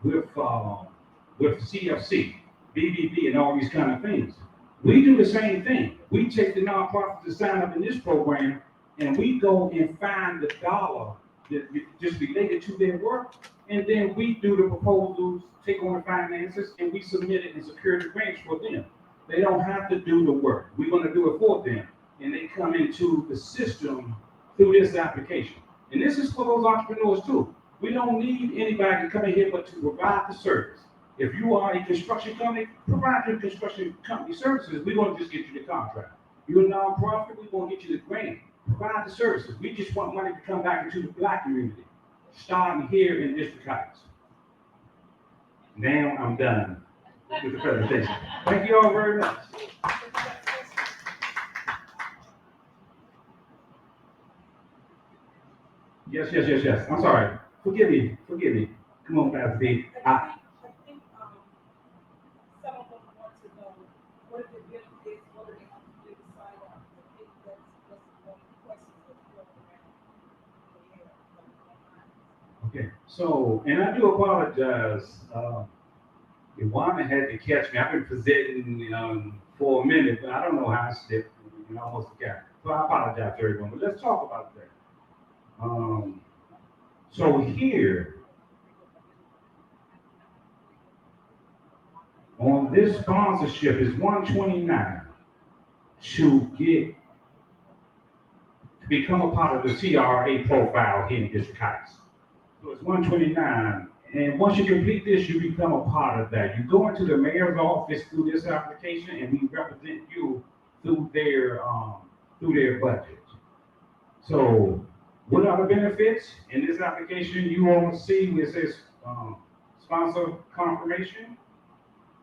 [SPEAKER 1] with CFC, BBB, and all these kind of things. We do the same thing. We take the nonprofits that sign up in this program, and we go and find the dollar that just related to their work, and then we do the proposals, take on the finances, and we submit it and secure the grants for them. They don't have to do the work. We're going to do it for them, and they come into the system through this application. And this is for those entrepreneurs too. We don't need anybody to come in here but to provide the service. If you are a construction company, provide your construction company services. We're going to just get you the contract. You're a nonprofit, we're going to get you the grant. Provide the services. We just want money to come back into the black community, starting here in District Heights. Now I'm done with the presentation. Thank you all very much. Yes. I'm sorry. Forgive me. Come on, Pastor B.
[SPEAKER 2] I think some of them want to know what are the benefits, what are they have to do to sign up. I think that's one of the questions that's going around.
[SPEAKER 1] Okay, so, and I do apologize. Iwana had to catch me. I've been presenting for a minute, but I don't know how I slipped and almost forgot. So I apologize to everyone, but let's talk about that. So here, on this sponsorship is $129 to become a part of the CRA profile here in District Heights. So it's $129, and once you complete this, you become a part of that. You go into the mayor's office through this application, and we represent you through their budget. So what are the benefits? In this application, you all see where it says sponsor confirmation.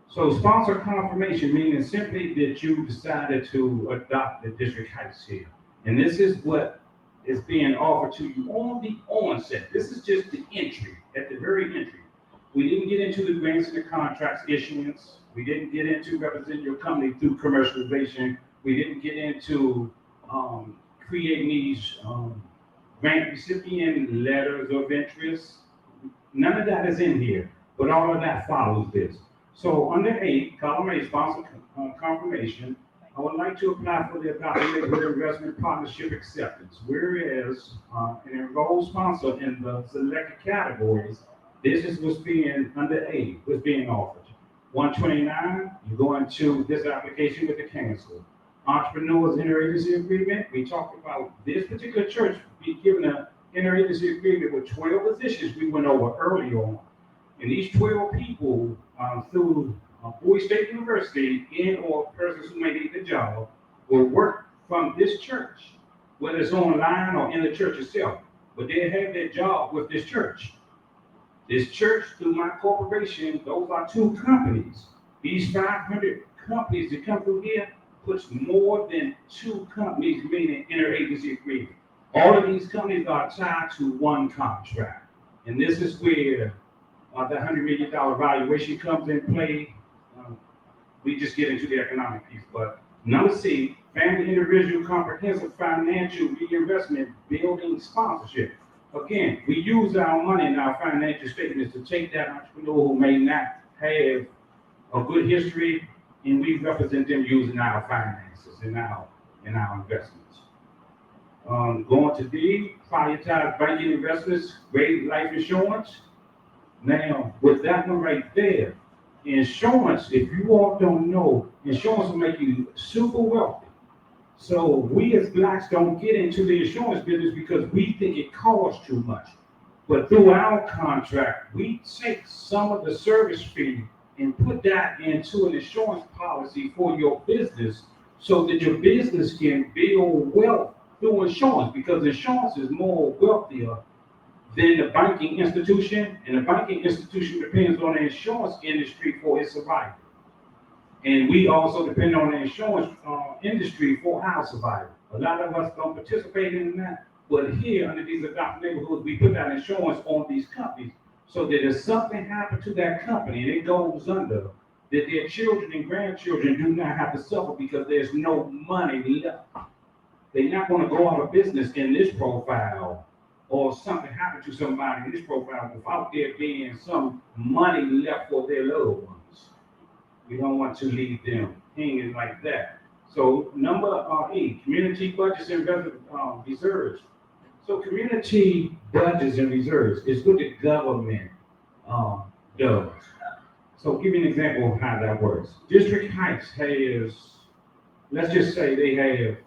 [SPEAKER 1] So sponsor confirmation meaning simply that you decided to adopt the District Heights here. And this is what is being offered to you on the onset. This is just the entry, at the very entry. We didn't get into the grants and the contracts issuance. We didn't get into representing your company through commercialization. We didn't get into creating these grant recipient letters of interest. None of that is in here, but all of that follows this. So under A, column A, sponsor confirmation, I would like to apply for the Adopted Neighborhood Investment Partnership acceptance. Whereas an enrolled sponsor in the selected categories, this is what's being, under A, what's being offered. 129, you go into this application with the council. Entrepreneurs interagency agreement, we talked about this particular church be given an interagency agreement with 12 positions we went over earlier on. And these 12 people through Bowie State University and or persons who may need the job will work from this church, whether it's online or in the church itself, but they have their job with this church. This church, through my corporation, those are 2 companies. These 500 companies that come through here puts more than 2 companies meaning interagency agreement. All of these companies are tied to one contract. And this is where the $100 million valuation comes in play. We just get into the economic piece. But number C, family individual comprehensive financial reinvestment building sponsorship. Again, we use our money in our financial statements to take that entrepreneur who may not have a good history, and we represent them using our finances and our investments. Going to D, prioritize banking investments, great life insurance. Now, with that one right there, insurance, if you all don't know, insurance will make you super wealthy. So we as Blacks don't get into the insurance business because we think it costs too much. But through our contract, we take some of the service fee and put that into an insurance policy for your business so that your business can build wealth through insurance, because insurance is more wealthier than the banking institution, and the banking institution depends on the insurance industry for its survival. And we also depend on the insurance industry for our survival. A lot of us don't participate in that, but here under these adopted neighborhoods, we put that insurance on these companies so that if something happened to that company and it goes under, that their children and grandchildren do not have to suffer because there's no money left. They're not going to go out of business in this profile, or something happened to somebody in this profile without there being some money left for their loved ones. We don't want to leave them hanging like that. So number 8, community budgets and reserves. So community budgets and reserves is what the government does. So give you an example of how that works. District Heights has, let's just say they have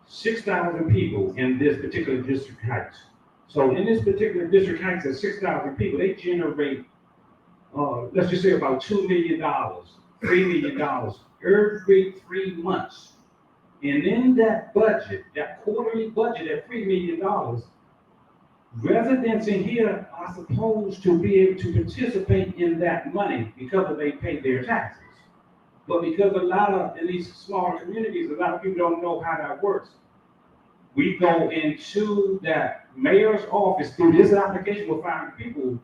[SPEAKER 1] 6,000 people in this particular District Heights. So in this particular District Heights of 6,000 people, they generate, let's just say about $2 million, $3 million every 3 months. And in that budget, that quarterly budget at $3 million, residents in here are supposed to be able to participate in that money because they pay their taxes. But because a lot of, in these smaller communities, a lot of people don't know how that works. We go into that mayor's office through this application, we'll find people,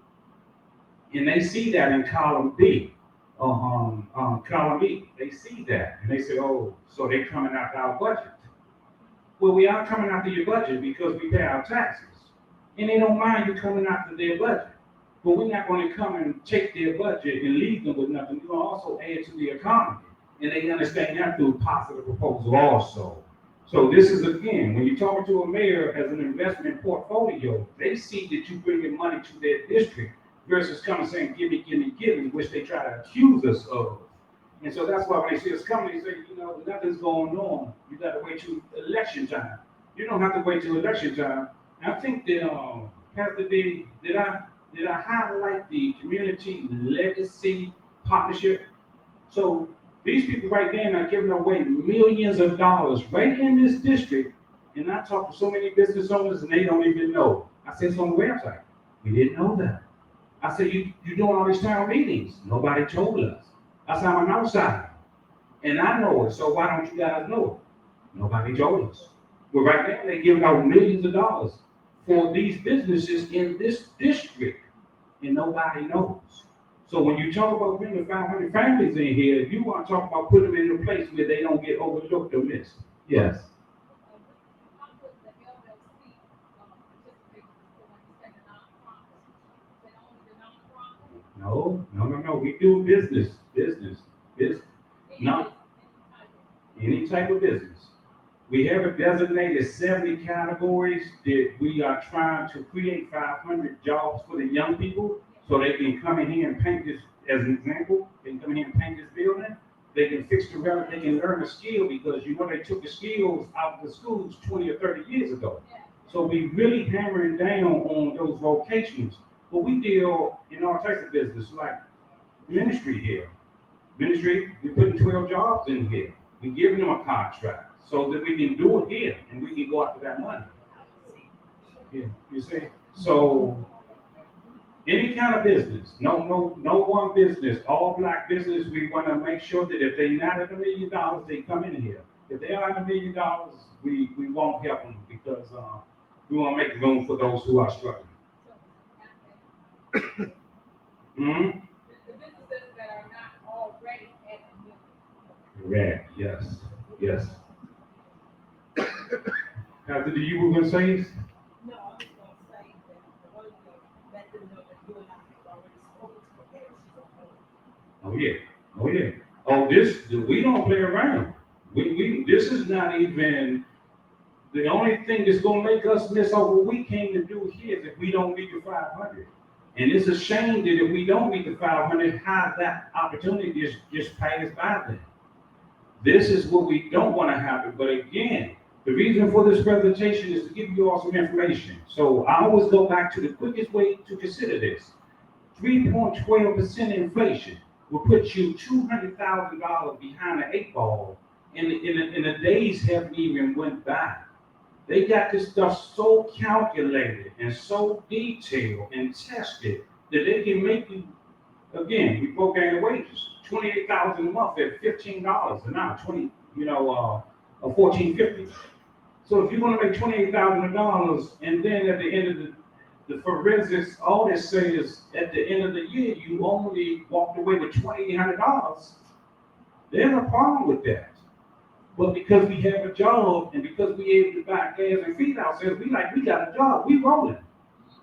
[SPEAKER 1] and they see that in column B, column B, they see that, and they say, oh, so they're coming out our budget. Well, we are coming after your budget because we pay our taxes, and they don't mind you coming after their budget. But we're not going to come and take their budget and leave them with nothing. We're going to also add to the economy, and they understand that through positive proposal also. So this is again, when you're talking to a mayor as an investment portfolio, they see that you bringing money to their district versus coming saying, give me, which they try to accuse us of. And so that's why when they see us coming, they say, you know, nothing's going on. You got to wait till election time. You don't have to wait till election time. And I think that Pastor D, did I highlight the community legacy partnership? So these people right there are giving away millions of dollars right in this district. And I talk to so many business owners and they don't even know. I said it's on the website. We didn't know that. I said, you doing all these town meetings. Nobody told us. I said, I'm an outsider. And I know it, so why don't you guys know it? Nobody told us. But right now they're giving out millions of dollars for these businesses in this district. And nobody knows. So when you talk about bringing 500 families in here, you want to talk about putting them in a place where they don't get overlooked or missed. Yes. No. We do business. Not any type of business. We have a designated 70 categories that we are trying to create 500 jobs for the young people so they can come in here and paint this, as an example, they can come in here and paint this building. They can fix the relic, they can learn a skill because you know they took the skills out of the schools 20 or 30 years ago. So we really hammering down on those vocations. But we deal in all types of business, like ministry here. Ministry, we're putting 12 jobs in here. We're giving them a contract so that we can do it here and we can go after that money. Yeah, you see? So any kind of business, no one business, all black business, we want to make sure that if they're not at $1 million, they come in here. If they are at $1 million, we won't help them because we want to make room for those who are struggling. Mm-hmm. Correct. Yes. Pastor, do you were going to say this?
[SPEAKER 2] No, I'm just gonna say that the one thing, let them know that you and I have already spoken to the parents.
[SPEAKER 1] Oh yeah. Oh, we don't play around. This is not even the only thing that's gonna make us miss out what we came to do here is if we don't meet the 500. And it's a shame that if we don't meet the 500, how that opportunity just passed by them. This is what we don't want to happen. But again, the reason for this presentation is to give you all some information. So I always go back to the quickest way to consider this. 3.12% inflation will put you $200,000 behind the 8 ball in the days haven't even went by. They got this stuff so calculated and so detailed and tested that they can make you, again, we broke down the wages, $28,000 a month at $15 an hour, $14.50. So if you're going to make $28,000 and then at the end of the forensics, all this says at the end of the year, you only walked away with $2,800, there's a problem with that. But because we have a job and because we able to buy gas and feed ourselves, we got a job, we rolling.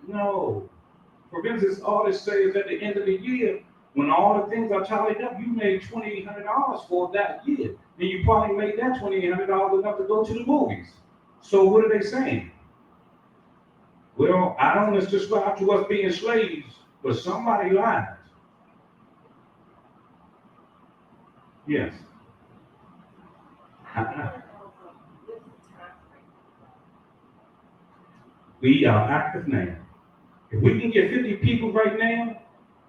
[SPEAKER 1] No. Forensics, all this says at the end of the year, when all the things are tallied up, you made $2,800 for that year. Then you probably made that $2,800 enough to go to the movies. So what are they saying? Well, I don't subscribe to us being slaves, but somebody lied. Yes. We are active now. If we can get 50 people right now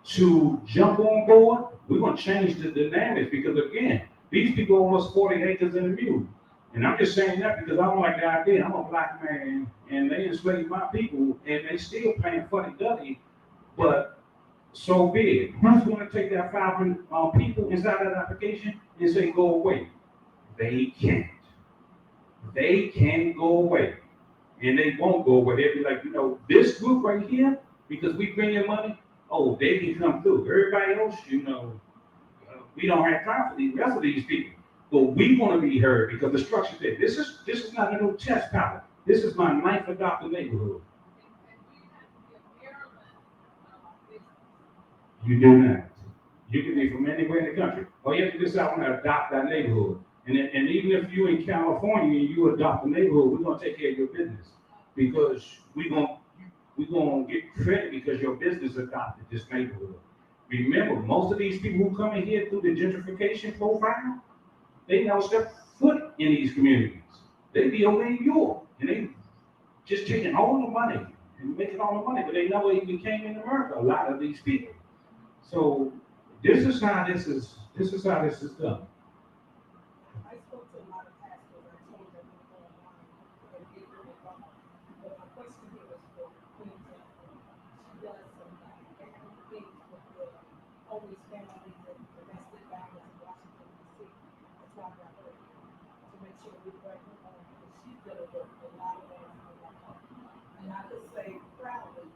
[SPEAKER 1] to jump on board, we're going to change the dynamics because, again, these people almost 40 acres in a mule. And I'm just saying that because I don't like the idea. I'm a black man, and they enslaved my people, and they still paying fuddy-duddy, but so be it. Who's going to take that 500 people inside that application and say, go away? They can't. They can go away. And they won't go away. They'll be like, this group right here, because we bring in money, they can come through. Everybody else, we don't have time for the rest of these people. But we want to be heard because the structure said, this is not a new test palette. This is my 9th adopted neighborhood. You do not. You can be from anywhere in the country. All you have to do is I want to adopt that neighborhood. And even if you in California and you adopt a neighborhood, we're gonna take care of your business. Because we're gonna get credit because your business adopted this neighborhood. Remember, most of these people who come in here through the gentrification profile, they never step foot in these communities. They be over in Europe and they just taking all the money and making all the money, but they never even came in America, a lot of these people. So this is how this is done.
[SPEAKER 2] I spoke to a lot of pastors, I told them to go online and get them involved. But my question here is for Queen Jennifer. She does some excellent things with the homeless families and domestic violence in Washington DC. That's why I got her here, to make sure we bring her on, because she's dealing with a lot of things on that part. And I could say proudly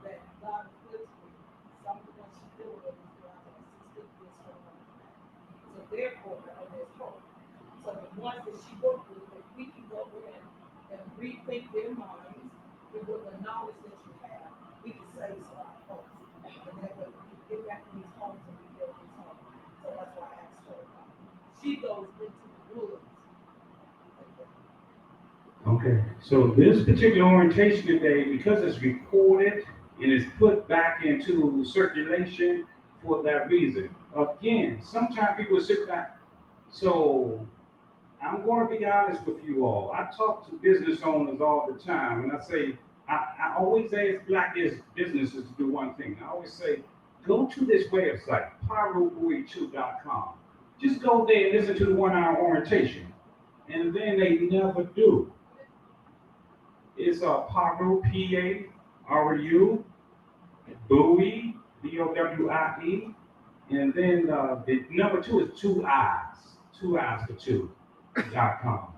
[SPEAKER 2] that God is good to me. Some of the ones she's dealing with is throughout the 60 years from her. So therefore, there's hope. So the ones that she worked with, if we can go in and rethink their minds with the knowledge that you have, we can save some of our folks. And that way we can get back to these homes and rebuild these homes. So that's why I asked her about it. She goes into the woods.
[SPEAKER 1] Okay, so this particular orientation today, because it's recorded and it's put back into circulation for that reason. Again, sometimes people sit back. So I'm going to be honest with you all. I talk to business owners all the time, and I say, I always ask black businesses to do one thing. I always say, go to this website, pyrobuoy2.com. Just go there and listen to the 1 hour orientation. And then they never do. It's Pyro, P-A-R-U, Bowie, B-O-W-I-E. And then the number 2 is 2 eyes for 2.com.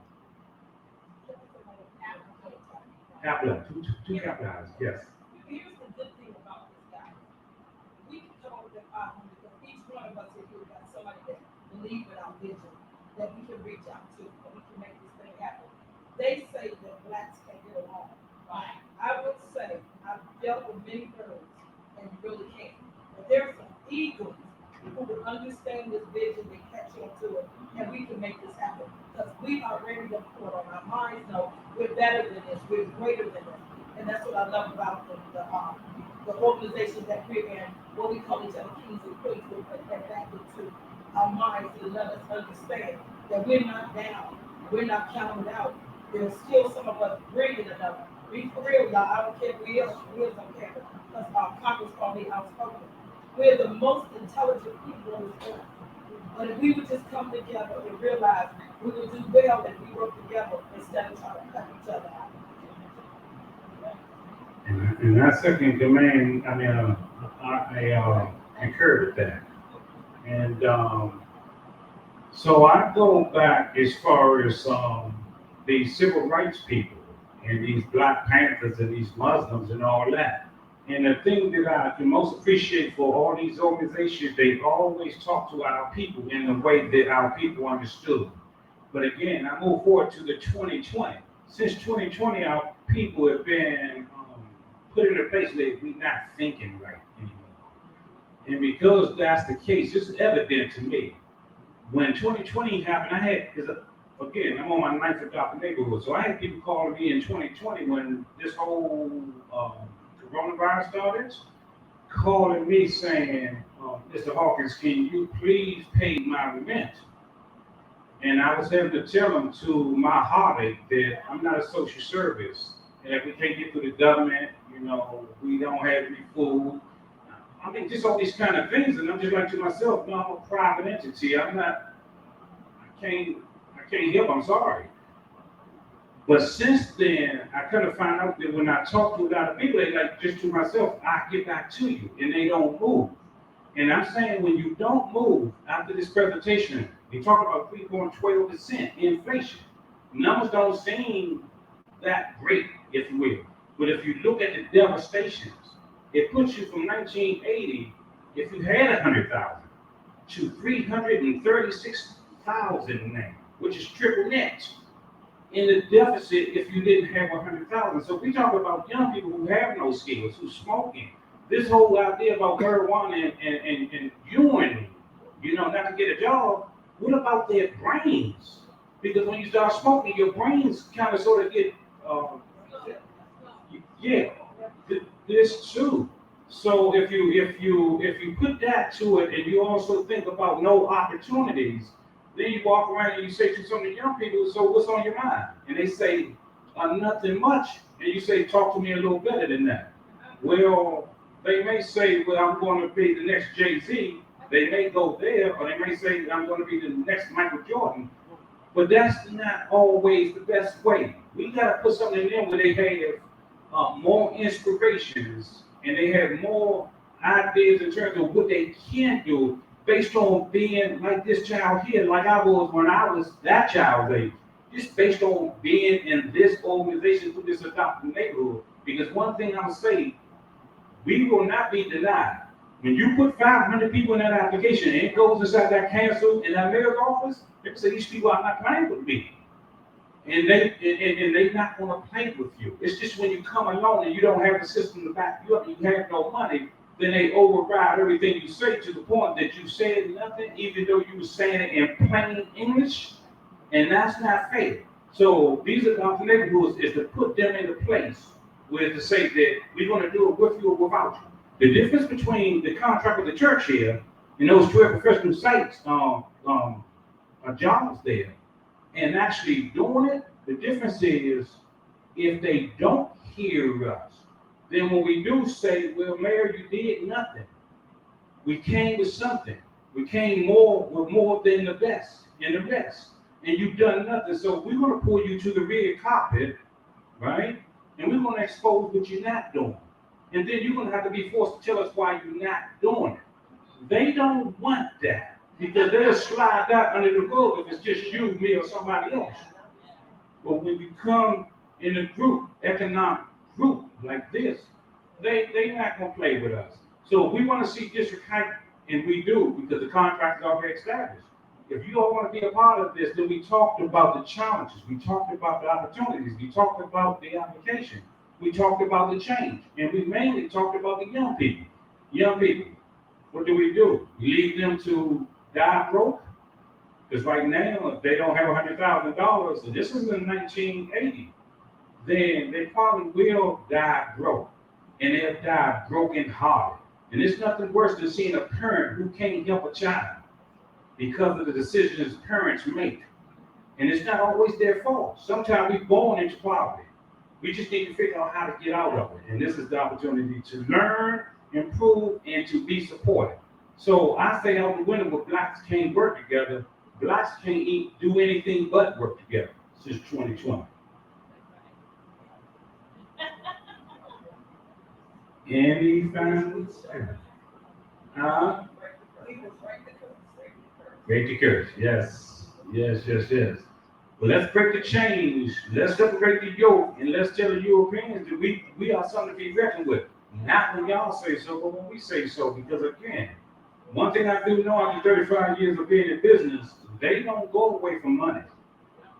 [SPEAKER 1] Capital, two capital eyes, yes.
[SPEAKER 2] Here's the good thing about this guy. We can come up with that 500, because each one of us, if we've got somebody that believes in our vision, that we can reach out to, and we can make this thing happen. They say that blacks can't get along. Right. I would say, I've dealt with many birds, and you really can't. But there's some eagles who will understand this vision and catch on to it, and we can make this happen. Because we are ready to put on our minds, know we're better than this, we're greater than this. And that's what I love about the organization that we're in, what we call each other kings and queens. We put that back into our minds to let us understand that we're not down, we're not counted out. There's still some of us brilliant enough. Be for real, y'all. I don't care if we don't care. Because our Congress call me outspoken. We're the most intelligent people on this earth. But if we would just come together and realize we would do well if we work together instead of trying to cut each other out.
[SPEAKER 1] And I second command, I concur with that. And so I go back as far as these civil rights people and these Black Panthers and these Muslims and all that. And the thing that I can most appreciate for all these organizations, they always talk to our people in the way that our people understood. But again, I move forward to the 2020. Since 2020, our people have been put in a place that we're not thinking right anymore. And because that's the case, it's evident to me. When 2020 happened, I had, because again, I'm on my 9th adopted neighborhood, so I had people calling me in 2020 when this whole coronavirus started, calling me saying, Mr. Hawkins, can you please pay my rent? And I was having to tell them to my heartache that I'm not a social service, and if we can't get through the government, we don't have any food. I mean, just all these kind of things, and I'm just like to myself, no, I'm a private entity. I can't help, I'm sorry. But since then, I kind of found out that when I talk to a lot of people, they like, just to myself, I get back to you, and they don't move. And I'm saying when you don't move after this presentation, we talk about 3.12% inflation. Numbers don't seem that great, if you will. But if you look at the devastations, it puts you from 1980, if you had 100,000, to 336,000 now, which is triple net in the deficit if you didn't have 100,000. So we talk about young people who have no skills, who's smoking. This whole idea about marijuana and urine, not to get a job. What about their brains? Because when you start smoking, your brains kind of sort of get, yeah, this too. So if you put that to it, and you also think about no opportunities, then you walk around and you say to some of the young people, so what's on your mind? And they say, nothing much. And you say, talk to me a little better than that. Well, they may say, well, I'm going to be the next Jay-Z. They may go there, or they may say, I'm going to be the next Michael Jordan. But that's not always the best way. We got to put something in them where they have more inspirations and they have more ideas in terms of what they can do based on being like this child here, like I was when I was that child's age. Just based on being in this organization through this adopted neighborhood. Because one thing I'm saying, we will not be denied. When you put 500 people in that application and it goes inside that council in that mayor's office, they say these people are not playing with me. And they not going to play with you. It's just when you come along and you don't have the system to back you up, and you have no money, then they override everything you say to the point that you said nothing, even though you were saying it in plain English, and that's not fair. So these adopted neighborhoods is to put them in a place where to say that we're going to do it with you or without you. The difference between the contract with the church here and those 12 professional sites jobs there, and actually doing it, the difference is if they don't hear us, then when we do say, well, Mayor, you did nothing. We came with something. We came with more than the best and the best. And you've done nothing. So we're going to pull you to the red carpet, right? And we're going to expose what you're not doing. And then you're going to have to be forced to tell us why you're not doing it. They don't want that. Because they'll slide out under the rug if it's just you, me, or somebody else. But when we come in a group, economic group like this, they're not going to play with us. So if we want to see district height, and we do, because the contract is already established. If you all want to be a part of this, then we talked about the challenges. We talked about the opportunities. We talked about the application. We talked about the change. And we mainly talked about the young people. Young people, what do? We leave them to die broke? Because right now, if they don't have $100,000, and this is in 1980, then they probably will die broke. And they'll die broken hearted. And it's nothing worse than seeing a parent who can't help a child because of the decisions parents make. And it's not always their fault. Sometimes we're born into poverty. We just need to figure out how to get out of it. And this is the opportunity to learn, improve, and to be supported. So I say out the window, where blacks can't work together, blacks can't do anything but work together since 2020. Any families? Break the curse. Yes. Well, let's break the chains. Let's separate the yoke, and let's tell the Europeans that we are something to be reckoned with. Not when y'all say so, but when we say so. Because again, one thing I do know after 35 years of being in business, they don't go away from money.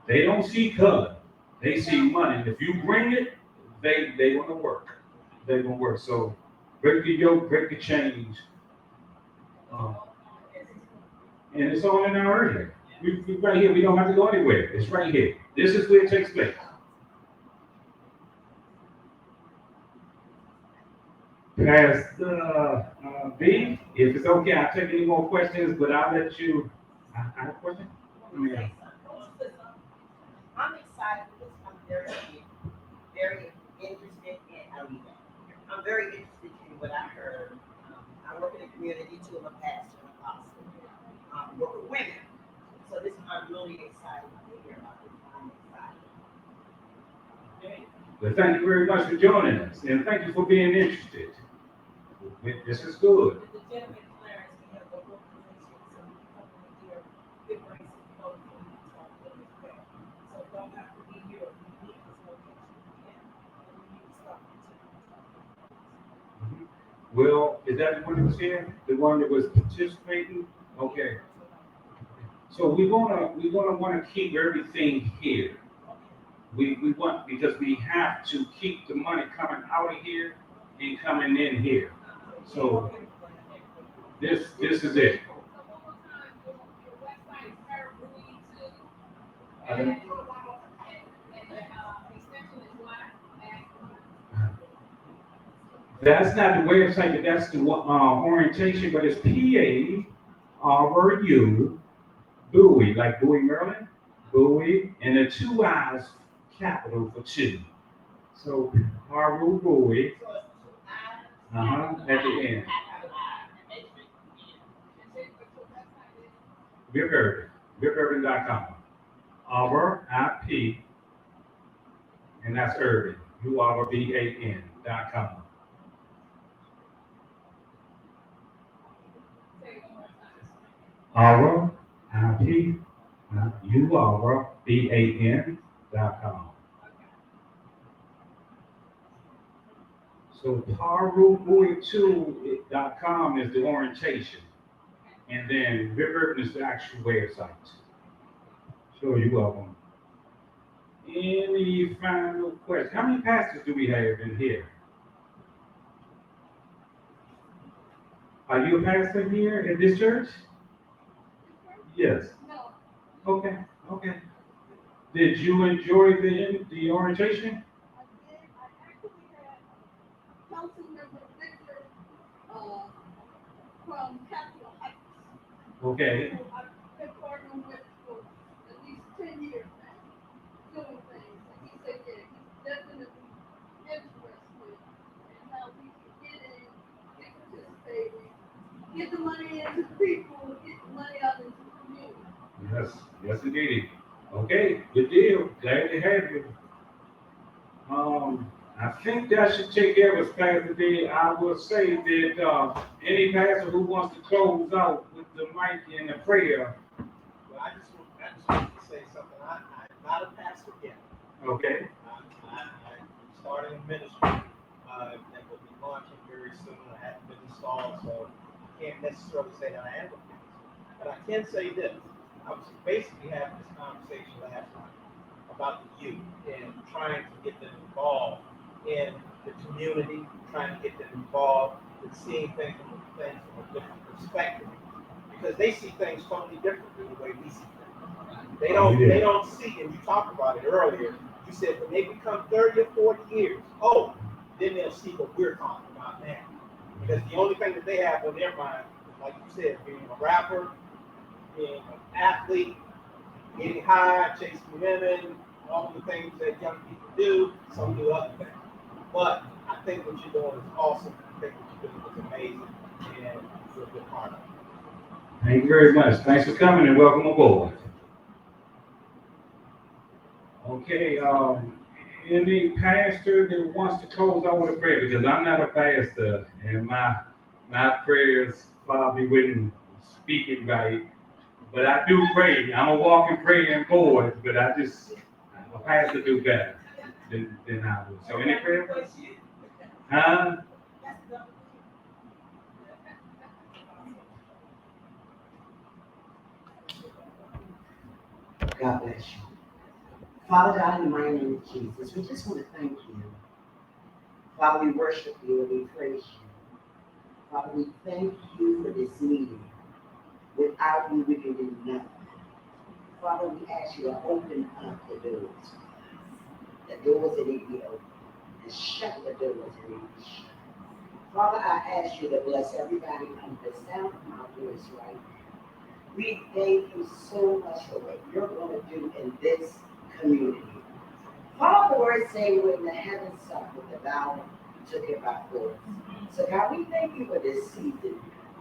[SPEAKER 1] They don't see color. They see money. If you bring it, they want to work. They're going to work. So break the yoke, break the chains. And it's all in our area. We right here. We don't have to go anywhere. It's right here. This is where it takes place. Pastor B, if it's okay, I'll take any more questions, but I'll let you. I have a question? Yeah.
[SPEAKER 16] I'm excited because I'm very interested in. I'm very interested in what I heard. I work in the community too. I'm a pastor and apostle. Work with women. So I'm really excited to hear about this. I'm excited.
[SPEAKER 1] Well, thank you very much for joining us, and thank you for being interested. This is good.
[SPEAKER 2] The gentleman Clarence, we have the organization, so we come in here, it brings some folks and we talk to them as well. So don't have to be here, we need this location again, and we need to start continuing.
[SPEAKER 1] Well, is that the one that was here? The one that was participating? Okay. So we're gonna want to keep everything here. We want, because we have to keep the money coming out of here and coming in here. So this is it. That's not the website, but that's the orientation, but it's PARU Bowie, like Bowie, Maryland, Bowie, and the two I's capital for two. So Paru Bowie, at the end. Rip Urban, ripurban.com. RIP, and that's Urban, URBAN.com. RIP, URBAN.com. So ParuBowie2.com is the orientation. And then Rip Urban is the actual website. So you're welcome. Any final questions? How many pastors do we have in here? Are you a pastor here at this church? Yes.
[SPEAKER 14] No.
[SPEAKER 1] Okay. Did you enjoy the orientation?
[SPEAKER 14] I actually had Councilmember Victor, from Capitol Heights.
[SPEAKER 1] Okay.
[SPEAKER 14] Who I've been partnering with for at least 10 years now, doing things. And he said, yeah, he's definitely interested in how we can get in, get participating, get the money into the people, get the money out into the community.
[SPEAKER 1] Yes, indeed. Okay, good deal. Glad to have you. I think that should take care of us, Pastor D. I will say that any pastor who wants to close out with the mic and the prayer.
[SPEAKER 5] Well, I just want to say something. I'm not a pastor yet.
[SPEAKER 1] Okay.
[SPEAKER 5] I'm starting a ministry that will be launching very soon. I haven't been installed, so I can't necessarily say that I am a pastor. But I can say this. I was basically having this conversation last night about the youth and trying to get them involved in the community, trying to get them involved in seeing things from a different perspective. Because they see things totally differently the way we see things. They don't see, and you talked about it earlier, you said when they become 30 or 40 years old, then they'll see what we're talking about now. Because the only thing that they have on their mind is, like you said, being a rapper, being an athlete, getting high, chasing women, all the things that young people do, some do other things. But I think what you're doing is awesome. I think what you're doing is amazing, and you're a good part of it.
[SPEAKER 1] Thank you very much. Thanks for coming and welcome aboard. Okay, any pastor that wants to close out with a prayer, because I'm not a pastor and my prayers probably wouldn't speak it right, but I do pray. I'm a walking praying board, but a pastor do better than I would. So any prayer? Huh?
[SPEAKER 17] God bless you. Father God, in the mighty name of Jesus, we just want to thank you. Father, we worship you and we praise you. Father, we thank you for this meeting. Without you, we can do nothing. Father, we ask you to open up the doors that need to be open, and shut the doors that need to be shut. Father, I ask you to bless everybody under the sound of my voice right now. We thank you so much for what you're going to do in this community. Father, the word say when the heavens suffered, the thou took it by force. So God, we thank you for this season.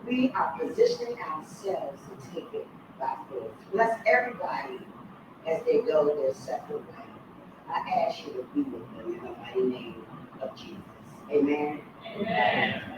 [SPEAKER 17] We are positioning ourselves to take it by force. Bless everybody as they go their separate way. I ask you to be with them in the mighty name of Jesus. Amen.
[SPEAKER 14] Amen.